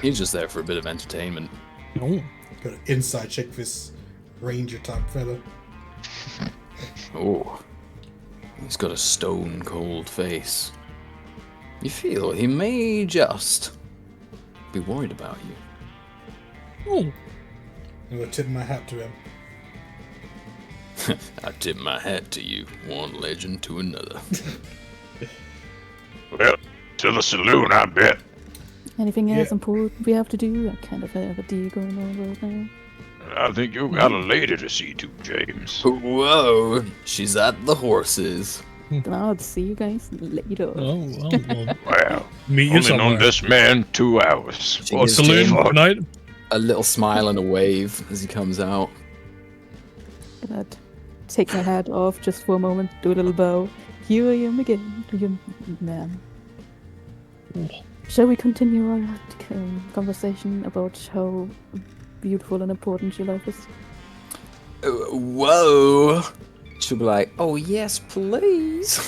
He's just there for a bit of entertainment. Oh. Got an inside check this Ranger type fella. Oh, he's got a stone cold face. You feel he may just be worried about you. Oh. I'm gonna tip my hat to him. I tip my hat to you, one legend to another. Well, to the saloon, I bet. Anything else Yeah. important we have to do? I kind of have a deal going on right now. I think you got a lady to see to, James. Whoa, she's at the horses. Then I'll see you guys later. Oh, well, well, Wow. meet you Only somewhere. known this man 2 hours. She What gives the Saloon fuck? tonight? A little smile and a wave as he comes out. Gonna take my hat off just for a moment, do a little bow. Here I am again, young man. Shall we continue our conversation about how beautiful and important your life is? Whoa! She'll be like, "Oh yes, please."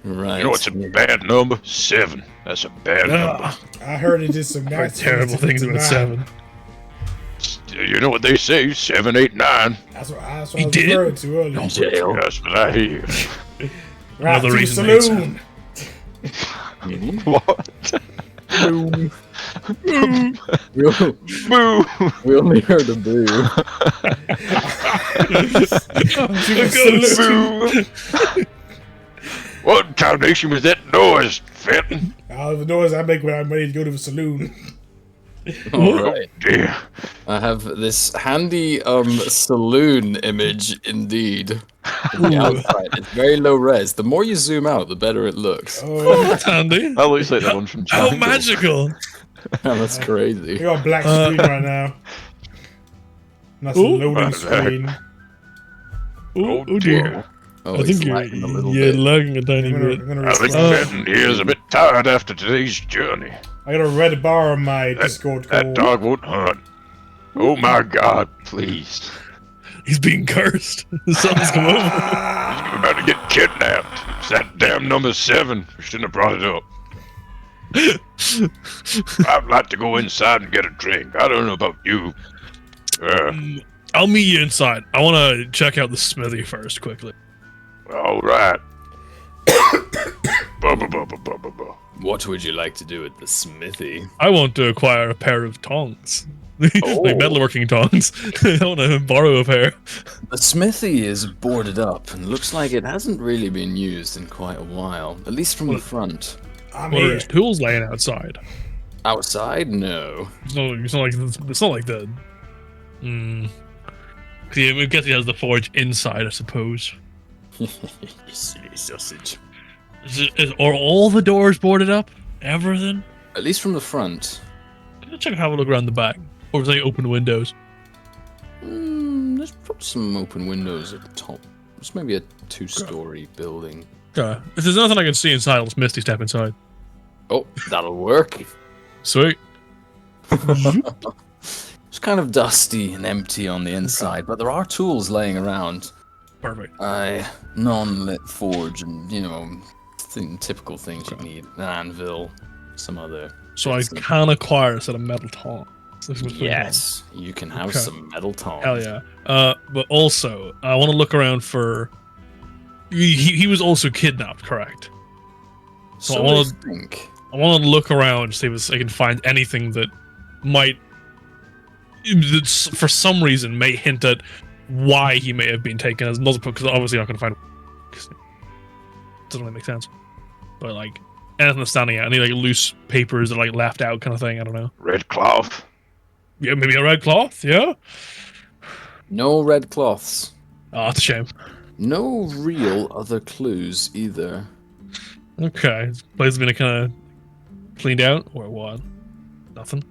Right. You know what's a bad number? 7. That's a bad number. Ah, I heard it did some heard nice terrible things about 7. You know what they say? 7, 8, 9. That's what I was He did? referring to earlier. Jail. That's what I hear. Right Another to the reason they saloon. What? Boo! We only heard a boo. To the saloon. Boo! What combination was that noise, Fenton? The noise I make when I'm ready to go to the saloon. All right. Dear. I have this handy saloon image indeed. From the outside. It's very low res. The more you zoom out, the better it looks. Oh, That's handy. That looks like the one from How Django. magical. That's we crazy. got a black screen right now. That's a Ooh. loading screen. Oh, Oh dear. Oh, I he's think lagging a little you're bit. lagging a tiny I'm bit. gonna I think respond. Fenton here is a bit tired after today's journey. I got a red bar on my Discord That call. dog won't hunt. Oh my god, please. He's being cursed. Something's come over. I'm about to get kidnapped. It's that damn number 7. We shouldn't have brought it up. I'd like to go inside and get a drink. I don't know about you. I'll meet you inside. I want to check out the smithy first, quickly. All right. Ba-ba-ba-ba-ba-ba-ba. What would you like to do at the smithy? I want to acquire a pair of tongs. Oh. Like metalworking tongs. I want to borrow a pair. The smithy is boarded up and looks like it hasn't really been used in quite a while, at least from the front. I'm What are here. his tools laying outside? Outside, no. It's not like the. See, I guess he has the forge inside, I suppose. You silly sausage. Are all the doors boarded up? Everything? At least from the front. Can I check and have a look around the back? Or is they open windows? There's probably some open windows at the top. It's maybe a 2-story building. Okay. If there's nothing I can see inside, let's Misty step inside. Oh, that'll work. Sweet. It's kind of dusty and empty on the inside, but there are tools laying around. Perfect. A non-lit forge and, typical things you need. An anvil, some other. So I bits and- can acquire a set of metal tongs. This is what's going on. Yes, you can have Okay. some metal tongs. Hell yeah. But also, I want to look around for. He was also kidnapped, correct? So I So wanna- I think. I want to look around to see if I can find anything that might, that for some reason, may hint at why he may have been taken as multiple. Because obviously, not going to find. Doesn't really make sense. But like anything that's standing out, any like loose papers that like left out, kind of thing. I don't know. Red cloth. Yeah, maybe a red cloth. Yeah. No red cloths. Oh, that's a shame. No real other clues either. Okay, this place has been kind of cleaned out, or what? Nothing.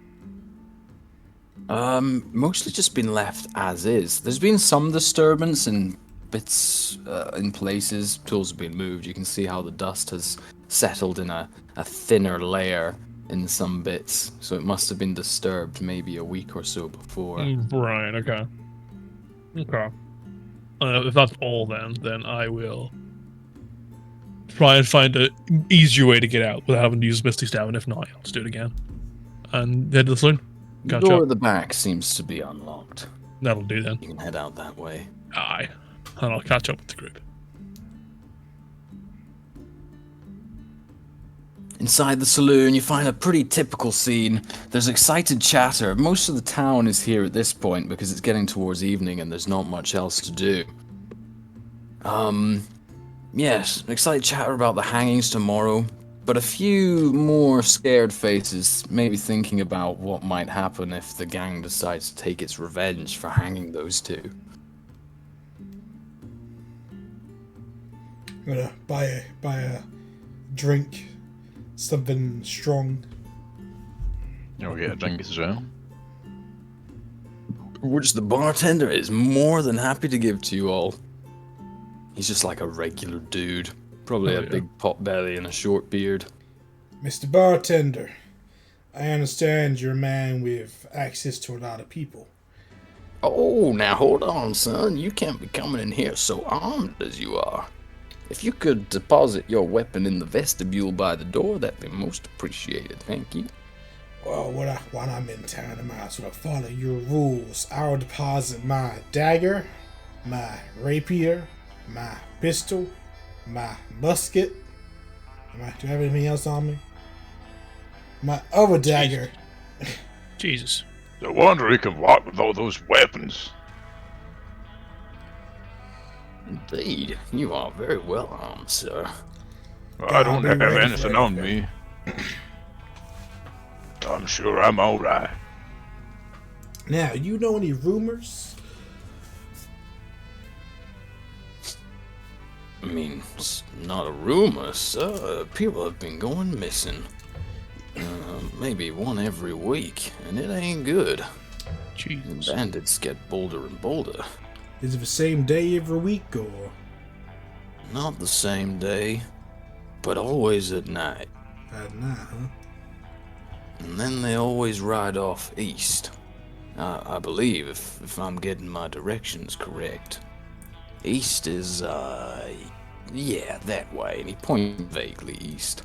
Mostly just been left as is. There's been some disturbance in bits, in places. Tools have been moved. You can see how the dust has settled in a thinner layer in some bits. So it must have been disturbed maybe a week or so before. Right. Okay. Okay. If that's all, then I will try and find an easier way to get out without having to use Misty Step, and if not, I'll just do it again. And head to the saloon. The Catch door up. at the back seems to be unlocked. That'll do then. You can head out that way. Aye. And I'll catch up with the group. Inside the saloon, you find a pretty typical scene. There's excited chatter. Most of the town is here at this point because it's getting towards evening and there's not much else to do. Yes, excited chatter about the hangings tomorrow, but a few more scared faces, maybe thinking about what might happen if the gang decides to take its revenge for hanging those two. I'm gonna buy a drink, something strong. You'll get a drink as well. Which the bartender is more than happy to give to you all. He's just like a regular dude. Probably Oh, a yeah. big pot belly and a short beard. Mr. Bartender, I understand you're a man with access to a lot of people. Oh, now hold on, son. You can't be coming in here so armed as you are. If you could deposit your weapon in the vestibule by the door, that'd be most appreciated. Thank you. Well, when I'm in town, I might as well follow your rules. I'll deposit my dagger, my rapier, my pistol, my musket. Do I have anything else on me? My other dagger. Jesus. No wonder he can walk with all those weapons. Indeed, you are very well armed, sir. I don't be have ready for anything on me. I'm sure I'm alright. Now, you know any rumors? I mean, it's not a rumor, sir. People have been going missing. Maybe one every week, and it ain't good. Jesus. Bandits get bolder and bolder. Is it the same day every week, or Not the same day, but always at night. at night, huh? And then they always ride off east. I believe, if I'm getting my directions correct. East is, yeah, that way. And he pointed vaguely east.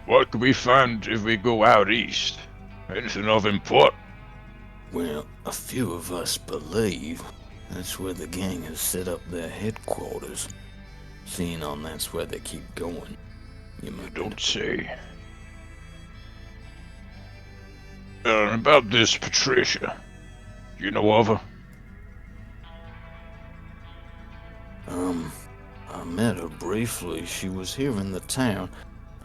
What could we find if we go out east? Anything of import? Well, a few of us believe that's where the gang has set up their headquarters. Seeing on that's where they keep going. You might Don't say. About this Patricia. Do you know of her? I met her briefly. She was here in the town.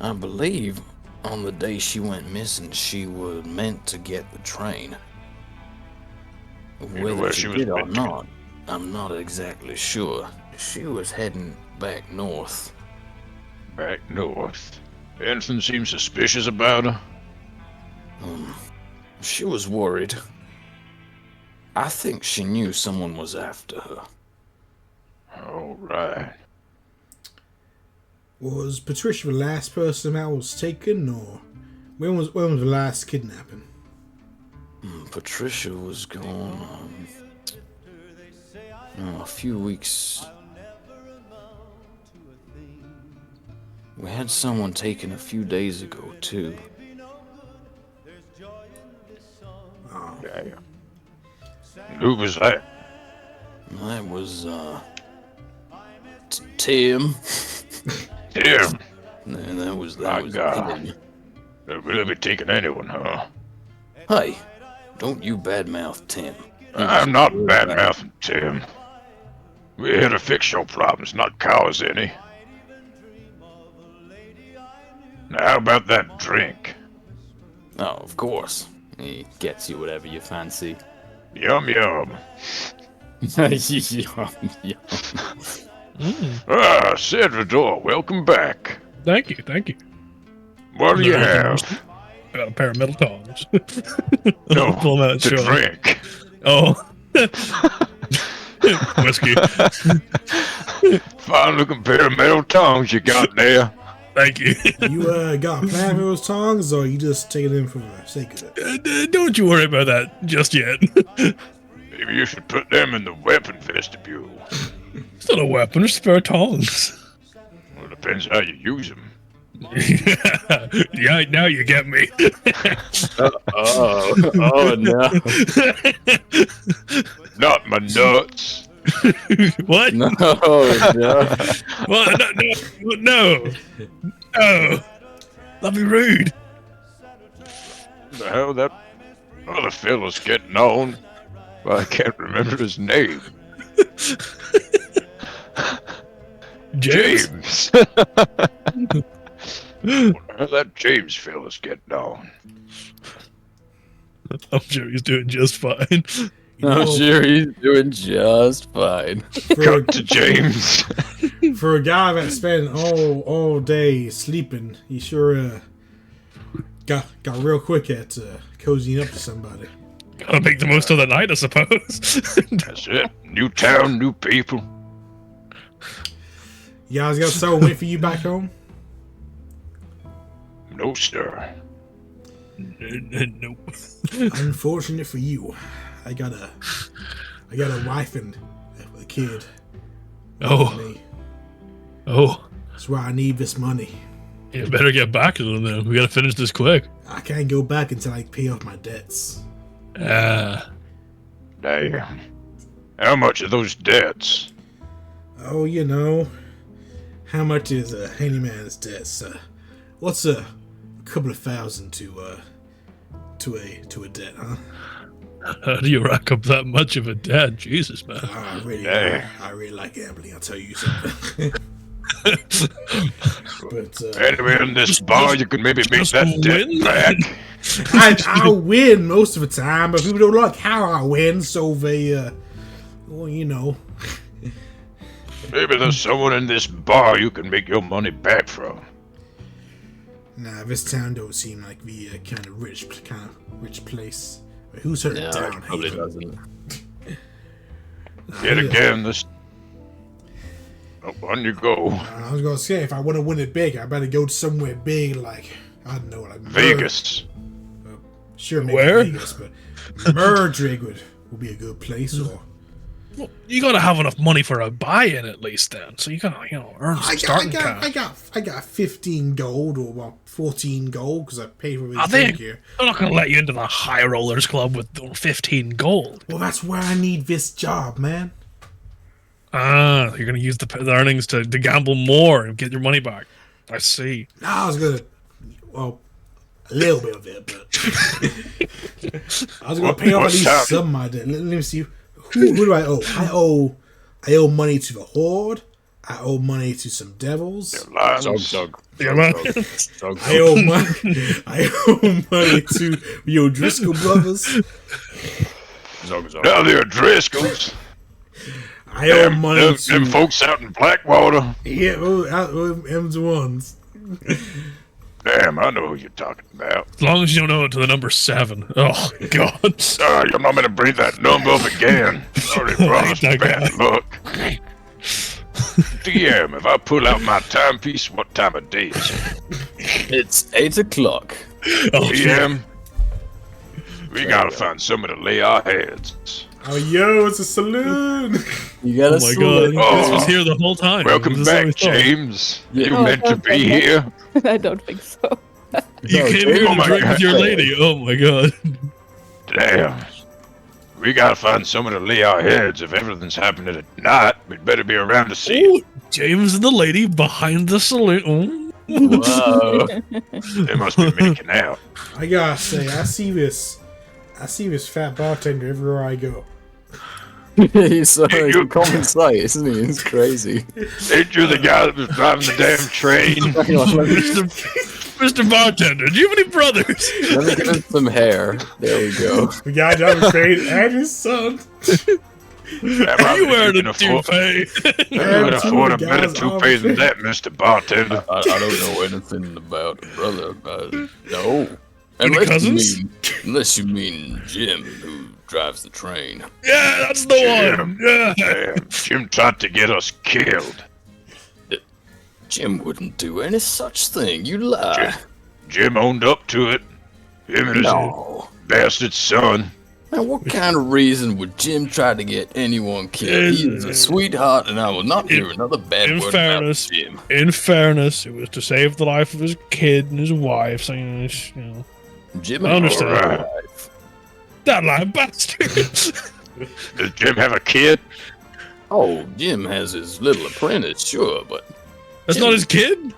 I believe on the day she went missing, she was meant to get the train. know Whether where she she was did or meant to? not, I'm not exactly sure. She was heading back north. Back north. Anything seem suspicious about her? She was worried. I think she knew someone was after her. Alright. Was Patricia the last person that was taken, or when was the last kidnapping? Patricia was gone a few weeks. We had someone taken a few days ago, too. Yeah. Who was that? That was, Tim. Tim. And that was My God. him. They'll really be taking anyone, huh? Hey, don't you badmouth Tim. I'm not bad-mouthing Tim. We're here to fix your problems, not cause any. Now, how about that drink? Oh, of course. He gets you whatever you fancy. Yum yum. Yum. Ah, Salvador, welcome back. Thank you. What do you have? I got a pair of metal tongs. No, Pull 'em out and the show 'em. drink. Oh. Whiskey. Fine looking pair of metal tongs you got there. Thank you. You got a plan for those tongs, or you just taking them for the sake of it? Don't you worry about that just yet. Maybe you should put them in the weapon vestibule. It's not a weapon, it's a pair of tongs. Well, it depends how you use them. Yeah, now you get me. Oh no. Not my nuts. What? No. Well, no. That'd be rude. The hell that other fella's getting on? Well, I can't remember his name. James. Well, that James fella's getting on. I'm sure he's doing just fine. I'm sure he's doing just fine. Cut to James. For a guy that spent all day sleeping, he sure got real quick at cozying up to somebody. Gotta make the most of the night, I suppose. That's it. New town, new people. You guys got someone wait for you back home? No, sir. Nope. Unfortunate for you, I got a wife and a kid. Oh. That's why I need this money. You better get back to them then. We gotta finish this quick. I can't go back until I pay off my debts. Ah. Damn. How much are those debts? Oh, you know, how much is a handyman's debts? What's a couple of thousand to a debt, huh? How do you rack up that much of a debt? Jesus, man. I really like gambling. I'll tell you something. But Anyway, in this bar, you can maybe make just that win? debt back. I win most of the time, but people don't like how I win, so they, well, you know. Maybe there's someone in this bar you can make your money back from. Nah, this town don't seem like the kind of rich place. Who's hurt Yeah, down? it probably Haven? doesn't. Yet again, this... Oh, on you go. I was gonna say, if I want to win it big, I better go to somewhere big, like, I don't know, like Vegas. Sure, maybe Where? Vegas, but Murdrig would be a good place. Or Well, you gotta have enough money for a buy-in at least then. So you gotta, earn some starting cash. I got 15 gold or about 14 gold because I paid for Are this they? drink here. They're not gonna let you into the High Rollers Club with 15 gold. Well, that's where I need this job, man. Ah, you're gonna use the earnings to gamble more and get your money back. I see. Nah, I was gonna, well, a little bit of it, but I was gonna pay off at least some of my debt. Let me see. Who do I owe? I owe money to the Horde. I owe money to some devils. Dog. Yeah, man. I owe money to the O'Driscoll brothers. Now they're Driscolls. I owe money to them folks out in Blackwater. yeah, M's ones. Damn, I know who you're talking about. As long as you don't know it to the number 7. Oh, God. You're not going to bring that number up again. Already brought us That bad guy. luck. DM, if I pull out my timepiece, what time of day is it? It's 8 o'clock. Oh, shit. DM, We gotta find somewhere to lay our heads. Oh, yo, it's a saloon. You got Oh a my salute. god, this was Oh. here the whole time. Welcome This is what we back, thought. James. Yeah. You Oh, meant to be okay. here. I don't think so. You No, came James- here Oh to my drink with your God. lady. Oh my god. Damn. We gotta find somewhere to lay our heads. If everything's happening at night, we'd better be around to see it. Ooh, James and the lady behind the saloon. Whoa. They must be making out. I gotta say, I see this fat bartender everywhere I go. He's a common sight, isn't he? It's crazy. Ain't you the guy that was driving the damn train? Hang on, let me Mr. Bartender, do you have any brothers? get him some hair. There we go. The guy driving train and his son. Are you wearing a toupee? You can afford a Two better guys toupee than that, Mr. Bartender. I don't know anything about brother. No. Any cousins? Unless you mean Jim, who drives the train. Yeah, that's the one. Yeah. Damn, Jim tried to get us killed. Jim wouldn't do any such thing. You lie. Jim owned up to it. Him and his No. bastard son. Now, what kind of reason would Jim try to get anyone killed? He is a sweetheart, and I will not hear another bad in word fairness- about Jim. In fairness, it was to save the life of his kid and his wife. So, you know, Jim I and understand. my Alright. wife. that lying bastard. Does Jim have a kid? Oh, Jim has his little apprentice, sure, but That's not his kid.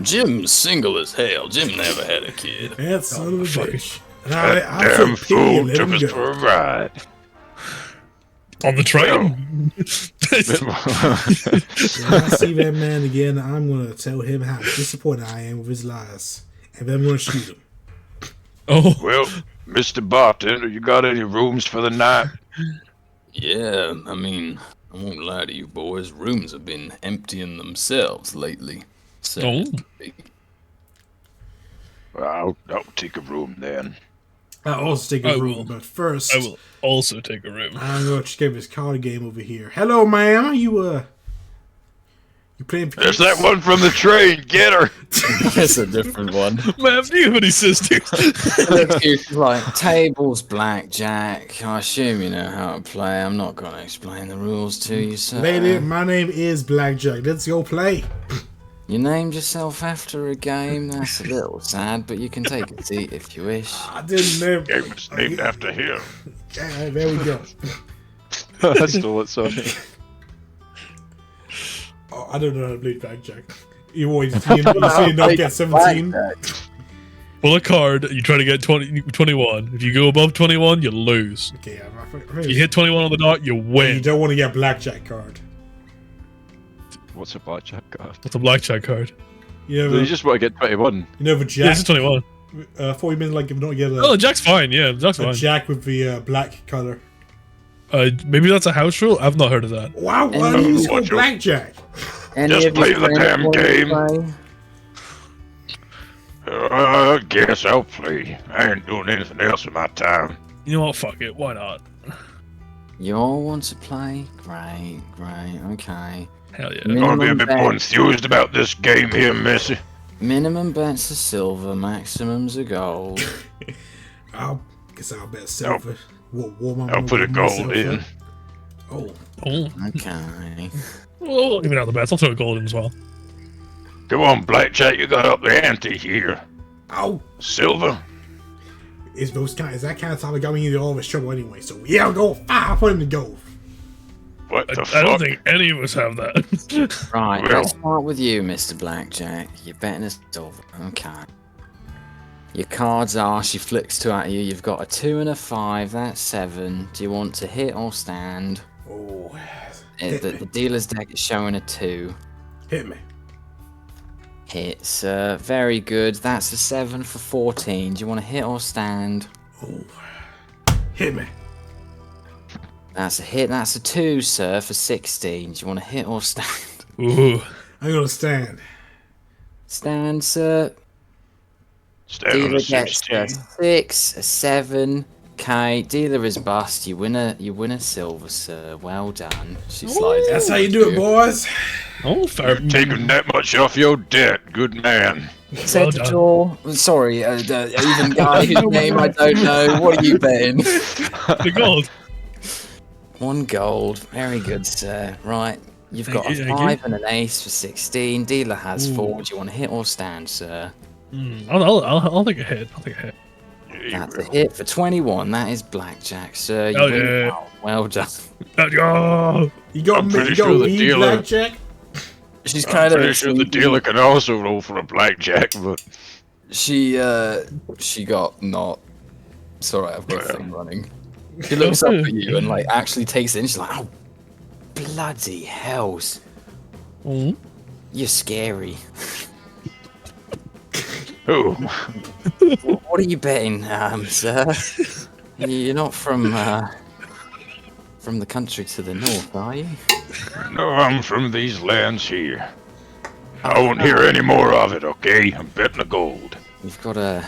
Jim's single as hell. Jim never had a kid. That son of a fuck bitch. And That I damn took pity fool and let took him us go. for a ride. On the train. When I see that man again, I'm gonna tell him how disappointed I am with his lies, and then I'm gonna shoot him. Oh, Well, Mr. Bartender, you got any rooms for the night? Yeah, I mean, I won't lie to you boys. Rooms have been emptying themselves lately. Oh. Well, I'll take a room then. I'll also take a I room, will. but first, I will also take a room. I'm gonna check out this card game over here. Hello, ma'am. You playing? for There's keeps? that one from the train. Get her. That's a different one. Man, do you have any sisters? It's like tables, blackjack. I assume you know how to play. I'm not going to explain the rules to you, sir. Lady, my name is Blackjack. Let's go play. You named yourself after a game? That's a little sad, but you can take a seat if you wish. I didn't know. Game was named after him. Yeah, there we go. I stole it, sorry. Oh, I don't know how to play Blackjack. You always you see him not get 17. Pull a card. You try to get 21. If you go above 21, you lose. Okay, If you hit 21 on the dot, you You win. don't want to get Blackjack card. What's a blackjack card? That's a blackjack card. You So know, you just want to get 21. you know the Yeah, Jack. it's 21. 40 minutes like if you don't get Oh, the jack's fine. Yeah, the jack's a fine. Jack with the black color. Maybe that's a house rule. I've not heard of that. Wow, why do you just go Watch your- Blackjack? Just play the damn game. I guess I'll play. I ain't doing anything else with my time. You know what? Fuck it. Why not? You all want to play? Great, okay. Hell yeah. I'm gonna be a Minimum bit more bet. enthused about this game here, Missy. Minimum bets are silver, maximums are gold. I'll bet silver. I'll put a gold in. Oh, Oh, Okay. well, even out the bets. I'll throw a gold in as well. Come on, Blackjack, you got up the ante here. ow! Silver? Is that kind of time that got me into all this trouble anyway? So yeah, I'll go 5 in the gold. What the I fuck? don't think any of us have that. Right, Well. let's start with you, Mr. Blackjack. You're betting a silver. Okay. Your cards are, she flicks 2 at you. You've got a 2 and a 5. That's 7. Do you want to hit or stand? Oh, The dealer's deck is showing a 2. hit me. Hits. Very good. That's a 7 for 14. Do you want to hit or stand? Oh, hit me. That's a hit. That's a 2, sir, for 16. Do you want to hit or stand? Ooh. I'm gonna stand. Stand, sir. Stand on Dealer a gets a 16. 6, a 7, Okay, dealer is bust. You win a silver, sir. Well done. She slides. That's how over you do to it, boys. Oh, fair. You've taken that much off your debt, good man. Well done. Joel. Sorry, even guy whose name I don't know. What are you betting? The gold. 1 gold. Very good, sir. Right. You've Thank got you, a thank 5 and an ace for 16. Dealer has Ooh. 4. Do you want to hit or stand, sir? I'll take a hit. I'll take a hit. That's a hit for 21. That is blackjack, sir. You Oh, win yeah. out. Well done. Let's go. You got I'm pretty me. sure Go the be dealer- blackjack. She's I'm kind pretty of sure the dealer can also roll for a blackjack, but She got not. It's alright, I've got a thing running. She looks up at you and like actually takes it in. She's like, "Oh, bloody hells! Mm. You're scary. oh, What are you betting, sir? You're not from the country to the north, are you?" no, I'm from these lands here. I won't hear any more of it, okay? I'm betting a gold. You've got a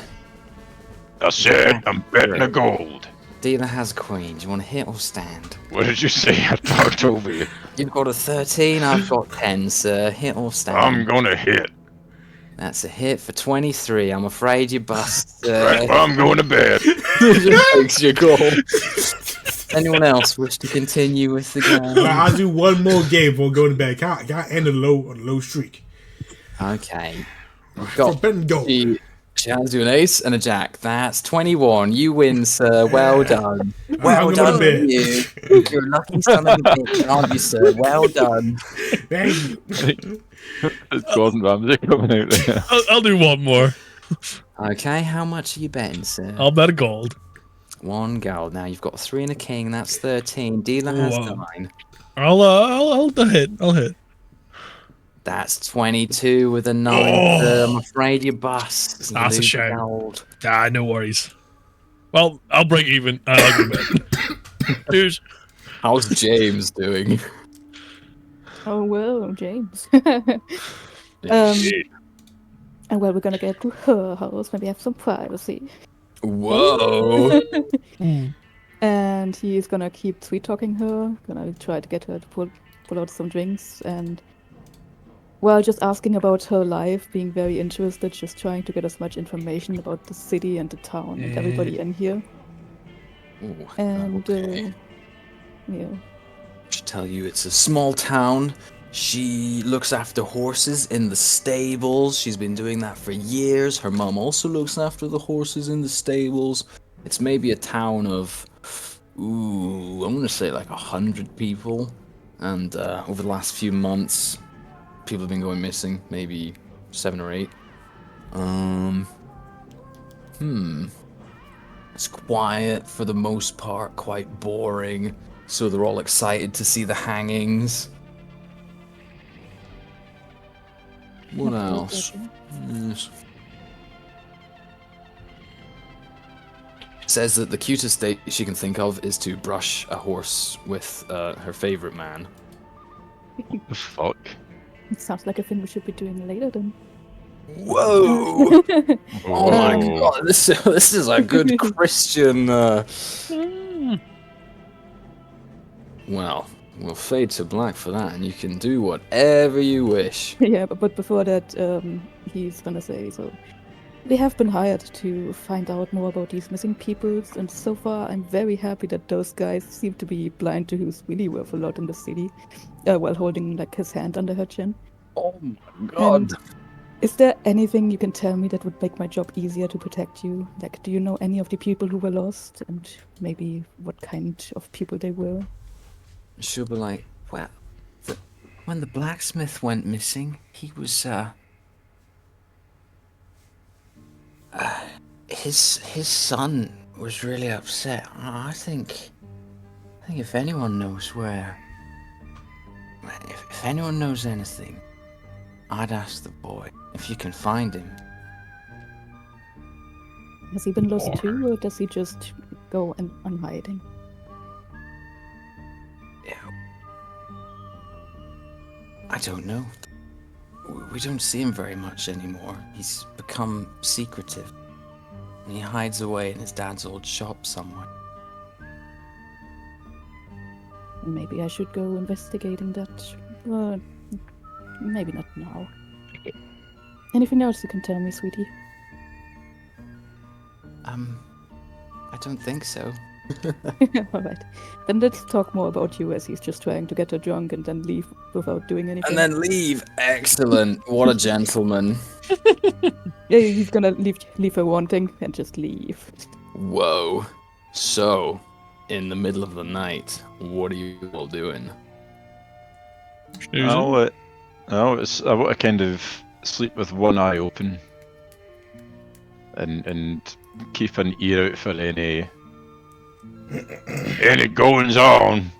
I said I'm betting a gold. dealer has queen. Do you want to hit or stand? What did you say? I talked over you. You've got a 13. I've got 10, sir. Hit or stand? I'm gonna hit. That's a hit for 23. I'm afraid you bust. Right, well, I'm going to bed. Just takes your call. Anyone else wish to continue with the game? I'll do one more game before going to bed. Can I end on a low streak? Okay. We've For got betting gold. she has you an ace and a jack. That's 21. You win, sir. Well done. Well I'm done, going to you. bed. You're a lucky son of a bitch, aren't you, sir? Well done. Thank you. It's Gordon Ramsay coming out there. I'll do one more. Okay, how much are you betting, sir? I'll bet a gold. 1 gold. Now you've got a 3 and a king. That's 13. Dealer has Whoa. 9. I'll hit. I'll hit. That's 22 with a 9. Oh. Sir. I'm afraid you bust. You That's a lose shame. gold. No worries. Well, I'll break even. I'll go bet. Cheers. How's James doing? Oh well, James. Shit. And well, we're gonna get to her house. Maybe have some privacy. Whoa. And he's gonna keep sweet talking her. Gonna try to get her to pull out some drinks and. Well, just asking about her life, being very interested, just trying to get as much information about the city and the town and everybody in here. Ooh, And okay. yeah. Should tell you it's a small town. She looks after horses in the stables. She's been doing that for years. Her mum also looks after the horses in the stables. It's maybe a town of, I'm gonna say like 100 people. And over the last few months, people have been going missing. Maybe 7 or 8. It's quiet for the most part, quite boring. So they're all excited to see the hangings. What else? Yes. Says that the cutest date she can think of is to brush a horse with her favorite man. The fuck? It sounds like a thing we should be doing later then. Whoa! Oh my Whoa. god, this is a good Christian. Well, we'll fade to black for that, and you can do whatever you wish. Yeah, but before that, he's gonna say, so we have been hired to find out more about these missing peoples, and so far I'm very happy that those guys seem to be blind to who's really worth a lot in the city, while holding like his hand under her chin. Oh my god. And is there anything you can tell me that would make my job easier to protect you? Like, do you know any of the people who were lost, and maybe what kind of people they were? She'll be like, well, when the blacksmith went missing, he was, his son was really upset. I think if anyone knows where, if anyone knows anything, I'd ask the boy if you can find him. Has he been lost too, or does he just go on hiding? I don't know. We don't see him very much anymore. He's become secretive. And he hides away in his dad's old shop somewhere. Maybe I should go investigating that. Maybe not now. Anything else you can tell me, sweetie? I don't think so. Alright. Then let's talk more about you as he's just trying to get her drunk and then leave without doing anything. And then leave. Excellent. What a gentleman. Yeah, he's gonna leave her wanting and just leave. Whoa. So, in the middle of the night, what are you all doing? Snoozing? I want to kind of sleep with one eye open, and keep an ear out for any goings on.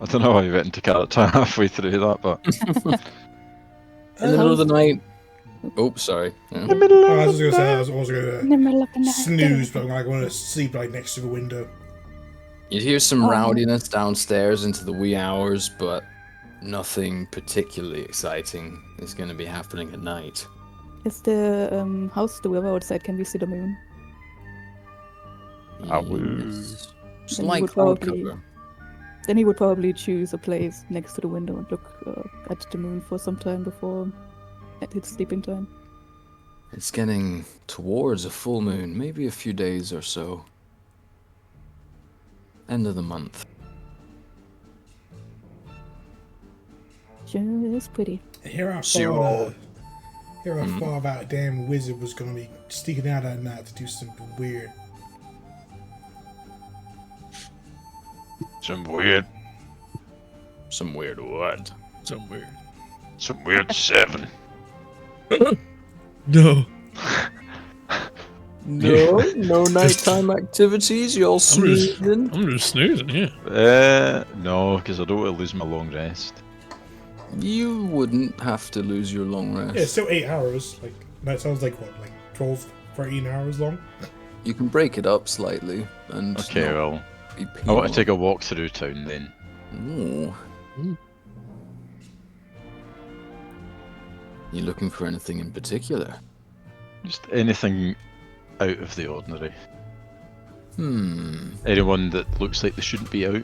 I don't know how you went into character halfway through that, but In the middle of the night. Oh, sorry. Yeah. I was just gonna say I was also In the gonna middle of the night. snooze, but I'm gonna sleep like next to the window. You'd hear some rowdiness downstairs into the wee hours, but nothing particularly exciting is going to be happening at night. Is the house the river outside? Can we see the moon? I would. Yes. It's Then you like would cloud probably- cover. Then he would probably choose a place next to the window and look at the moon for some time before it's sleeping time. It's getting towards a full moon, maybe a few days or so. End of the month. Just pretty. Here I Zero. thought that damn wizard was gonna be sneaking out at night to do something weird. Some weird Some weird what? Somewhere. seven. No. No nighttime activities, you all snoozing? I'm just snoozing, yeah. no, because I don't want to lose my long rest. You wouldn't have to lose your long rest. Yeah, it's still 8 hours. Like that sounds like what, like 12, 13 hours long. You can break it up slightly and Okay, not well, be I want to penal. take a walk through town then. Ooh. You looking for anything in particular? Just anything out of the ordinary. Hmm. Anyone that looks like they shouldn't be out.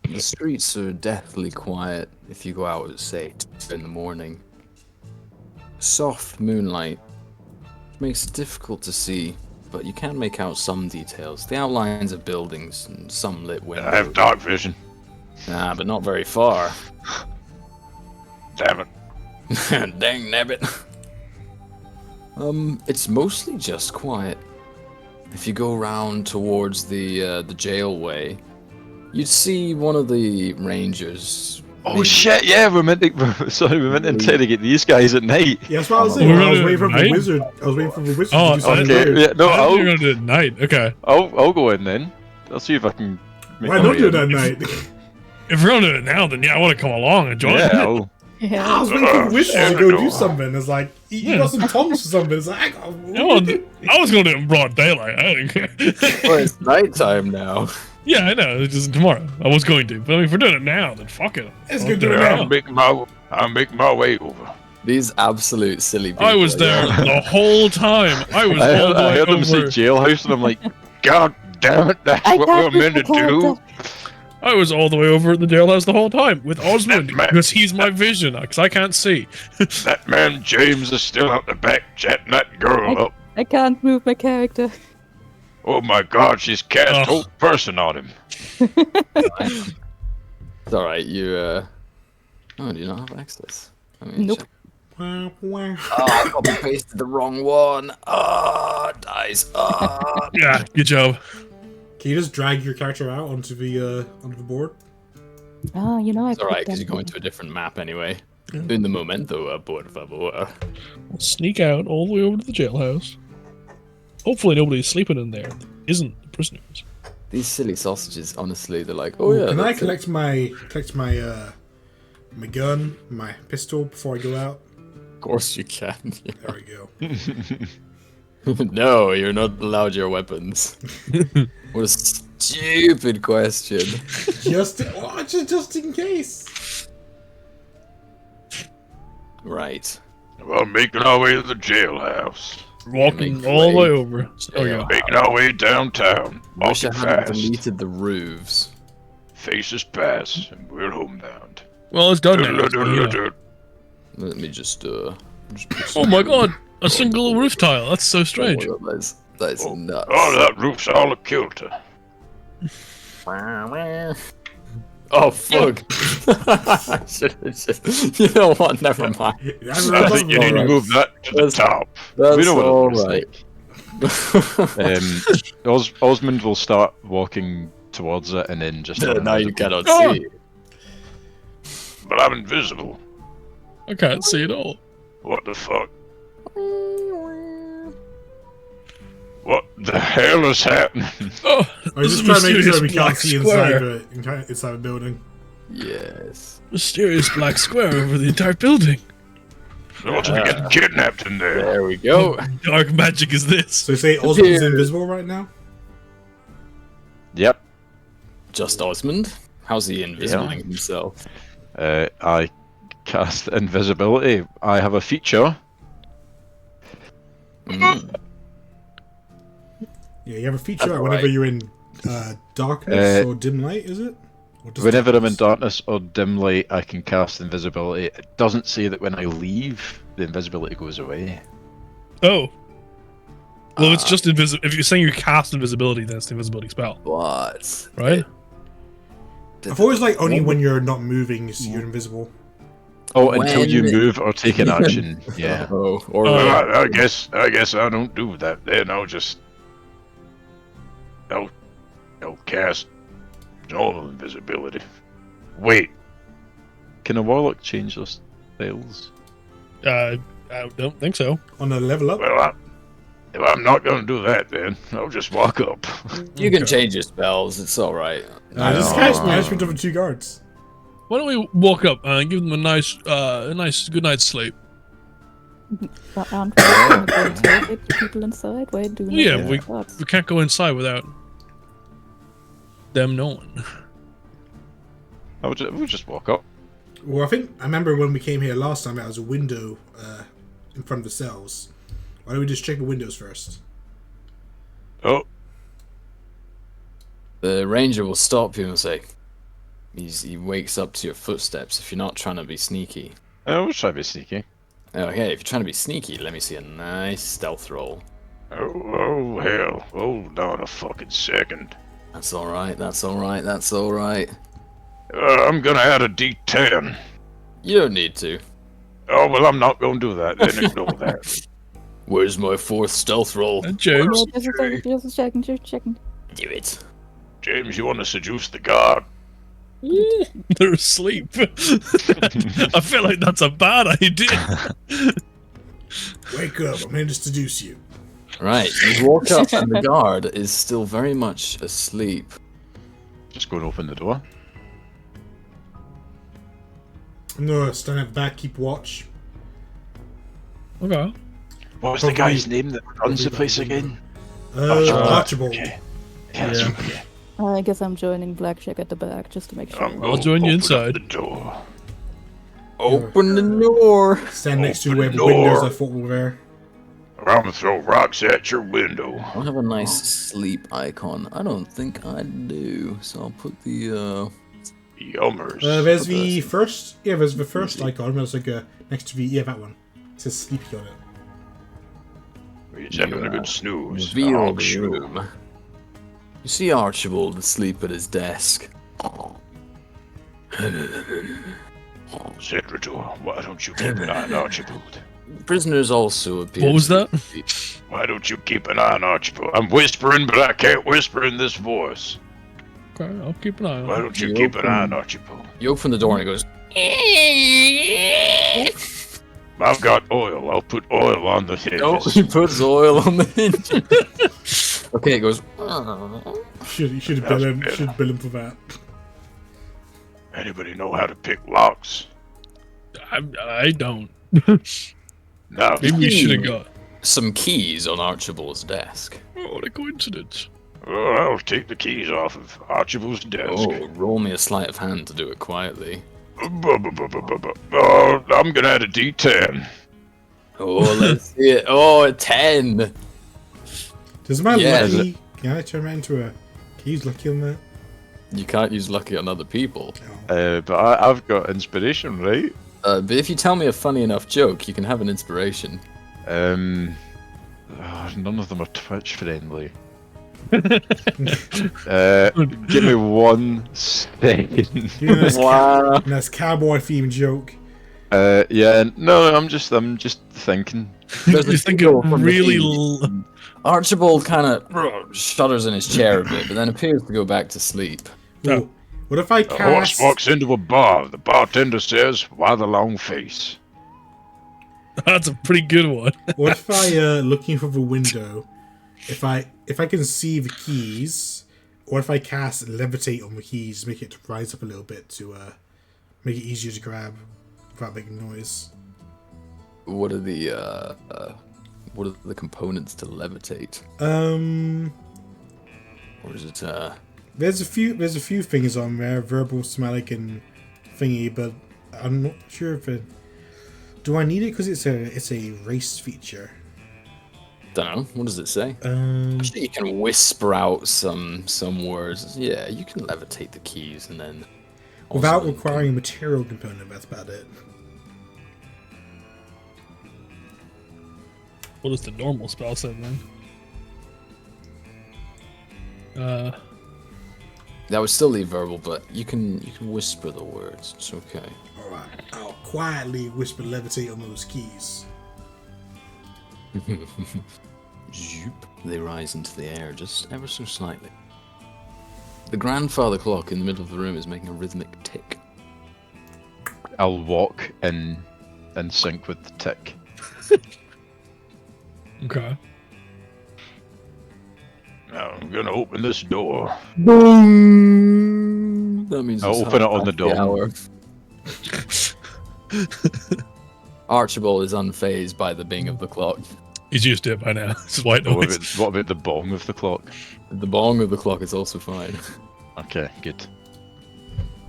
The streets are deathly quiet if you go out at, say, 2 in the morning. Soft moonlight makes it difficult to see, but you can make out some details. The outlines of buildings and some lit windows. I have dark vision. Ah, but not very far. Damn it. Dang nabbit. It's mostly just quiet. If you go round towards the jailway, you'd see one of the rangers. Oh maybe- shit! Yeah, we meant to interrogate these guys at night. Yeah, that's what I was saying. We're I was gonna waiting for the night? wizard. I was waiting for the wizard Oh, to do something Okay, weird. yeah, no, I thought you were I'll gonna do it at night. Okay. I'll go in then. I'll see if I can. Make Why my don't way do it in. that night? If we're gonna do it now, then yeah, I want to come along and join. Yeah, I'll, I Yeah. was waiting for the wizard to go do Salvador. something. It's like, you got some tongs or something. It's like, No, I was gonna do it in broad daylight. I didn't care. Well, it's nighttime now. Yeah, I know. It's just tomorrow. I was going to, but I mean, if we're doing it now, then fuck it. Let's I'll go do it now. now. I'll make my way over. These absolute silly people. I was there the whole time. I was I all the way heard them say over. jailhouse, and I'm like, God damn it, that's what we're meant to do. I was all the way over at the jailhouse the whole time with Osmond man- because he's my vision. Because I can't see. That man James is still out the back chatting that girl up. I can't move my character. Oh my god, she's cast Ugh. whole person on him. It's alright, you, Oh, do you not have access? I mean, Nope. check. Wah, wah. Oh, I copy pasted the wrong one. Oh, dice. Oh. Yeah, good job. Can you just drag your character out onto the board? Ah, you know I It's alright, put because that you're going in. to a different map anyway. In the momento, por favor. We'll sneak out all the way over to the jailhouse. Hopefully nobody's sleeping in there that isn't the prisoners. These silly sausages, honestly, they're like, oh yeah. Can I that's it. collect my my gun, my pistol before I go out? Of course you can. There we go. No, you're not allowed your weapons. What a stupid question. just in case. Right. Well, making our way to the jailhouse. Walking make all the way way. over. Oh yeah. Making our way downtown. Wish I Walking hadn't fast. deleted the roofs. faces pass, and we're homebound. Well, it's done now. so, yeah. Let me just put Oh some- my god, a single roof tile. That's so strange. Oh my God, that's nuts. Oh, that roof's all a kilter. Oh fuck! I should've just- you know what? Never mind. I think you need to move that to the That's- top. That's We know what it all looks right. Osmond will start walking towards it and then just. Now you cannot Oh! see. But I'm invisible. I can't see it all. What the fuck? What the hell is happening? Oh, I was this just is trying to make sure we mysterious can't black see square. inside the building. Yes. Mysterious black square over the entire building. Someone's been getting kidnapped in there. There we go. Dark magic is this? So say Osmond's Here. invisible right now? Yep. Just Osmond. How's he invisibling himself? I cast invisibility. I have a feature. Mm. Yeah, you have a feature That's whenever alright. you're in darkness or dim light, is it? Or just Whenever I'm in darkness? darkness or dim light, I can cast invisibility. It doesn't say that when I leave, the invisibility goes away. Oh. Well, it's just invisible. If you're saying you cast invisibility, then it's the invisibility spell, What? right? I've always like only when you're not moving, you're invisible. Oh, until you When- move or take an action. Yeah. Oh, or Well, I guess I don't do that. Then I'll cast normal invisibility. Wait, Can a warlock change their spells? I don't think so. On a level up? well, if I'm not gonna do that, then I'll just walk up. you can change your spells. It's all right. Just cast management over 2 guards. Why don't we walk up and give them a nice good night's sleep? But aren't we going to interrogate the people inside? Why do we not Yeah, have we- guards? We can't go inside without them knowing. We'll just walk up. Well, I remember when we came here last time, there was a window in front of the cells. Why don't we just check the windows first? Oh, The ranger will stop you and say, he wakes up to your footsteps if you're not trying to be sneaky. We'll try to be sneaky. Okay, if you're trying to be sneaky, let me see a nice stealth roll. oh hell! Hold on a fucking second. That's all right. That's all right. That's all right. I'm gonna add a D10. You don't need to. Oh well, I'm not gonna do that. Then ignore that. Where's my 4th stealth roll? And James, Yeah, just checking. Do it. James, you want to seduce the guard? they're asleep. I feel like that's a bad idea. Wake up, I'm going to seduce you. Right, you walk up and the guard is still very much asleep. Just go and open the door. No, stand at the back, keep watch. Okay. What was Probably- the guy's name that runs the place again? Archibald. Okay. Yeah. Okay. I guess I'm joining Blackjack at the back just to make sure. I'm I'll gonna join you open up inside. the door. Open the door. Stand next to Open where the the windows door. I thought were there. Or I'm gonna throw rocks at your window. I have a nice sleep icon. I don't think I do, so I'll put the Yummers. There's the first. Yeah, there's the first icon. There's like a next to the that one. It says sleepy on it. He's having a good snooze. reveal Oh, the shoot. room. You see Archibald asleep at his desk. Cedritor, why don't you keep an eye on Archibald? Prisoners also appear. What was to that? be- Why don't you keep an eye on Archibald? I'm whispering, but I can't whisper in this voice. Okay, I'll keep an eye on Why it. don't you You keep an eye on open- Archibald? You open the door and it goes. I've got oil. I'll put oil on the hinges. Oh, he puts oil on the hinge. Okay, it goes. You should That's bill him. better. Should bill him for that. Anybody know how to pick locks? I don't. No. Maybe we should have got. Some keys on Archibald's desk. Oh, what a coincidence. Well, I'll take the keys off of Archibald's desk. Oh, roll me a sleight of hand to do it quietly. Oh, I'm gonna add a D10. Oh, let's see it. Oh, a 10. Does my Yeah, lucky? Can I turn around into a? Can you use lucky on that? You can't use lucky on other people. But I've got inspiration, right? But if you tell me a funny enough joke, you can have an inspiration. None of them are Twitch friendly. Give me 1 second. Wow. Nice cowboy themed joke. Yeah, no, I'm just thinking. Just thinking really. Archibald kind of shudders in his chair a bit, but then appears to go back to sleep. Ooh, what if I A horse cast? walks into a bar. The bartender says, "Why the long face?" That's a pretty good one. What if I looking through the window? If I can see the keys, or if I cast levitate on the keys, make it rise up a little bit to make it easier to grab without making noise. What are the components to levitate? Or is it There's a few things on there, verbal, somatic, and thingy, but I'm not sure if it. Do I need it because it's a race feature? Don't know. What does it say? Actually, You can whisper out some words. Yeah, you can levitate the keys and then. without also- requiring a material component, that's about it. What does the normal spell say then? That would still leave verbal, but you can whisper the words. It's okay. Alright, I'll quietly whisper levitate on those keys. Zoop. They rise into the air just ever so slightly. The grandfather clock in the middle of the room is making a rhythmic tick. I'll walk in sync with the tick. Okay. Now I'm gonna open this door. Boom! That means I'll it's open it half on the past door. hour. Archibald is unfazed by the bing of the clock. He's used to it by now. It's white noise. What about the bong of the clock? The bong of the clock is also fine. Okay, good.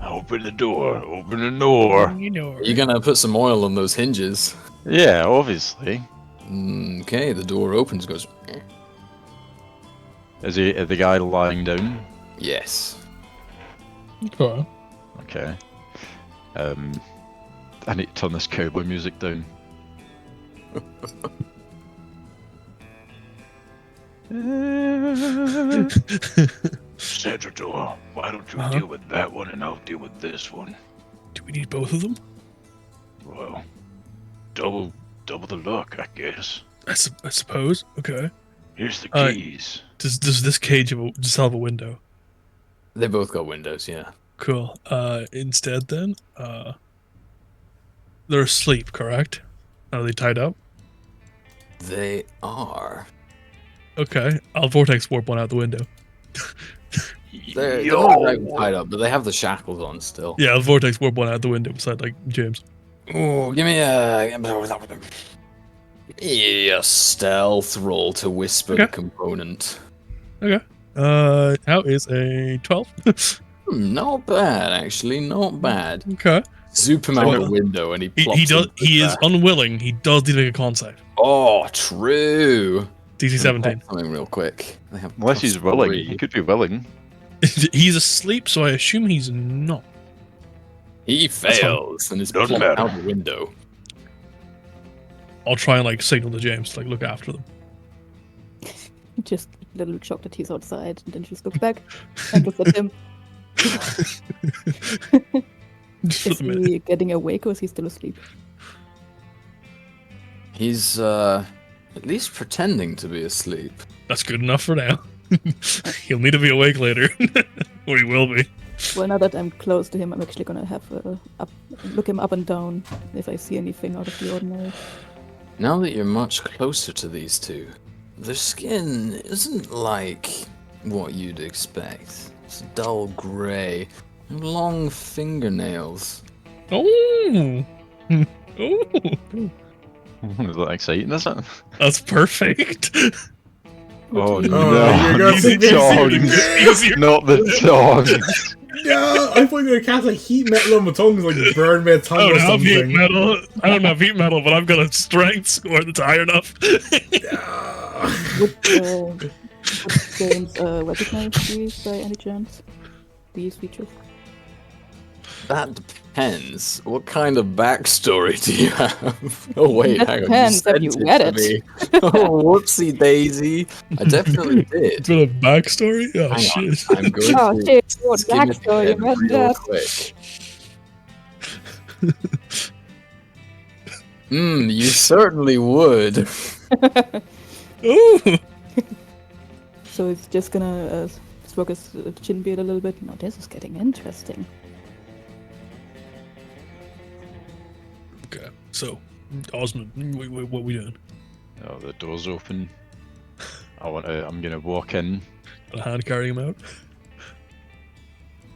Open the door. Open the door. You know. You're gonna put some oil on those hinges. Yeah, obviously. Okay, the door opens, goes. Is the guy lying down? Yes. Okay. Okay. I need to turn this cowboy music down. Cedrador, why don't you Uh-huh. deal with that one and I'll deal with this one? Do we need both of them? Well, double the luck, I guess. I suppose. Okay. Here's the Uh, keys. Does this cage just have a window? They both got windows, yeah. Cool. Instead then, they're asleep, correct? Are they tied up? They are. Okay. I'll vortex warp one out the window. They're Yo, not exactly tied up, but they have the shackles on still. Yeah, I'll vortex warp one out the window beside like James. Oh, give me a stealth roll to whisper the Okay. component. Okay. How is a 12? Not bad, actually, not bad. Okay. Zoop him So out what- the window and he He plops does. into He the is back. unwilling. He does need to make a con save. Oh, true. DC 17. Something real quick. They have Unless he's willing. +3. He could be willing. He's asleep, so I assume he's not. He fine. fails and is Doesn't plopped matter. out the window. I'll try and like signal to James to like look after them. Just a little shocked that he's outside, and then just looks back and looks at him. Just for Is the minute. he getting awake or is he still asleep? He's at least pretending to be asleep. That's good enough for now. He'll need to be awake later, or he will be. Well, now that I'm close to him, I'm actually gonna have look him up and down if I see anything out of the ordinary. Now that you're much closer to these two, their skin isn't like what you'd expect. It's dull grey, and long fingernails. Oh, oh, Is that exciting, is it? that's perfect. Oh, you're no. gonna Easy think they're tongs. singing- Easier. Not the tongs. No, I thought you were gonna cast like heat metal on my tongues, like burn my I tongue don't or have heat something. metal. I don't have heat metal, but I've got a strength score that's high enough. Would James recognize these by any chance? these features. That depends. What kind of backstory do you have? Oh wait, That hang on. depends if sent you it read to it. me. Oh, whoopsie daisy. I definitely did. For the backstory? Oh, Hang on, shit. I'm going Oh to shit, what skim it backstory? ahead Imagine real that. quick. You certainly would. Ooh! So he's just gonna stroke his chin beard a little bit. Now this is getting interesting. Okay, so, Osmond, what we doing? Oh, the door's open. I'm gonna walk in. A hand carrying him out?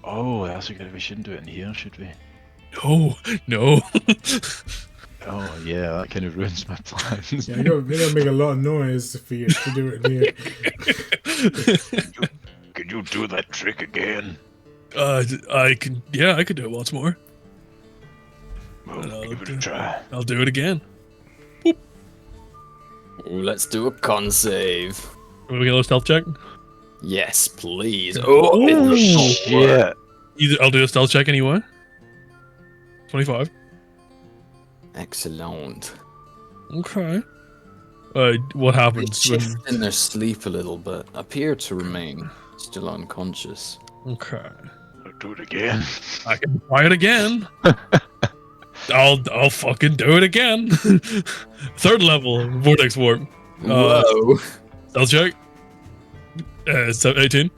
Oh, that's a good. We shouldn't do it in here, should we? No, no. Oh yeah, that kind of ruins my plans. Yeah, you're gonna make a lot of noise for you to do it here. Could you do that trick again? I could do it once more. Well, I'll give it do- a try. I'll do it again. Ooh, let's do a con save. Are we gonna do a stealth check? Yes, please. Oh, it Ooh. looks Yeah. I'll do a stealth check anyway. 25. excellent. Okay. What They happens when... shift in their sleep a little bit, appear to remain still unconscious. Okay. I'll do it again. I can try it again. I'll fucking do it again. Third level, Vortex Warp. Whoa, Stealth check. 18.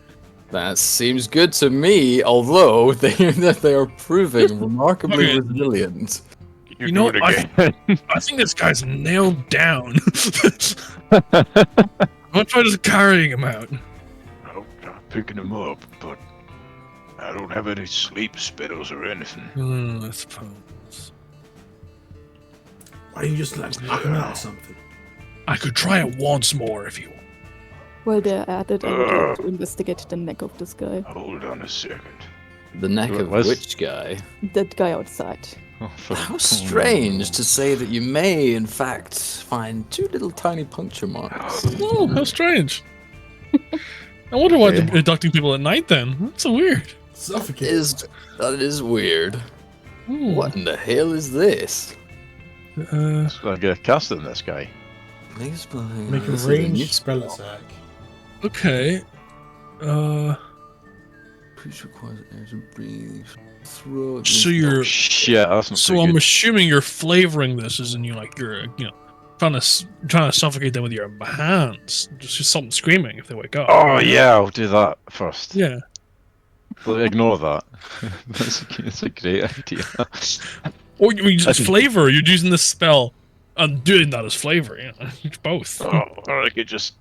that seems good to me. Although they are proving remarkably Okay. resilient. Can you, You do know it what, again? I think this guy's nailed down. I'm gonna try just carrying him out. I'm picking him up, but I don't have any sleep spells or anything. I suppose. Why don't you just like knock him out or something? I could try it once more if you want. Well, they're at it. I would like to investigate the neck of this guy. Hold on a second. The neck Well, of let's- which guy? That guy outside. Oh, for- How strange to say that you may, in fact, find two little tiny puncture marks. Oh, how strange. I wonder why Okay. they're abducting people at night then. That's so weird. Suffocate. That is weird. Hmm. What in the hell is this? So I'm gonna cast it on this guy. Make Make a range spell attack. Okay. Creature requires air to breathe. Throw it So into- you're... Shit, that's not So so I'm good. assuming you're flavoring this as in you're trying to suffocate them with your hands. Just something screaming if they wake up. Oh yeah, I'll do that first. Yeah. Well, ignore that. That's a great idea. Or you just That's- flavor. You're using this spell and doing that as flavor. It's both. Oh, or I could just.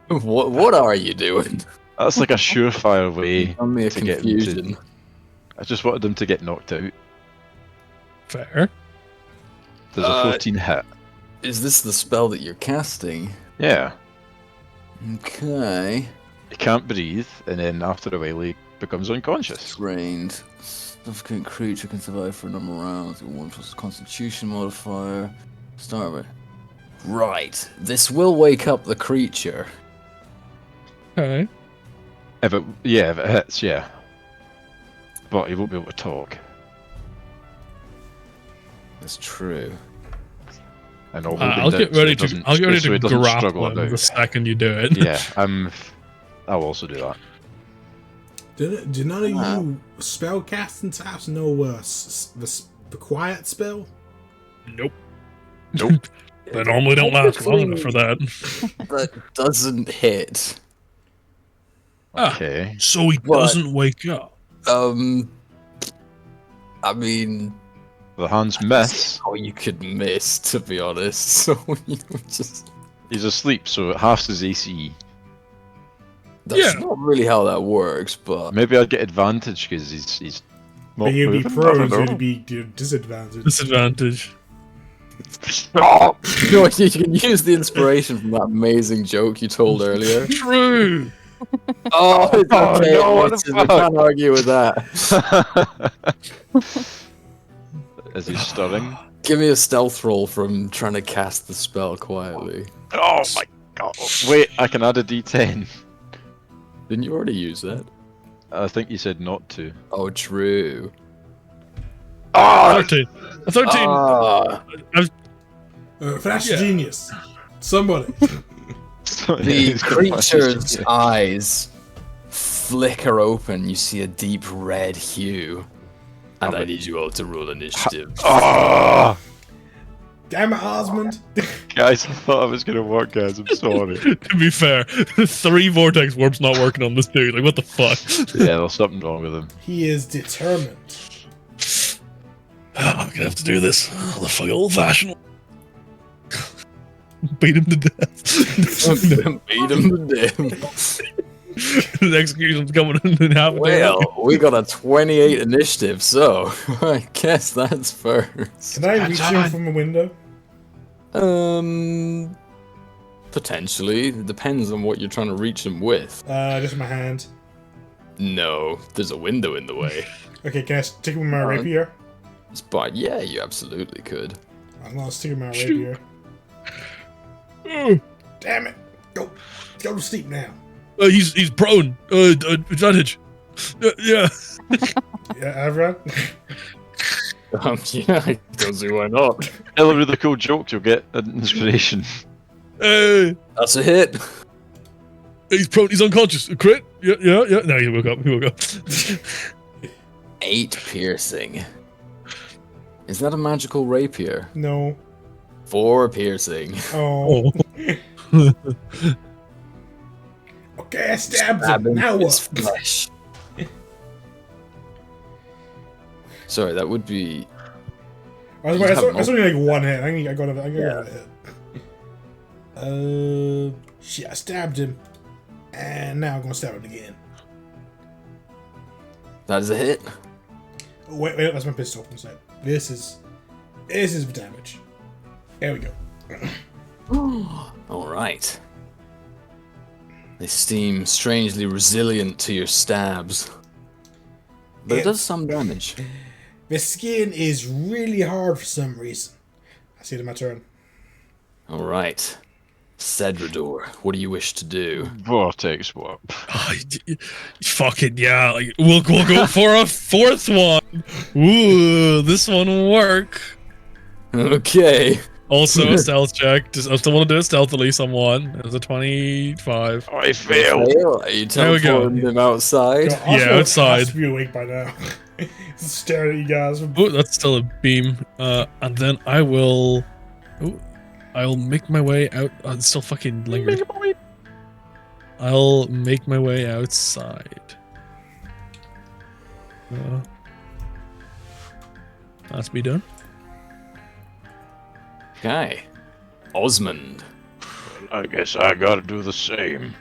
What are you doing? That's like a surefire way On me a to get them confusion. to. I just wanted them to get knocked out. Fair. There's a 14 hit. Is this the spell that you're casting? Yeah. Okay. He can't breathe, and then after a while he becomes unconscious. Trained. Significant creature can survive for a number of rounds. 1+ Constitution modifier. Start with. Right. This will wake up the creature. Okay. If it hits, yeah. But he won't be able to talk. That's true. And I'll, I'll get ready to grapple struggle him the about. second you do it. Yeah, I'll also do that. Do none of you spell casting types know the quiet spell? Nope. Nope. They normally don't last long enough for that. That doesn't hit. Okay. So he What? doesn't wake up. I mean, The hands miss. how you could miss, to be honest. So you know, just He's asleep, so it halves his AC. that's Yeah. not really how that works. But Maybe I'd get advantage because he's not But you'd be moving, I prone, don't so know. you'd be disadvantaged. Disadvantage. Stop! you know, you can use the inspiration from that amazing joke you told earlier. True. Oh, it's Oh, okay. no, what the Listen, fuck? I can't argue with that. Is he stirring? Give me a stealth roll from trying to cast the spell quietly. Oh my god. Wait, I can add a D10. Didn't you already use that? I think you said not to. Oh, true. Ah, 13. A 13. Ah, Flash Yeah. genius. Somebody. the creature's eyes flicker open. You see a deep red hue. And I need you all to roll initiative. ah. Damn it, Osmond. Guys, I thought I was gonna work, guys. I'm sorry. To be fair, 3 vortex warps not working on this dude. Like, what the fuck? Yeah, there's something wrong with him. He is determined. I'm gonna have to do this. Oh, the fucking old fashioned. Beat him to death. Beat him to death. The execution's coming in half a day. Well, we got a 28 initiative, so I guess that's first. Can I reach him from a window? Potentially. It depends on what you're trying to reach him with. Just my hand. No, there's a window in the way. Okay, can I stick him with my rapier? But yeah, you absolutely could. I'm gonna stick him with my rapier. Damn it! Go to sleep now. He's prone. Advantage. Yeah. Yeah, Avran. Yeah, I don't see why not. Tell a really cool joke, you'll get an inspiration. That's a hit. He's prone. He's unconscious. A crit. Yeah. No, he woke up. 8 piercing. Is that a magical rapier? No. 4 piercing. Oh. Okay, I stabbed him. Now His what? flesh. Sorry, that would be. That's only like one hit. I got a hit. Shit, I stabbed him. And now I'm gonna stab him again. That is a hit. Oh, wait, that's my pistol. One sec. This is damage. There we go. Alright. They seem strangely resilient to your stabs. But it does some damage. The skin is really hard for some reason. I see it in my turn. Alright. Cedrador, what do you wish to do? Vortex warp. Fucking yeah! Like we'll go for a 4th one. Ooh, this one will work. Okay. Also a stealth check. I still want to do it stealthily. Someone. It was a 25. I failed. Are you There we go. teleporting him outside? Yo, Osmo outside. has to be awake by now. Staring at you guys. Oh, that's still a beam. And then I will. Oh, I'll make my way out. Oh, it's still fucking lingering. I'll make my way outside. That's me done. Okay. Osmond. I guess I gotta do the same.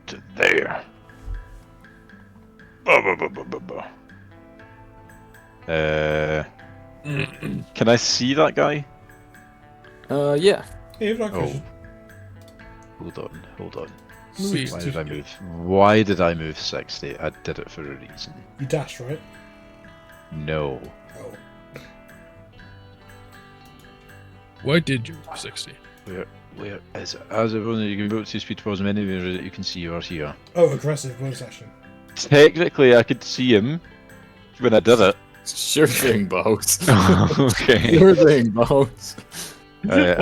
To there. Can I see that guy? Yeah. Hey, if not, Oh. Hold on. Movie. Why did I move? Why did I move 60? I did it for a reason. You dashed, right? No. Oh. Why did you move 60? Where is it? As a bonus, you can vote to speed towards him anywhere that you can see or hear. Oh, aggressive bonus action. Technically, I could see him when I did it. Sure thing, boss. Okay. Sure thing, boss. Why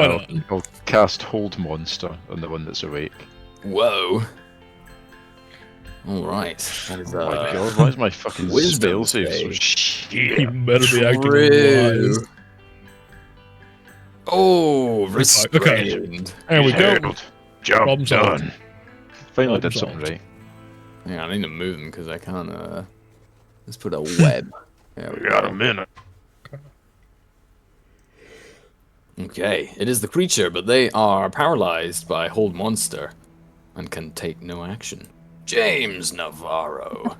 I'll cast Hold Monster on the one that's awake. Whoa. Alright. That is, Oh my god, why is my fucking Wisdom spell save so save. shit? You better be acting True. wise. Oh, restrained. There we go. Failed. Job Problem solved. done. Finally Problem did something solved. right. Yeah, I need to move him because I can't, let's put a web. There We got a minute. Okay, it is the creature, but they are paralyzed by Hold Monster and can take no action. James Navarro.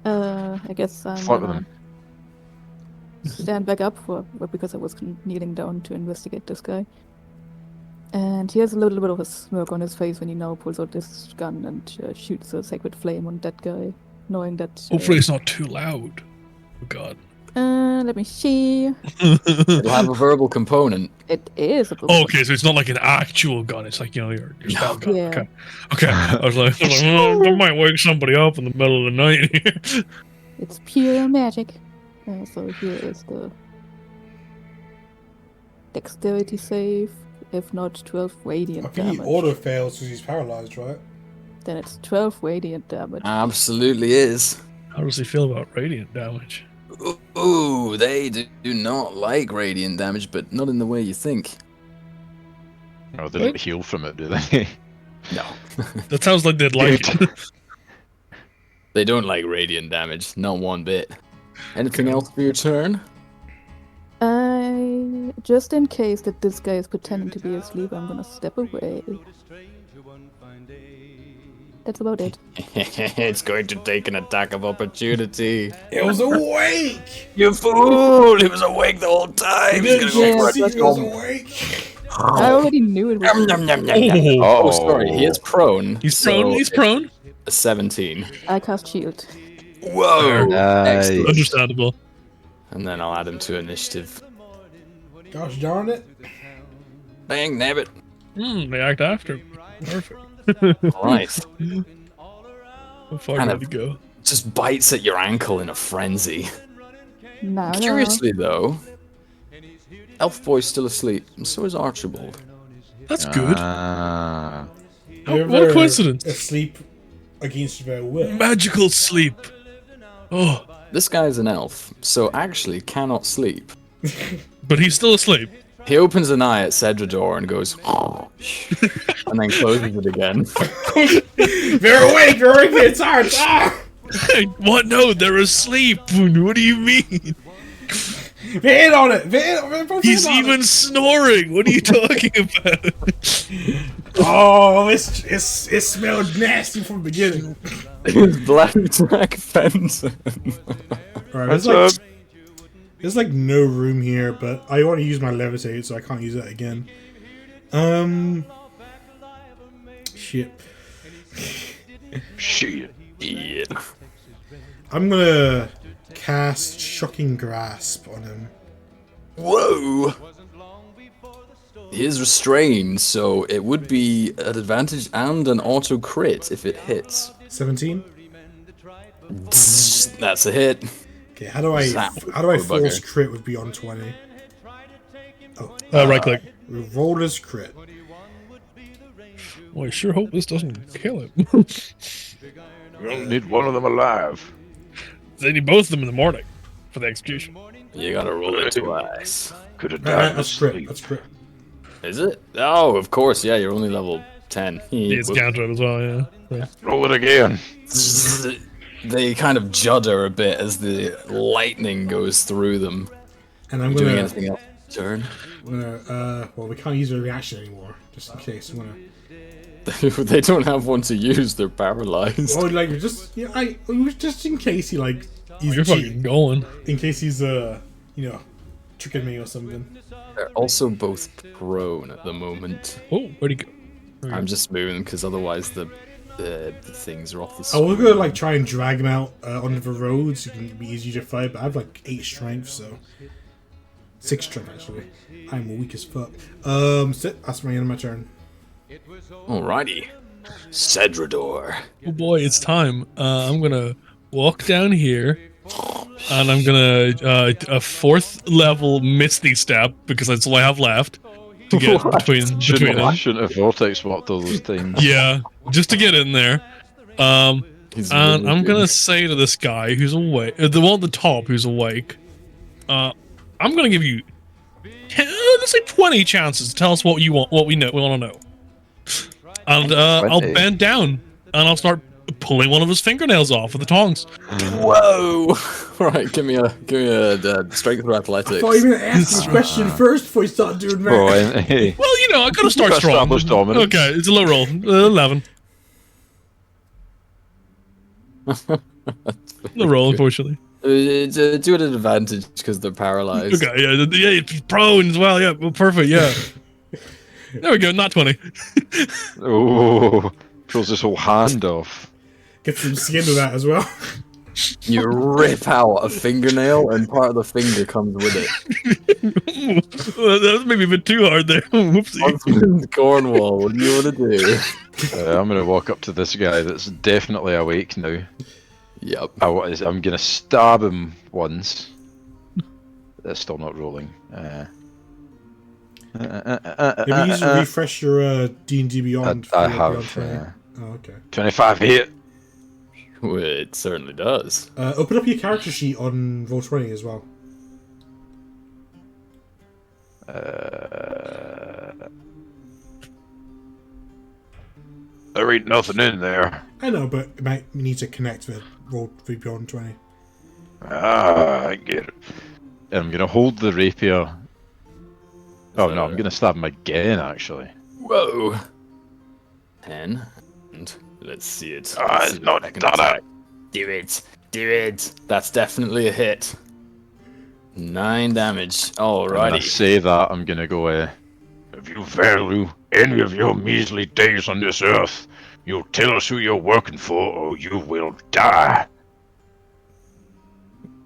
I guess I'm Fight with gonna him. stand back up because I was kneeling down to investigate this guy. And he has a little bit of a smirk on his face when he now pulls out this gun and shoots a sacred flame on that guy, knowing that. Hopefully it's not too loud. Oh god. Let me see. It'll have a verbal component. It is a book. Okay, so it's not like an actual gun. It's like, your spell gun. Yeah. Okay. Okay. I was like, that might wake somebody up in the middle of the night. It's pure magic. So here is the dexterity save. If not, 12 I radiant think he damage. auto fails because he's paralyzed, right? Then it's 12 radiant damage. Absolutely is. How does he feel about radiant damage? Ooh, they do not like radiant damage, but not in the way you think. Oh, they don't heal from it, do they? No. That sounds like they'd like it. They don't like radiant damage, not one bit. Anything else for your turn? Just in case that this guy is pretending to be asleep, I'm gonna step away. That's about it. It's going to take an attack of opportunity. It was awake! You fool! He was awake the whole time. He's gonna Yeah, go for see, it. he was awake! I already knew it was. Nom, nom, nom, nom, nom. Oh, Oh, sorry, he is prone. he's so prone. He's prone. it's a 17. I cast shield. Whoa! Nice. Excellent. Understandable. And then I'll add him to initiative. Gosh darn it. Bang, nabbit. They act after. Perfect. Right. How far Kind did of- he go? Just bites at your ankle in a frenzy. No, Curiously, though, Elf Boy's still asleep, and so is Archibald. That's good. Ah. Oh, what a coincidence. Asleep against their will. Magical sleep. Oh, This guy's an elf, so actually cannot sleep. but he's still asleep. He opens an eye at Cedrador and goes, and then closes it again. They're awake! They're awake! It's hard! Ah! What? No, they're asleep. What do you mean? They hit on it! They hit on He's it. even snoring. What are you talking about? Oh, it smelled nasty from the beginning. Blackjack Fenton. Alright, there's like no room here, but I want to use my levitate, so I can't use that again. Shit. Shit. Yeah. I'm gonna cast Shocking Grasp on him. Whoa! He is restrained, so it would be an advantage and an auto crit if it hits. 17. That's a hit. Okay, how do I Zap, force bugger. crit with beyond 20? Oh, Right click. we rolled as crit. Well, I sure hope this doesn't kill him. We don't need one of them alive. They need both of them in the morning for the execution. You gotta roll it twice. Could have died in That's his crit. sleep. That's crit. Is it? Oh, of course, yeah, you're only level 10. It's countered as well, yeah. Roll it again. They kind of judder a bit as the lightning goes through them. And I'm Doing gonna, anything else? Turn? well, we can't use a reaction anymore, just in case. I'm gonna. They don't have one to use, they're paralyzed. Oh, like just just in case he like he's You're cheating. fucking going. In case he's tricking me or something. They're also both prone at the moment. Oh, where'd he go? I'm just moving because otherwise the things are off the I screen. was gonna like try and drag him out onto the road so it can be easier to fight, but I have like 8 strength, so 6 strength actually. I'm weak as fuck. Sit. That's my end of my turn. Alrighty. Cedrador. Oh boy, it's time. I'm gonna walk down here, and I'm gonna a 4th level Misty Step because that's all I have left to get between Shouldn't them. have vortex walked all those times. Yeah, just to get in there. He's And really I'm good. gonna say to this guy who's awake, the one at the top who's awake, I'm gonna give you, let's say 20 chances to tell us what you want, what we want to know. And I'll 20. bend down and I'll start pulling one of his fingernails off with the tongs. Whoa! Right, give me a strength or athletics. I thought you were gonna ask this question first before you start doing that. Oh, and, hey. Well, I gotta start Got strong. established dominance. Okay, it's a low roll, 11. Low roll, unfortunately. Do it at advantage because they're paralyzed. Okay, yeah, it's prone as well. Yeah, well, perfect. Yeah. There we go. Not 20. Oh, pulls this whole hand off. Get some skin to that as well. You rip out a fingernail, and part of the finger comes with it. Well, that was maybe a bit too hard there. Whoopsie. Osmond Cornwall, what do you want to do? I'm gonna walk up to this guy that's definitely awake now. Yep. I'm gonna stab him once. That's still not rolling. Have you used to refresh your D&D Beyond? I for have. Beyond training? Oh, okay. 25 hit. It certainly does. Open up your character sheet on Roll20 as well. There ain't nothing in there. I know, but it might need to connect with Roll for Beyond 20. Ah, I get it. I'm gonna hold the rapier. Oh no, I'm gonna stab him again actually. Whoa. 10. And let's see it. Ah, Let's it's see what not I can done attack. Do it. Do it. That's definitely a hit. 9 damage. And when I Alrighty. say that, I'm gonna go. If you value any of your measly days on this earth, you'll tell us who you're working for, or you will die.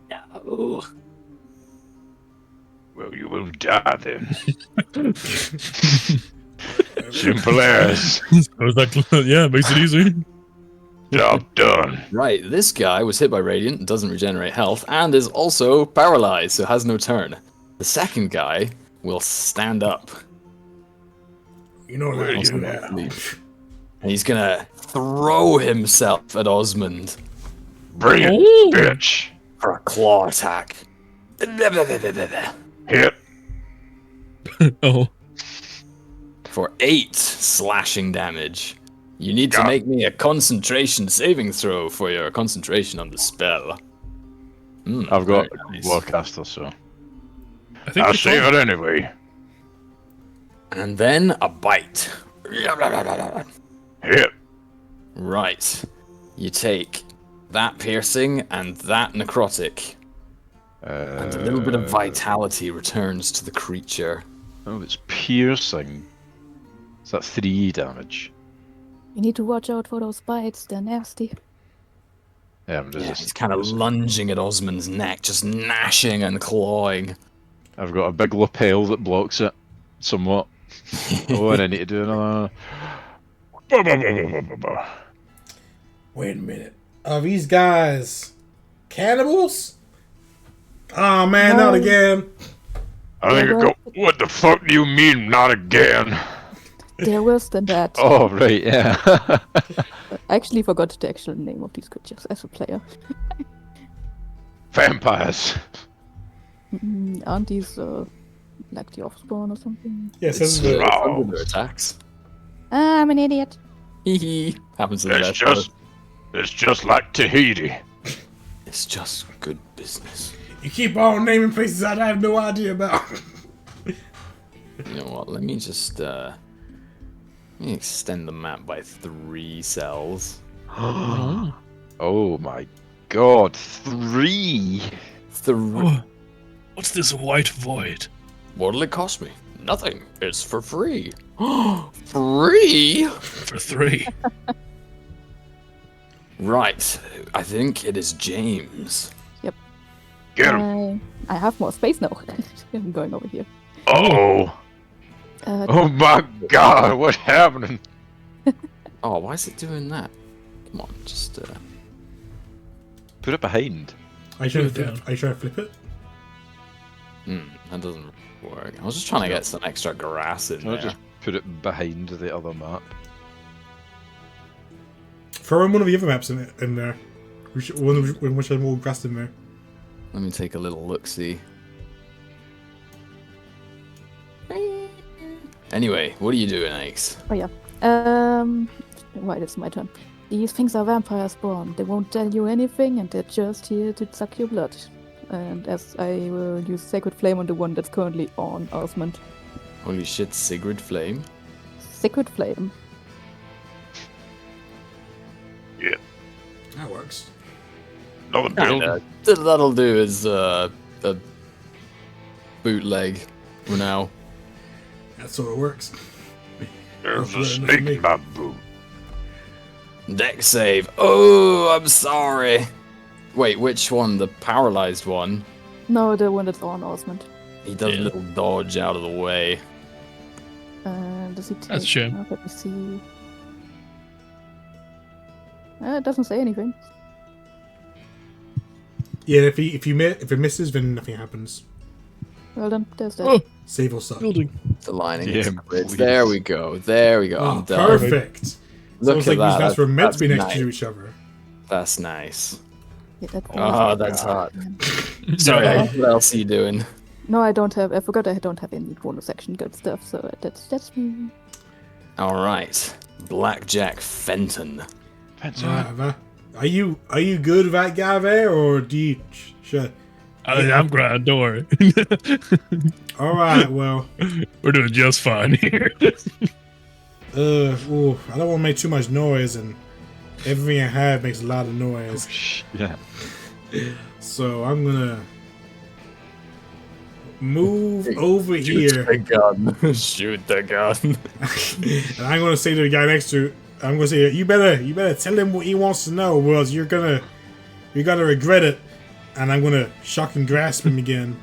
No. Well, you will die then. Simple as. Yeah, makes it easy. Job done. Right, this guy was hit by Radiant, doesn't regenerate health, and is also paralyzed, so has no turn. The second guy will stand up. You know what I do now. And he's gonna throw himself at Osmond Bring it, Oh. bitch. for a claw attack. Hit. Oh. For 8 slashing damage. You need to God. make me a concentration saving throw for your concentration on the spell. I've got very nice. Warcaster, so I think I'll you're save fine. it anyway. And then a bite. Hit. Right. You take that piercing and that necrotic. And a little bit of vitality returns to the creature. Oh, it's piercing. Is that 3 damage? You need to watch out for those bites, they're nasty. Yeah, I'm Yeah, just. he's kind of lunging at Osmond's neck, just gnashing and clawing. I've got a big lapel that blocks it, somewhat. Oh, and I need to do another. Wait a minute. Are these guys cannibals? Oh man, not No. again. I think I go, what the fuck do you mean, not again? They're worse than that. Oh, right, yeah. I actually forgot the actual name of these creatures as a player. Vampires. Aren't these like the offspawn or something? Yes, It's, this is it's Oh. under their attacks. Ah, I'm an idiot. Hee happens to the It's best of us. it's just like Tahiti. It's just good business. You keep on naming places I have no idea about. You know what? Let me just let me extend the map by 3 cells. Oh my god, 3! 3. Oh, what's this white void? What'll it cost me? Nothing. It's for free. Free? For 3. Right. I think it is James. Get him. I have more space now. I'm going over here. Oh. Oh my god, what's happening? Oh, why is it doing that? Come on, just Put it behind. Are you trying to Put it flip? Are you trying to flip it? that doesn't work. I was just trying to get some extra grass in I'll there. just put it behind the other map. Throw in one of the other maps in there. Which has more grass in there. Let me take a little look-see. Anyway, what are you doing, Ace? Oh yeah. Right, it's my turn. These things are vampire spawn. They won't tell you anything, and they're just here to suck your blood. And as I will use Sacred Flame on the one that's currently on Osmond. Holy shit, Sigrid Flame. Sacred Flame. That works. Another building. That'll do as a bootleg for now. That's how it works. There's a That's snake me. in my boot. Deck save. Oh, I'm sorry. Wait, which one? The paralyzed one? No, the one that's on Osmond. He does a little dodge out of the way. Does he take... That's a shame. Let me see. It doesn't say anything. Yeah, if it misses, then nothing happens. Well done, there's that. Oh, Save or suck. building. The lining Yeah, is grids. please. There we go. There we go. Oh, I'm done. perfect. Look Sounds at like these that. guys were meant to be That's next to nice. each other. That's nice. Yeah, that's Oh, that's hot. Sorry, Yeah. what else are you doing? No, I don't have. I forgot I don't have any bonus action good stuff. So that's me. All right, Blackjack Fenton. Are you good with that guy there, or do you? I'm grand, don't worry. All right, well. We're doing just fine here. I don't want to make too much noise, and everything I have makes a lot of noise. Yeah. So I'm gonna move over Shoot here, the gun. Shoot the gun. and I'm gonna say to the guy next to, I'm gonna say, you better tell him what he wants to know, or else you're gonna regret it. And I'm gonna shock and grasp him again.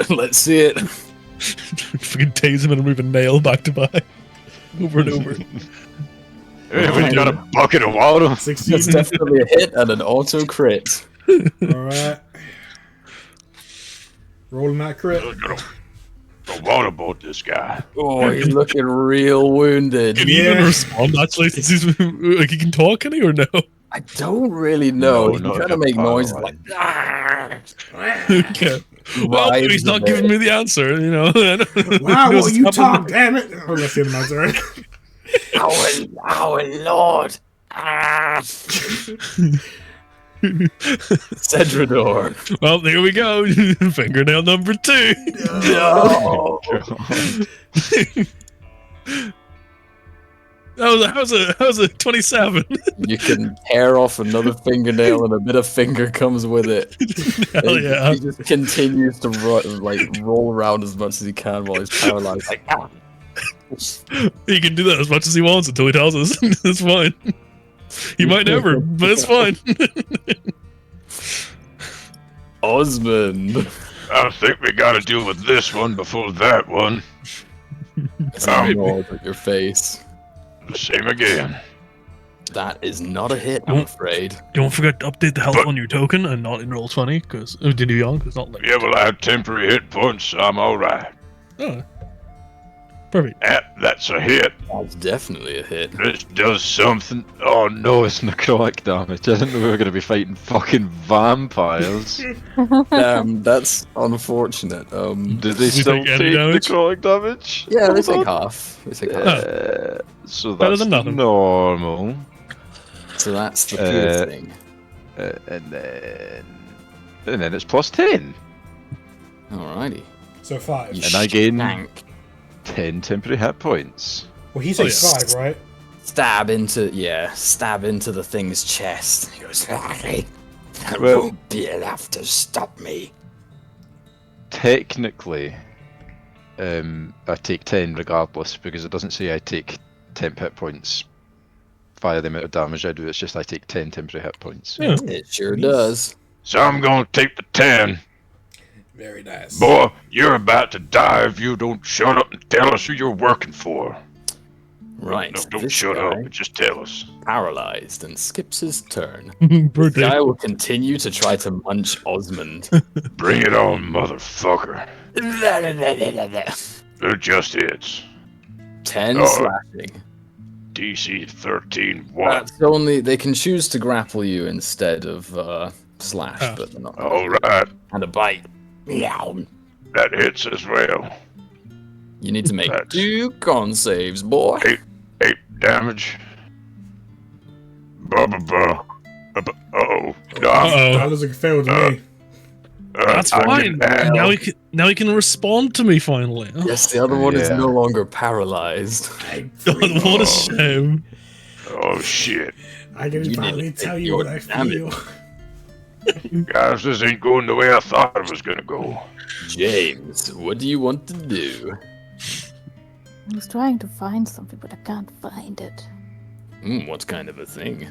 Let's see it. Fucking tase him and remove a nail back to back. Over and over. When you got a bucket of water. That's 16. definitely a hit and an auto crit. Alright. Rolling that crit. The water boat, this guy. Oh, he's looking real wounded. Can he even respond actually since he's like he can talk, can he, or no? I don't really know. No, He's not trying to if make you're noises paralyzed. like. Okay. Well, Writhes he's a not bit. giving me the answer, you know. Wow, well, you talk, damn it! Oh, that's the end of my turn. Our Lord. Cedrador. Well, there we go. Fingernail number 2. No. That was a 27. You can tear off another fingernail and a bit of finger comes with it. Hell And yeah. He just continues to roll around as much as he can while he's paralyzed. Like, ah. He can do that as much as he wants until he tells us. It's fine. He might never, but it's fine. Osmond. I think we gotta deal with this one before that one. It's at your face. The same again. That is not a hit, I'm afraid. Don't forget to update the health on your token and not in Roll20, because did you young? It's not like Yeah, well, I have temporary hit points, so I'm alright. oh. Perfect. That's a hit. That's definitely a hit. This does something. Oh no, it's necrotic damage. I didn't know we were going to be fighting fucking vampires. That's unfortunate. Did they We still take take any damage? necrotic damage? Yeah, they Hold take on. half. They take half. So Better that's than nothing. normal. So that's the cool thing. And then it's plus 10. Alrighty. So 5. You And I gain shank. 10 temporary hit points. Well, he said yes. 5, right? Stab into the thing's chest. He goes, that Well- won't be enough to stop me. Technically, I take 10 regardless, because it doesn't say I take temp hit points via the amount of damage I do. It's just I take 10 temporary hit points. Yeah. It sure does. So I'm gonna take the 10. Very nice. Boy, you're about to die if you don't shut up and tell us who you're working for. Right. No, don't this shut guy, up, but just tell us. Paralyzed and skips his turn. The Birthday. guy will continue to try to munch Osmond. Bring it on, motherfucker. 10 They're just hits. slashing. DC 13 1. That's only they can choose to grapple you instead of slash, Oh. but they're not. Alright, And a bite. Meow. that hits as well. You need to make That's- 2 con saves, boy. 8 damage. Uh-oh. No, Uh-oh. That looks like a fail to me. That's I fine. can- Now he can respond to me finally. Oh, Yes, the other one is Yeah. no longer paralyzed. God, what a shame. Oh shit. I can You finally didn't tell take you your what I feel. damage. Guys, this ain't going the way I thought it was gonna go. James, what do you want to do? I was trying to find something, but I can't find it. What kind of a thing?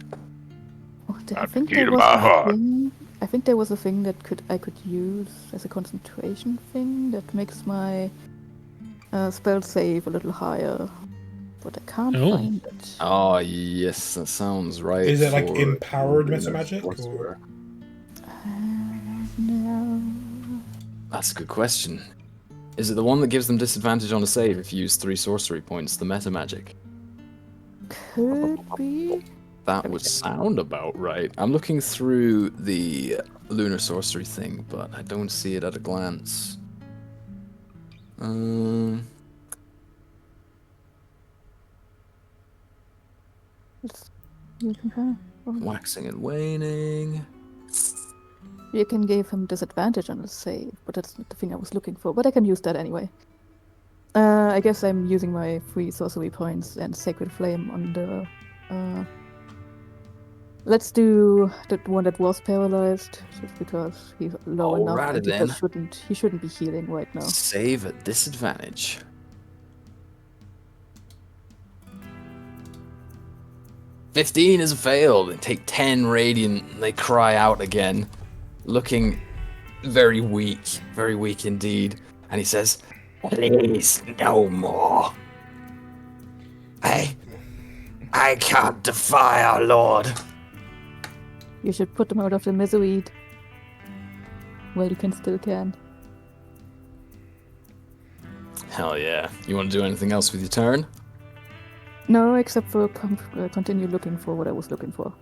Not I the think key there to was my a heart. thing. I think there was a thing that I could use as a concentration thing that makes my spell save a little higher, but I can't Oh. find it. Oh, yes, that sounds right. Is it like for empowered Lunar metamagic, or- Sorcerer. No. That's a good question. Is it the one that gives them disadvantage on a save if you use 3 sorcery points, the meta magic? Could be. That would sound about right. I'm looking through the lunar sorcery thing, but I don't see it at a glance. You can, Waxing and waning. you can give him disadvantage on the save, but that's not the thing I was looking for. But I can use that anyway. I guess I'm using my 3 sorcery points and Sacred Flame on the. Let's do the one that was paralyzed, just because he's low enough Alrighty and then. he shouldn't be healing right now. Save at disadvantage. "15 is a fail. They take 10 radiant and they cry out again, looking very weak indeed. And he says, "Please, no more. I can't defy our lord." You should put them out of the misery. Well, you still can. Hell yeah. You want to do anything else with your turn? No, except for continue looking for what I was looking for.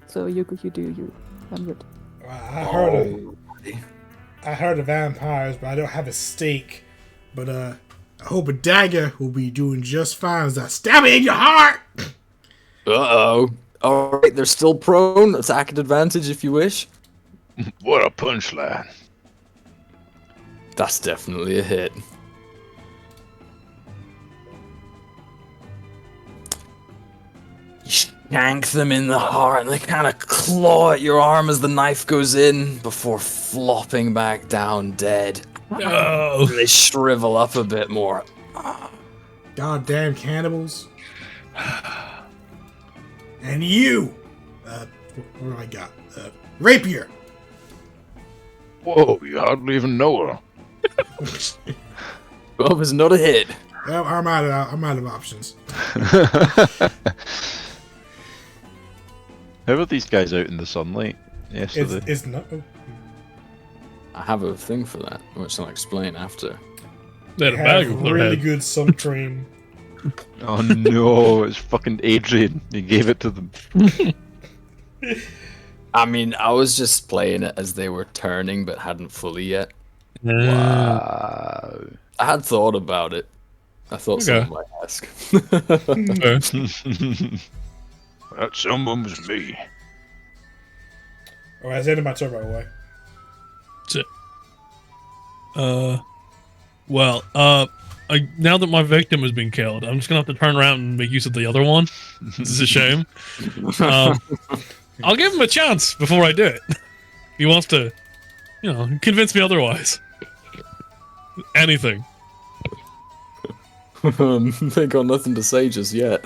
So you do you. I'm good. I heard of vampires, but I don't have a stake. But I hope a dagger will be doing just fine as I stab it in your heart. Uh-oh. Alright, they're still prone. Attack at advantage if you wish. What a punchline. That's definitely a hit. You shank them in the heart and they kind of claw at your arm as the knife goes in before flopping back down dead. No. They shrivel up a bit more. Goddamn cannibals. And you! What do I got? Rapier! Whoa, you hardly even know her. Well, it's not a hit. Well, I'm out of options. How are these guys out in the sunlight yesterday? It's not. I have a thing for that, which I'll explain after. They had a Have bag over their really head. good sun cream. Oh no, it's fucking Adrian. He gave it to them. I mean, I was just playing it as they were turning, but hadn't fully yet. Wow. I had thought about it. I thought Okay. someone might ask. Fair. That someone was me. Oh, that's the end of my turn, by the way. Well, now that my victim has been killed, I'm just gonna have to turn around and make use of the other one. This is a shame. I'll give him a chance before I do it. He wants to, convince me otherwise. Anything. They got nothing to say just yet.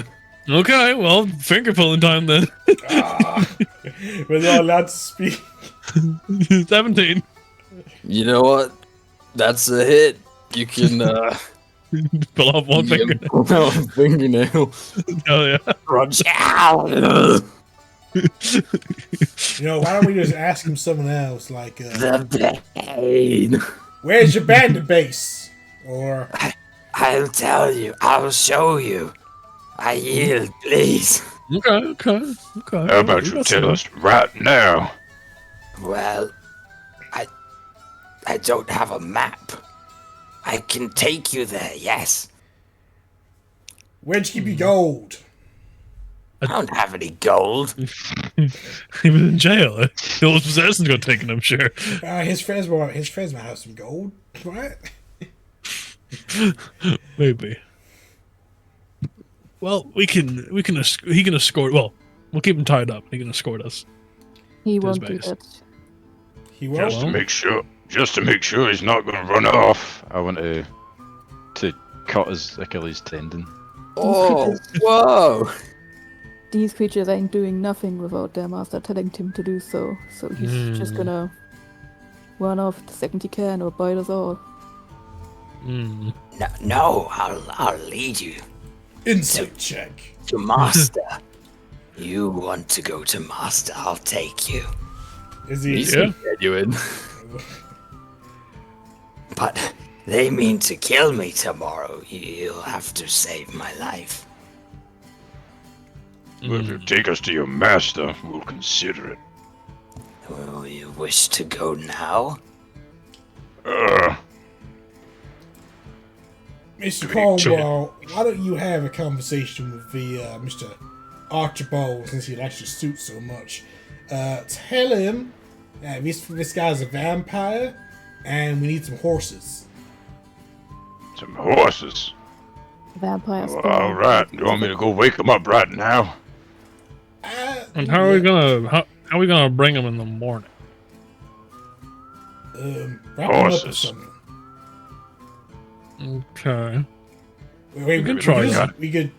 Okay, well, finger pulling time then. We're not allowed to speak. 17. You know what? That's a hit. You can Pull off one you finger. can pull out a fingernail. Oh yeah. Crunch. Ow! Why don't we just ask him something else? Like, The pain. where's your bandit base? Or, I'll tell you. I'll show you. I yield, please. Okay. How about you tell us right now? Well, I don't have a map. I can take you there, yes. where'd you keep your gold? I don't have any gold. He was in jail. Those possessions got taken, I'm sure. His friends might have some gold, right? Maybe. Well, he can escort. Well, we'll keep him tied up. He can escort us. He To his won't do base. that. He won't. Just to make sure he's not gonna run off. I want to cut his Achilles tendon. Oh, whoa. these creatures ain't doing nothing without their master telling him to do so. So he's just gonna run off the second he can or bite us all. No, I'll lead you Insight check. to Master. You want to go to Master, I'll take you. Is he? He's Yeah. genuine. But they mean to kill me tomorrow. You'll have to save my life. Well, if you take us to your master, we'll consider it. Will you wish to go now? Mr. Cornwall, why don't you have a conversation with the Mr. Archibald, since he likes your suit so much? Tell him this guy's a vampire, and we need some horses. Some horses. Vampires. Well, all right. You want me to go wake him up right now? And how are we gonna bring him in the morning? Wrap him up or Horses. something. Okay. Wait, can try that. We could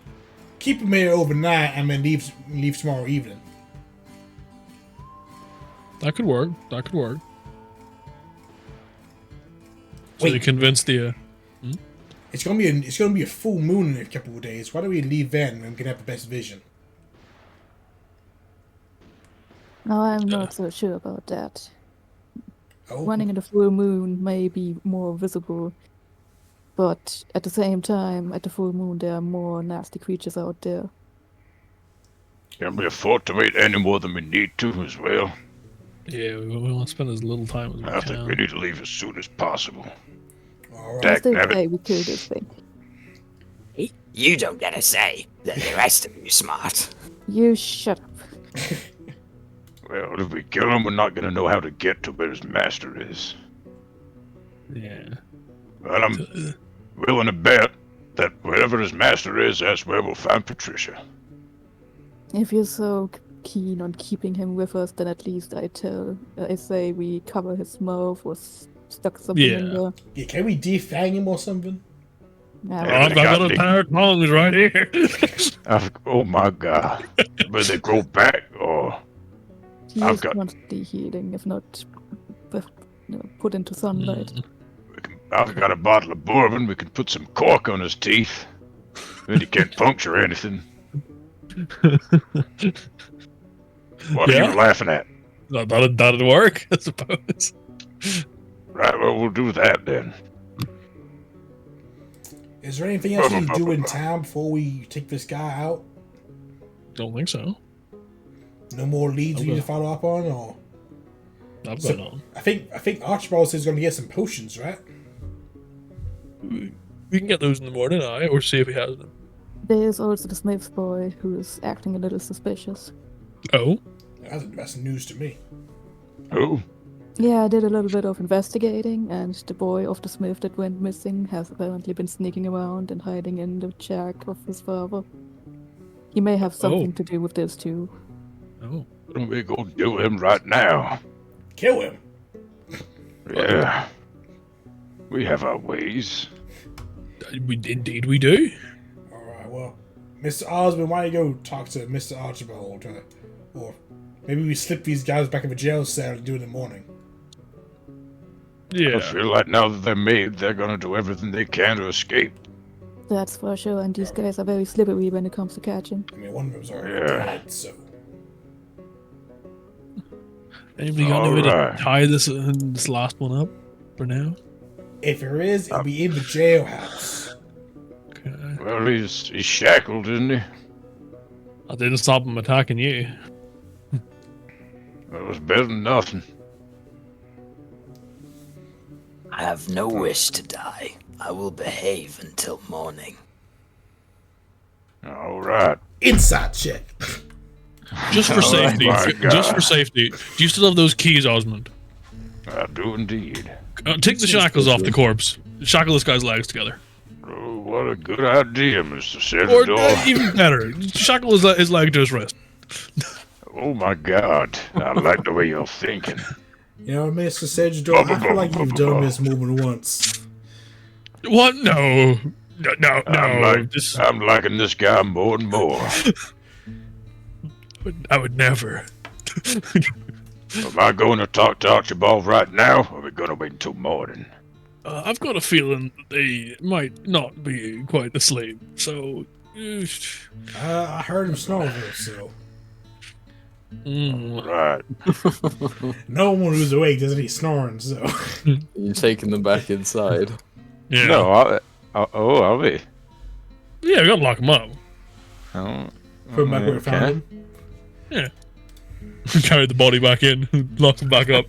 keep him here overnight and then leave tomorrow evening. That could work. That could work. So Wait. you convinced the. It's gonna be a full moon in a couple of days. Why don't we leave then when we can have the best vision? No, I'm not so sure about that. Oh, Running in the full moon may be more visible, but at the same time, at the full moon, there are more nasty creatures out there. Can we afford to wait any more than we need to as well? Yeah, we want to spend as little time as we I think we can. need to leave as soon as possible. all right. I still Dagnabbit. say we kill this thing. You don't get a say. The rest of you smart. You shut up. Well, if we kill him, we're not going to know how to get to where his master is. Yeah. Well, I'm willing to bet that wherever his master is, that's where we'll find Patricia. If you're so keen on keeping him with us, then at least I say we cover his mouth or stuck something in Yeah. there. Yeah, can we defang him or something? Yeah, Yeah. I've got a pair of tongs right here. Oh my god. Will they grow back, or... he I've just got- wants the healing, if not put into sunlight. I've got a bottle of bourbon. We can put some cork on his teeth. Then he can't puncture anything. What are Yeah. you laughing at? That'd work, I suppose. Right, well, we'll do that then. Is there anything else we need to do in town before we take this guy out? Don't think so. No more leads we Okay. need to follow up on, or I've got So- none. I think Archibald says he's going to get some potions, right? We can get those in the morning, or see if he has them. There's also the Smith's boy who is acting a little suspicious. Oh, That's news to me. Who? Yeah, I did a little bit of investigating, and the boy of the Smith that went missing has apparently been sneaking around and hiding in the shack of his father. He may have something to do with this too. oh. Why don't we go do him right now? Kill him. Yeah. We have our ways. Indeed we do. All right. Well, Mr. Osmond, why don't you go talk to Mr. Archibald, or maybe we slip these guys back in the jail cell and do it in the morning. I Yeah. feel like now that they're made, they're gonna do everything they can to escape. That's for sure, and these guys are very slippery when it comes to catching. I mean, one of them's already Yeah. dead, so Anybody got any way to Alright. tie this last one up for now? if there is, it'll be in the jailhouse. Okay. Well, he's shackled, isn't he? I didn't stop him attacking you. Well, it was better than nothing. I have no wish to die. I will behave until morning. All right. Inside check. Just for safety. my Just God. for safety. Do you still have those keys, Osmond? I do indeed. Take the shackles off the corpse. Shackle this guy's legs together. Oh, what a good idea, Mr. Or Senador. even better, shackle his leg to his wrist. Oh my god. I like the way you're thinking. You know, Mr. Sedgedor, I feel like you've done this more than once. What? No. No. I'm liking this guy more and more. I would never. Am I going to talk to Archibald right now, or are we going to wait until morning? I've got a feeling they might not be quite asleep, so... I heard him snore though, so Right. no one who's awake doesn't eat snoring. So You're taking them back inside. Yeah. No, are we? Yeah, we gotta lock him up. Oh, put him back where I found him. Yeah. Carry the body back in, lock him back up.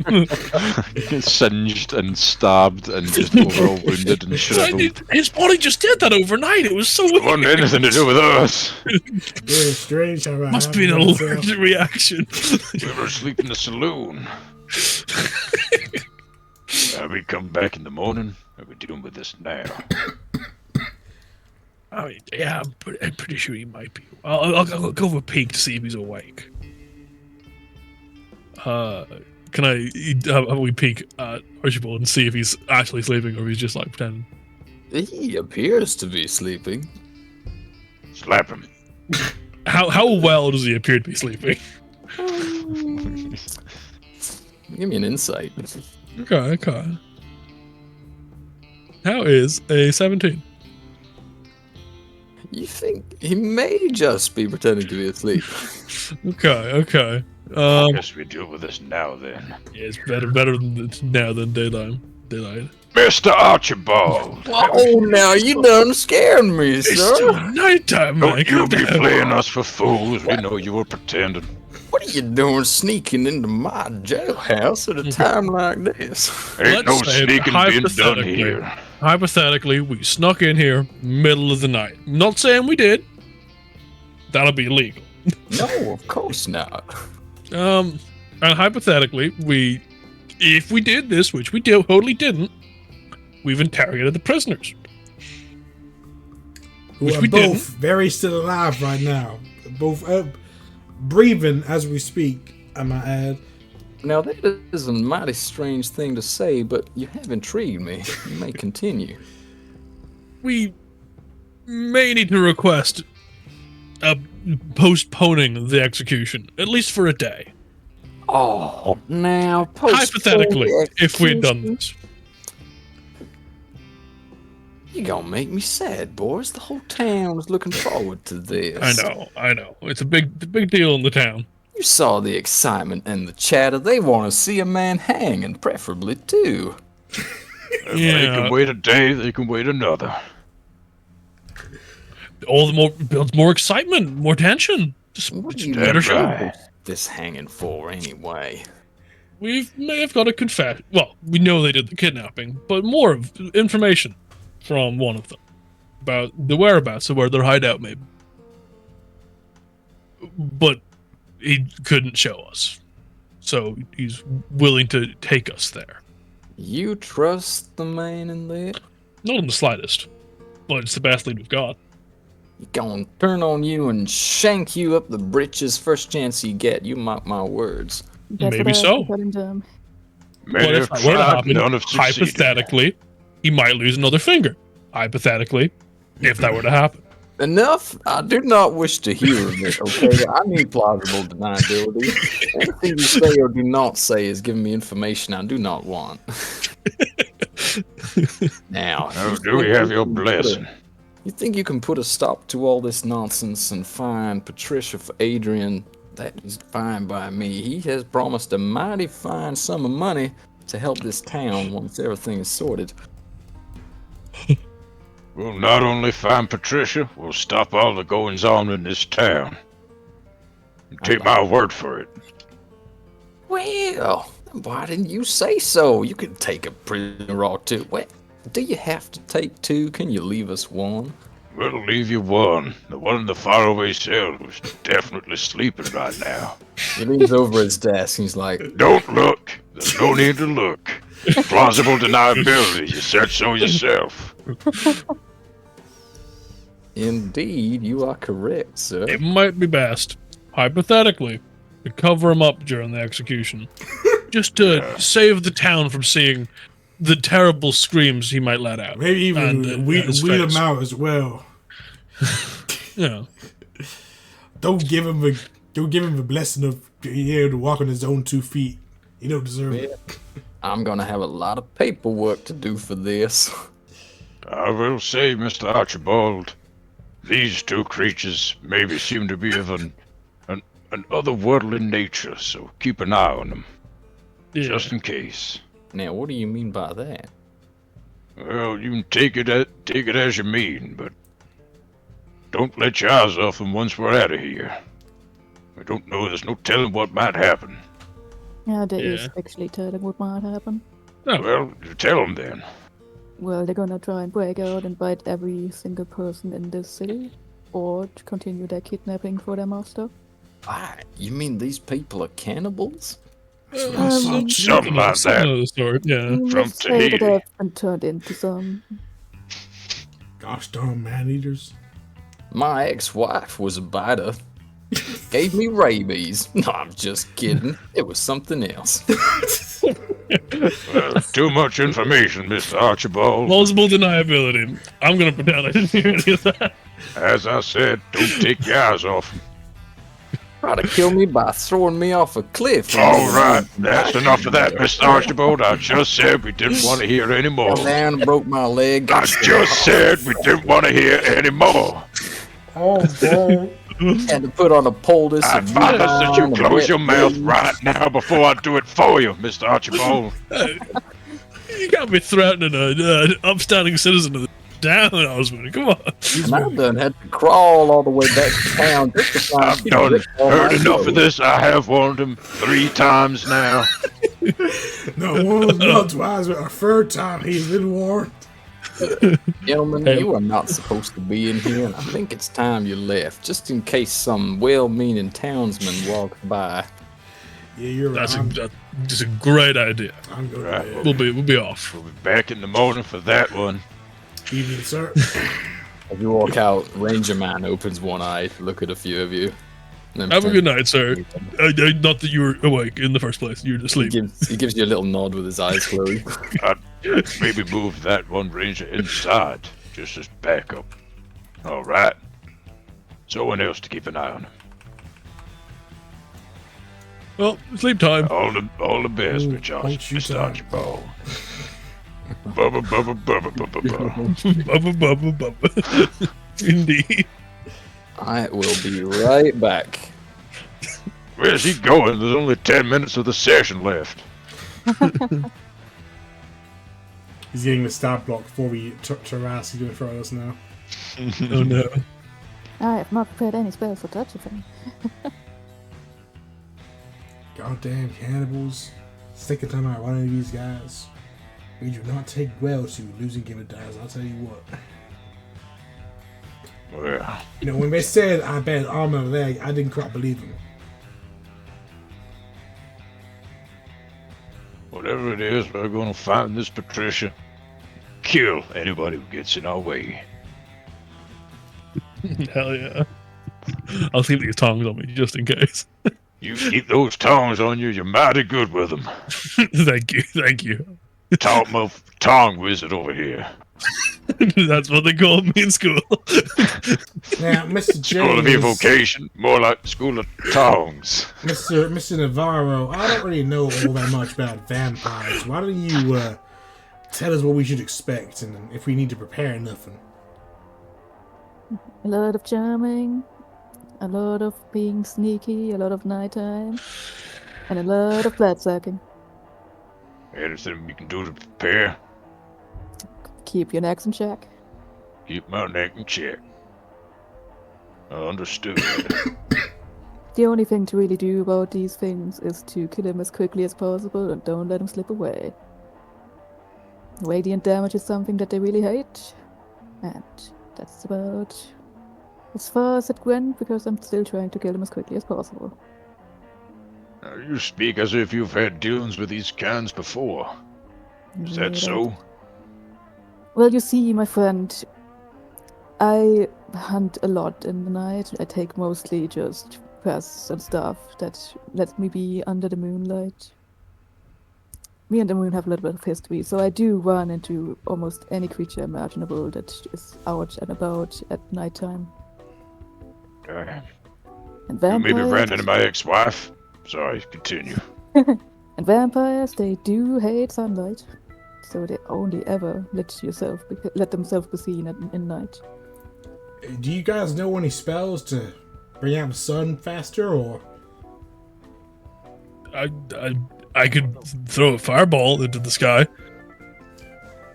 Singed and stabbed and just overall wounded and shriveled. His body just did that overnight. It was so It wasn't weird. anything to do with us. Yeah, strange how that Must be an happened, so- allergic reaction. We were asleep in the saloon. We come back in the morning. Are we dealing with this now? I mean, yeah, I'm pretty sure he might be. I'll go for a peek to see if he's awake. Can I have we peek at Archibald and see if he's actually sleeping or if he's just like pretending? He appears to be sleeping. Slap him. How well does he appear to be sleeping? Give me an insight. Okay. How is a 17? You think he may just be pretending to be asleep? Okay. I guess we deal with this now then. Yeah, it's better now than daylight. Mr. Archibald! Oh, now you done scared me, It's sir. still nighttime, man. Don't you Calm be down. playing us for fools. We know you were pretending. What are you doing sneaking into my jailhouse at a time like this? Ain't no Let's say sneaking being done hypothetically. here. Hypothetically, we snuck in here middle of the night. I'm not saying we did. That'll be illegal. No, of course not. And hypothetically, if we did this, which we totally didn't, we've interrogated the prisoners. Who Which are we both didn't. very still alive right now. Both breathing as we speak, I might add. Now, that is a mighty strange thing to say, but you have intrigued me. You may continue. We may need to request postponing the execution, at least for a day. Oh, now, Hypothetically, if we had done this. You're gonna make me sad, boys. The whole town was looking forward to this. I know. It's a big deal in the town. You saw the excitement and the chatter. They want to see a man hang, and preferably two. If they Yeah. can wait a day, they can wait another. All the more builds more excitement, more tension. Just What it's do you a better damn show. right. This hanging for, anyway? We may have got a confession. Well, we know they did the kidnapping, but more of information from one of them about the whereabouts of where their hideout may be. But he couldn't show us, so he's willing to take us there. You trust the man in there? Not in the slightest, but it's the best lead we've got. He gonna turn on you and shank you up the britches first chance you get. You mark my words. That's Maybe what I so. was telling them. Many What if have that were to tried, happen? none have succeeded. Hypothetically, he might lose another finger. Hypothetically, if that were to happen. Enough. I do not wish to hear of it, okay? I need plausible deniability. Anything you say or do not say is giving me information I do not want. Now, Oh, do we have your blessing? You think you can put a stop to all this nonsense and find Patricia for Adrian? That is fine by me. He has promised a mighty fine sum of money to help this town once everything is sorted. We'll not only find Patricia, we'll stop all the goings-on in this town. Take my word for it. Well, why didn't you say so? You could take a prisoner or two. What? Do you have to take two? Can you leave us one? We'll leave you one. The one in the faraway cell who's definitely sleeping right now. He leans over his desk and he's like, Don't look. There's no need to look. Plausible deniability. You said so yourself. indeed, you are correct, sir. It might be best, hypothetically, to cover him up during the execution. Just to save the town from seeing the terrible screams he might let out. Maybe even And, weed his him face. out as well. Yeah. Don't give him Go give him the blessing of being able to walk on his own 2 feet. You don't deserve it. I'm gonna have a lot of paperwork to do for this. I will say, Mr. Archibald, these 2 creatures maybe seem to be of an otherworldly nature, so keep an eye on them, Yeah. just in case. Now, what do you mean by that? Well, you can take it as you mean, but don't let your eyes off them once we're out of here. I don't know, there's no telling what might happen. Yeah, there is Yeah. actually telling what might happen. Well, you tell them then. Well, they're gonna try and break out and bite every single person in this city, or to continue their kidnapping for their master. Ah, you mean these people are cannibals? Something like Something that. of the sort, yeah. From Let's say that Tahiti. they've been turned into some. Gosh darn man-eaters. My ex-wife was a biter. Gave me rabies. No, I'm just kidding. It was something else. Well, too much information, Mr. Archibald. Plausible deniability. I'm gonna pretend I didn't hear any of that. As I said, don't take your eyes off 'em. Try to kill me by throwing me off a cliff. All right, that's enough of that, Mr. Archibald. I just said we didn't want to hear any more. Fell down and broke my leg. I just said we didn't want to hear any more. Oh, boy. Had to put on a poultice. I and advise that you and close wet your mouth beans. right now before I do it for you, Mr. Archibald. You can't be threatening an upstanding citizen of the town, Osmond. Come on. And I done had to crawl all the way back to town just to find I've done heard enough of this. I have warned him 3 times now. No, once, not twice, but a 3rd time he's been warned. Gentlemen, Hey. you are not supposed to be in here, and I think it's time you left, just in case some well-meaning townsman walks by. Yeah, you're right. That's just a great idea. I'm going Right. to bed. We'll be off. We'll be back in the morning for that one. Evening, sir. As you walk out, Ranger Man opens one eye to look at a few of you. and then Have a good pretends- night, sir. Not that you were awake in the first place. You were He asleep. gives you a little nod with his eyes closed. I'd maybe move that one ranger inside, just as backup. All right. Someone else to keep an eye on him. Well, sleep time. All the best, Ooh, Mr. don't you Archibald. Bubba, bubba, bubba, bubba, bubba. Bubba, bubba, bubba. Indeed. I will be right back. Where's he going? There's only 10 minutes of the session left. He's getting the stab block before we Taras. He's going to throw at us now. Oh no. I have not prepared any spells for touch thing. Goddamn cannibals. Second time I run into these guys. We do not take well to losing game of dice, I'll tell you what. Well, You know, when they said I bet arm and leg, I didn't quite believe them. whatever it is, we're gonna find this Patricia. Kill anybody who gets in our way. Hell yeah. I'll keep these tongs on me just in case. You keep those tongs on you, you're mighty good with them. Thank you. Tongue wizard over here. That's what they called me in school. Now, Mr. School of James, evocation, more like school of tongs. Mr. Navarro, I don't really know all that much about vampires. Why don't you tell us what we should expect and if we need to prepare nothing? A lot of charming, a lot of being sneaky, a lot of nighttime, and a lot of blood sucking. Anything we can do to prepare? Keep your necks in check. Keep my neck in check. Understood. The only thing to really do about these things is to kill him as quickly as possible and don't let him slip away. Radiant damage is something that they really hate, and that's about as far as it went because I'm still trying to kill him as quickly as possible. Now, you speak as if you've had dealings with these kinds before. Is that so? Well, you see, my friend, I hunt a lot in the night. I take mostly just pests and stuff that lets me be under the moonlight. Me and the moon have a little bit of history, so I do run into almost any creature imaginable that is out and about at nighttime. And You maybe ran vampires, into my ex-wife? Sorry, continue. and vampires, they do hate sunlight. So they only ever let themselves be seen in night. Do you guys know any spells to bring out the sun faster, or? I could throw a fireball into the sky.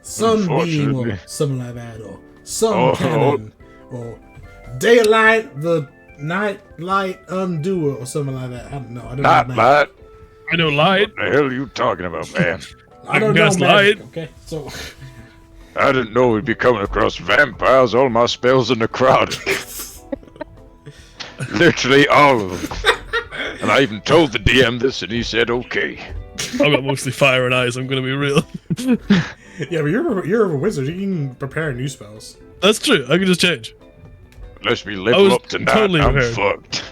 Sunbeam or Unfortunately. something like that, or sun Oh. cannon, or daylight, the night light undoer, or something like that. I don't know. I don't Not know. light. I know light. What the hell are you talking about, man? I don't know Guess magic. light. Okay, so I didn't know we'd be coming across vampires. All my spells are necrotic. Literally all of them. And I even told the DM this, and he said okay. I've got mostly fire and ice. I'm gonna be real. yeah, but you're a wizard. You can prepare new spells. That's true. I can just change. Unless we I level was up tonight, totally I'm prepared. fucked.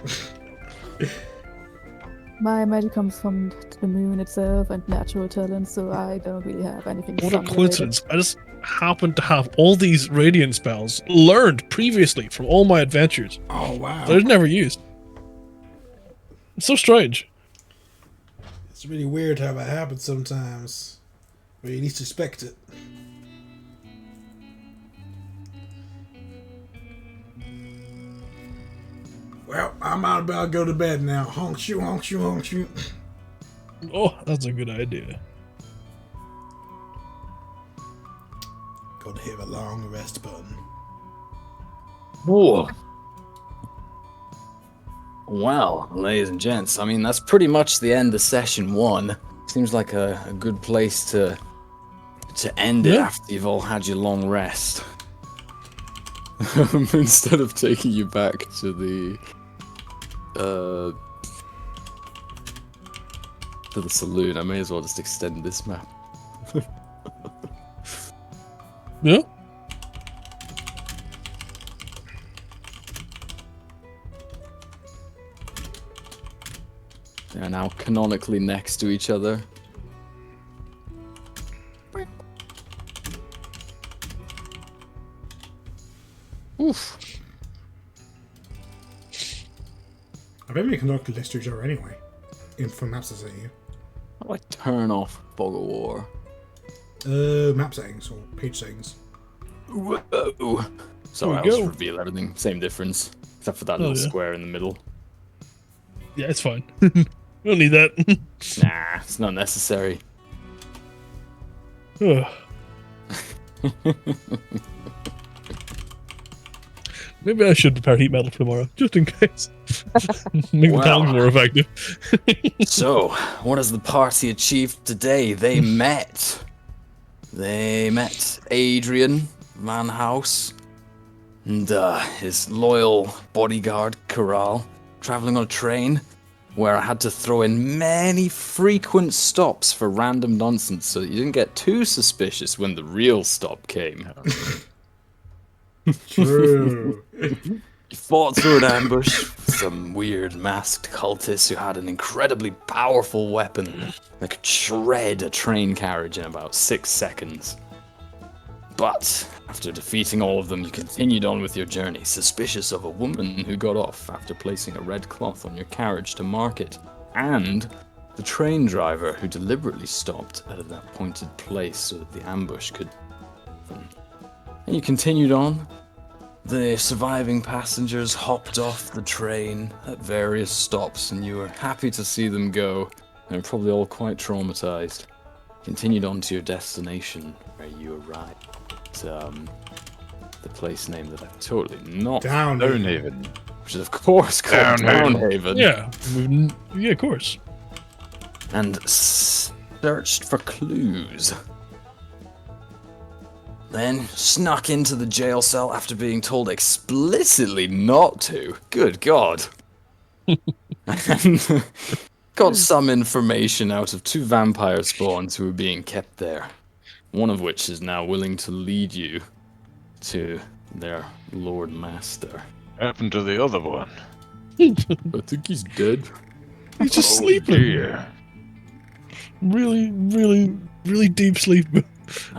My magic comes from the moon itself and natural talent, so I don't really have anything. What a sun-related. coincidence. I just happen to have all these radiant spells learned previously from all my adventures. Oh wow, That I've never used. It's so strange. it's really weird how that happens sometimes. But you least expect it. Well, I'm about to go to bed now. Honk shoot, honk shoot, honk shoot. Oh, that's a good idea. Go to hit a long rest button. Whoa. Well, ladies and gents, I mean, that's pretty much the end of session 1. Seems like a good place to end it Yeah. after you've all had your long rest. Instead of taking you back to the saloon, I may as well just extend this map. Yeah? They're now canonically next to each other. Oof. I bet we can look at each other anyway. From map settings. How do I turn off Fog of War? Map settings or page settings. Whoa. So There I'll we just go. reveal everything. Same difference. Except for that Oh, little yeah. square in the middle. Yeah, it's fine. We don't need that. Nah, it's not necessary. Ugh. Maybe I should prepare heat metal for tomorrow, just in case. Make the Wow. tongues more effective. So, what has the party achieved today? They met. They met Adrian Van House and his loyal bodyguard, Corral, traveling on a train where I had to throw in many frequent stops for random nonsense so that you didn't get too suspicious when the real stop came. True. You fought through an ambush with some weird masked cultists who had an incredibly powerful weapon that could shred a train carriage in about 6 seconds. But after defeating all of them, you continued on with your journey, suspicious of a woman who got off after placing a red cloth on your carriage to mark it, and the train driver who deliberately stopped at that pointed place so that the ambush could happen. And you continued on. The surviving passengers hopped off the train at various stops, and you were happy to see them go. They were probably all quite traumatized. Continued on to your destination, where you arrived at the place name that I've totally not, Down. Downhaven. which is of course called Downhaven. Downhaven. Yeah, of course. And searched for clues. Then snuck into the jail cell after being told explicitly not to. Good God. And got some information out of 2 vampire spawns who were being kept there. One of which is now willing to lead you to their Lord Master. Happened to the other one? I think he's dead. He's just Oh, sleeping. dear. Really, really, really deep sleep. And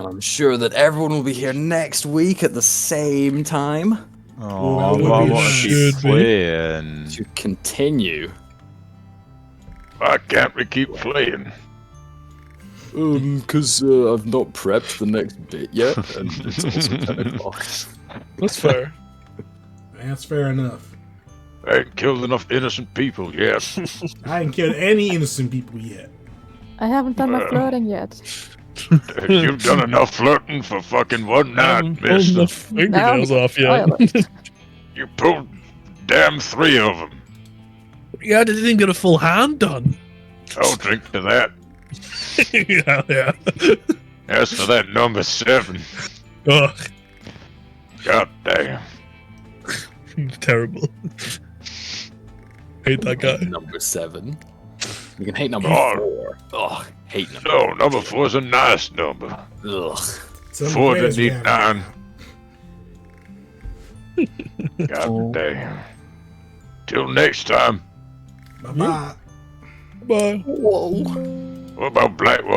I'm sure that everyone will be here next week at the same time. Oh, that but I would be want nice. to keep Should be. playing. To continue. Why can't we keep playing? Because I've not prepped the next bit yet, and it's also 10 o'clock. That's fair. That's fair enough. I ain't killed enough innocent people yet. I ain't killed any innocent people yet. I haven't done my flirting yet. You've done enough flirting for fucking one night, Haven't pulled mister. the fingernails off yet. Violent. You pulled damn 3 of them. Yeah, I didn't get a full hand done. I'll drink to that. Yeah. As for that number 7, Ugh, god damn. terrible. Hate that guy. Number 7. You can hate number Oh. 4. Ugh, hate number No, number 4's a nice number. Ugh. Some 4 players didn't we need have 9. God damn. Till next time. Bye-bye. Bye. Whoa. What about Blackwater?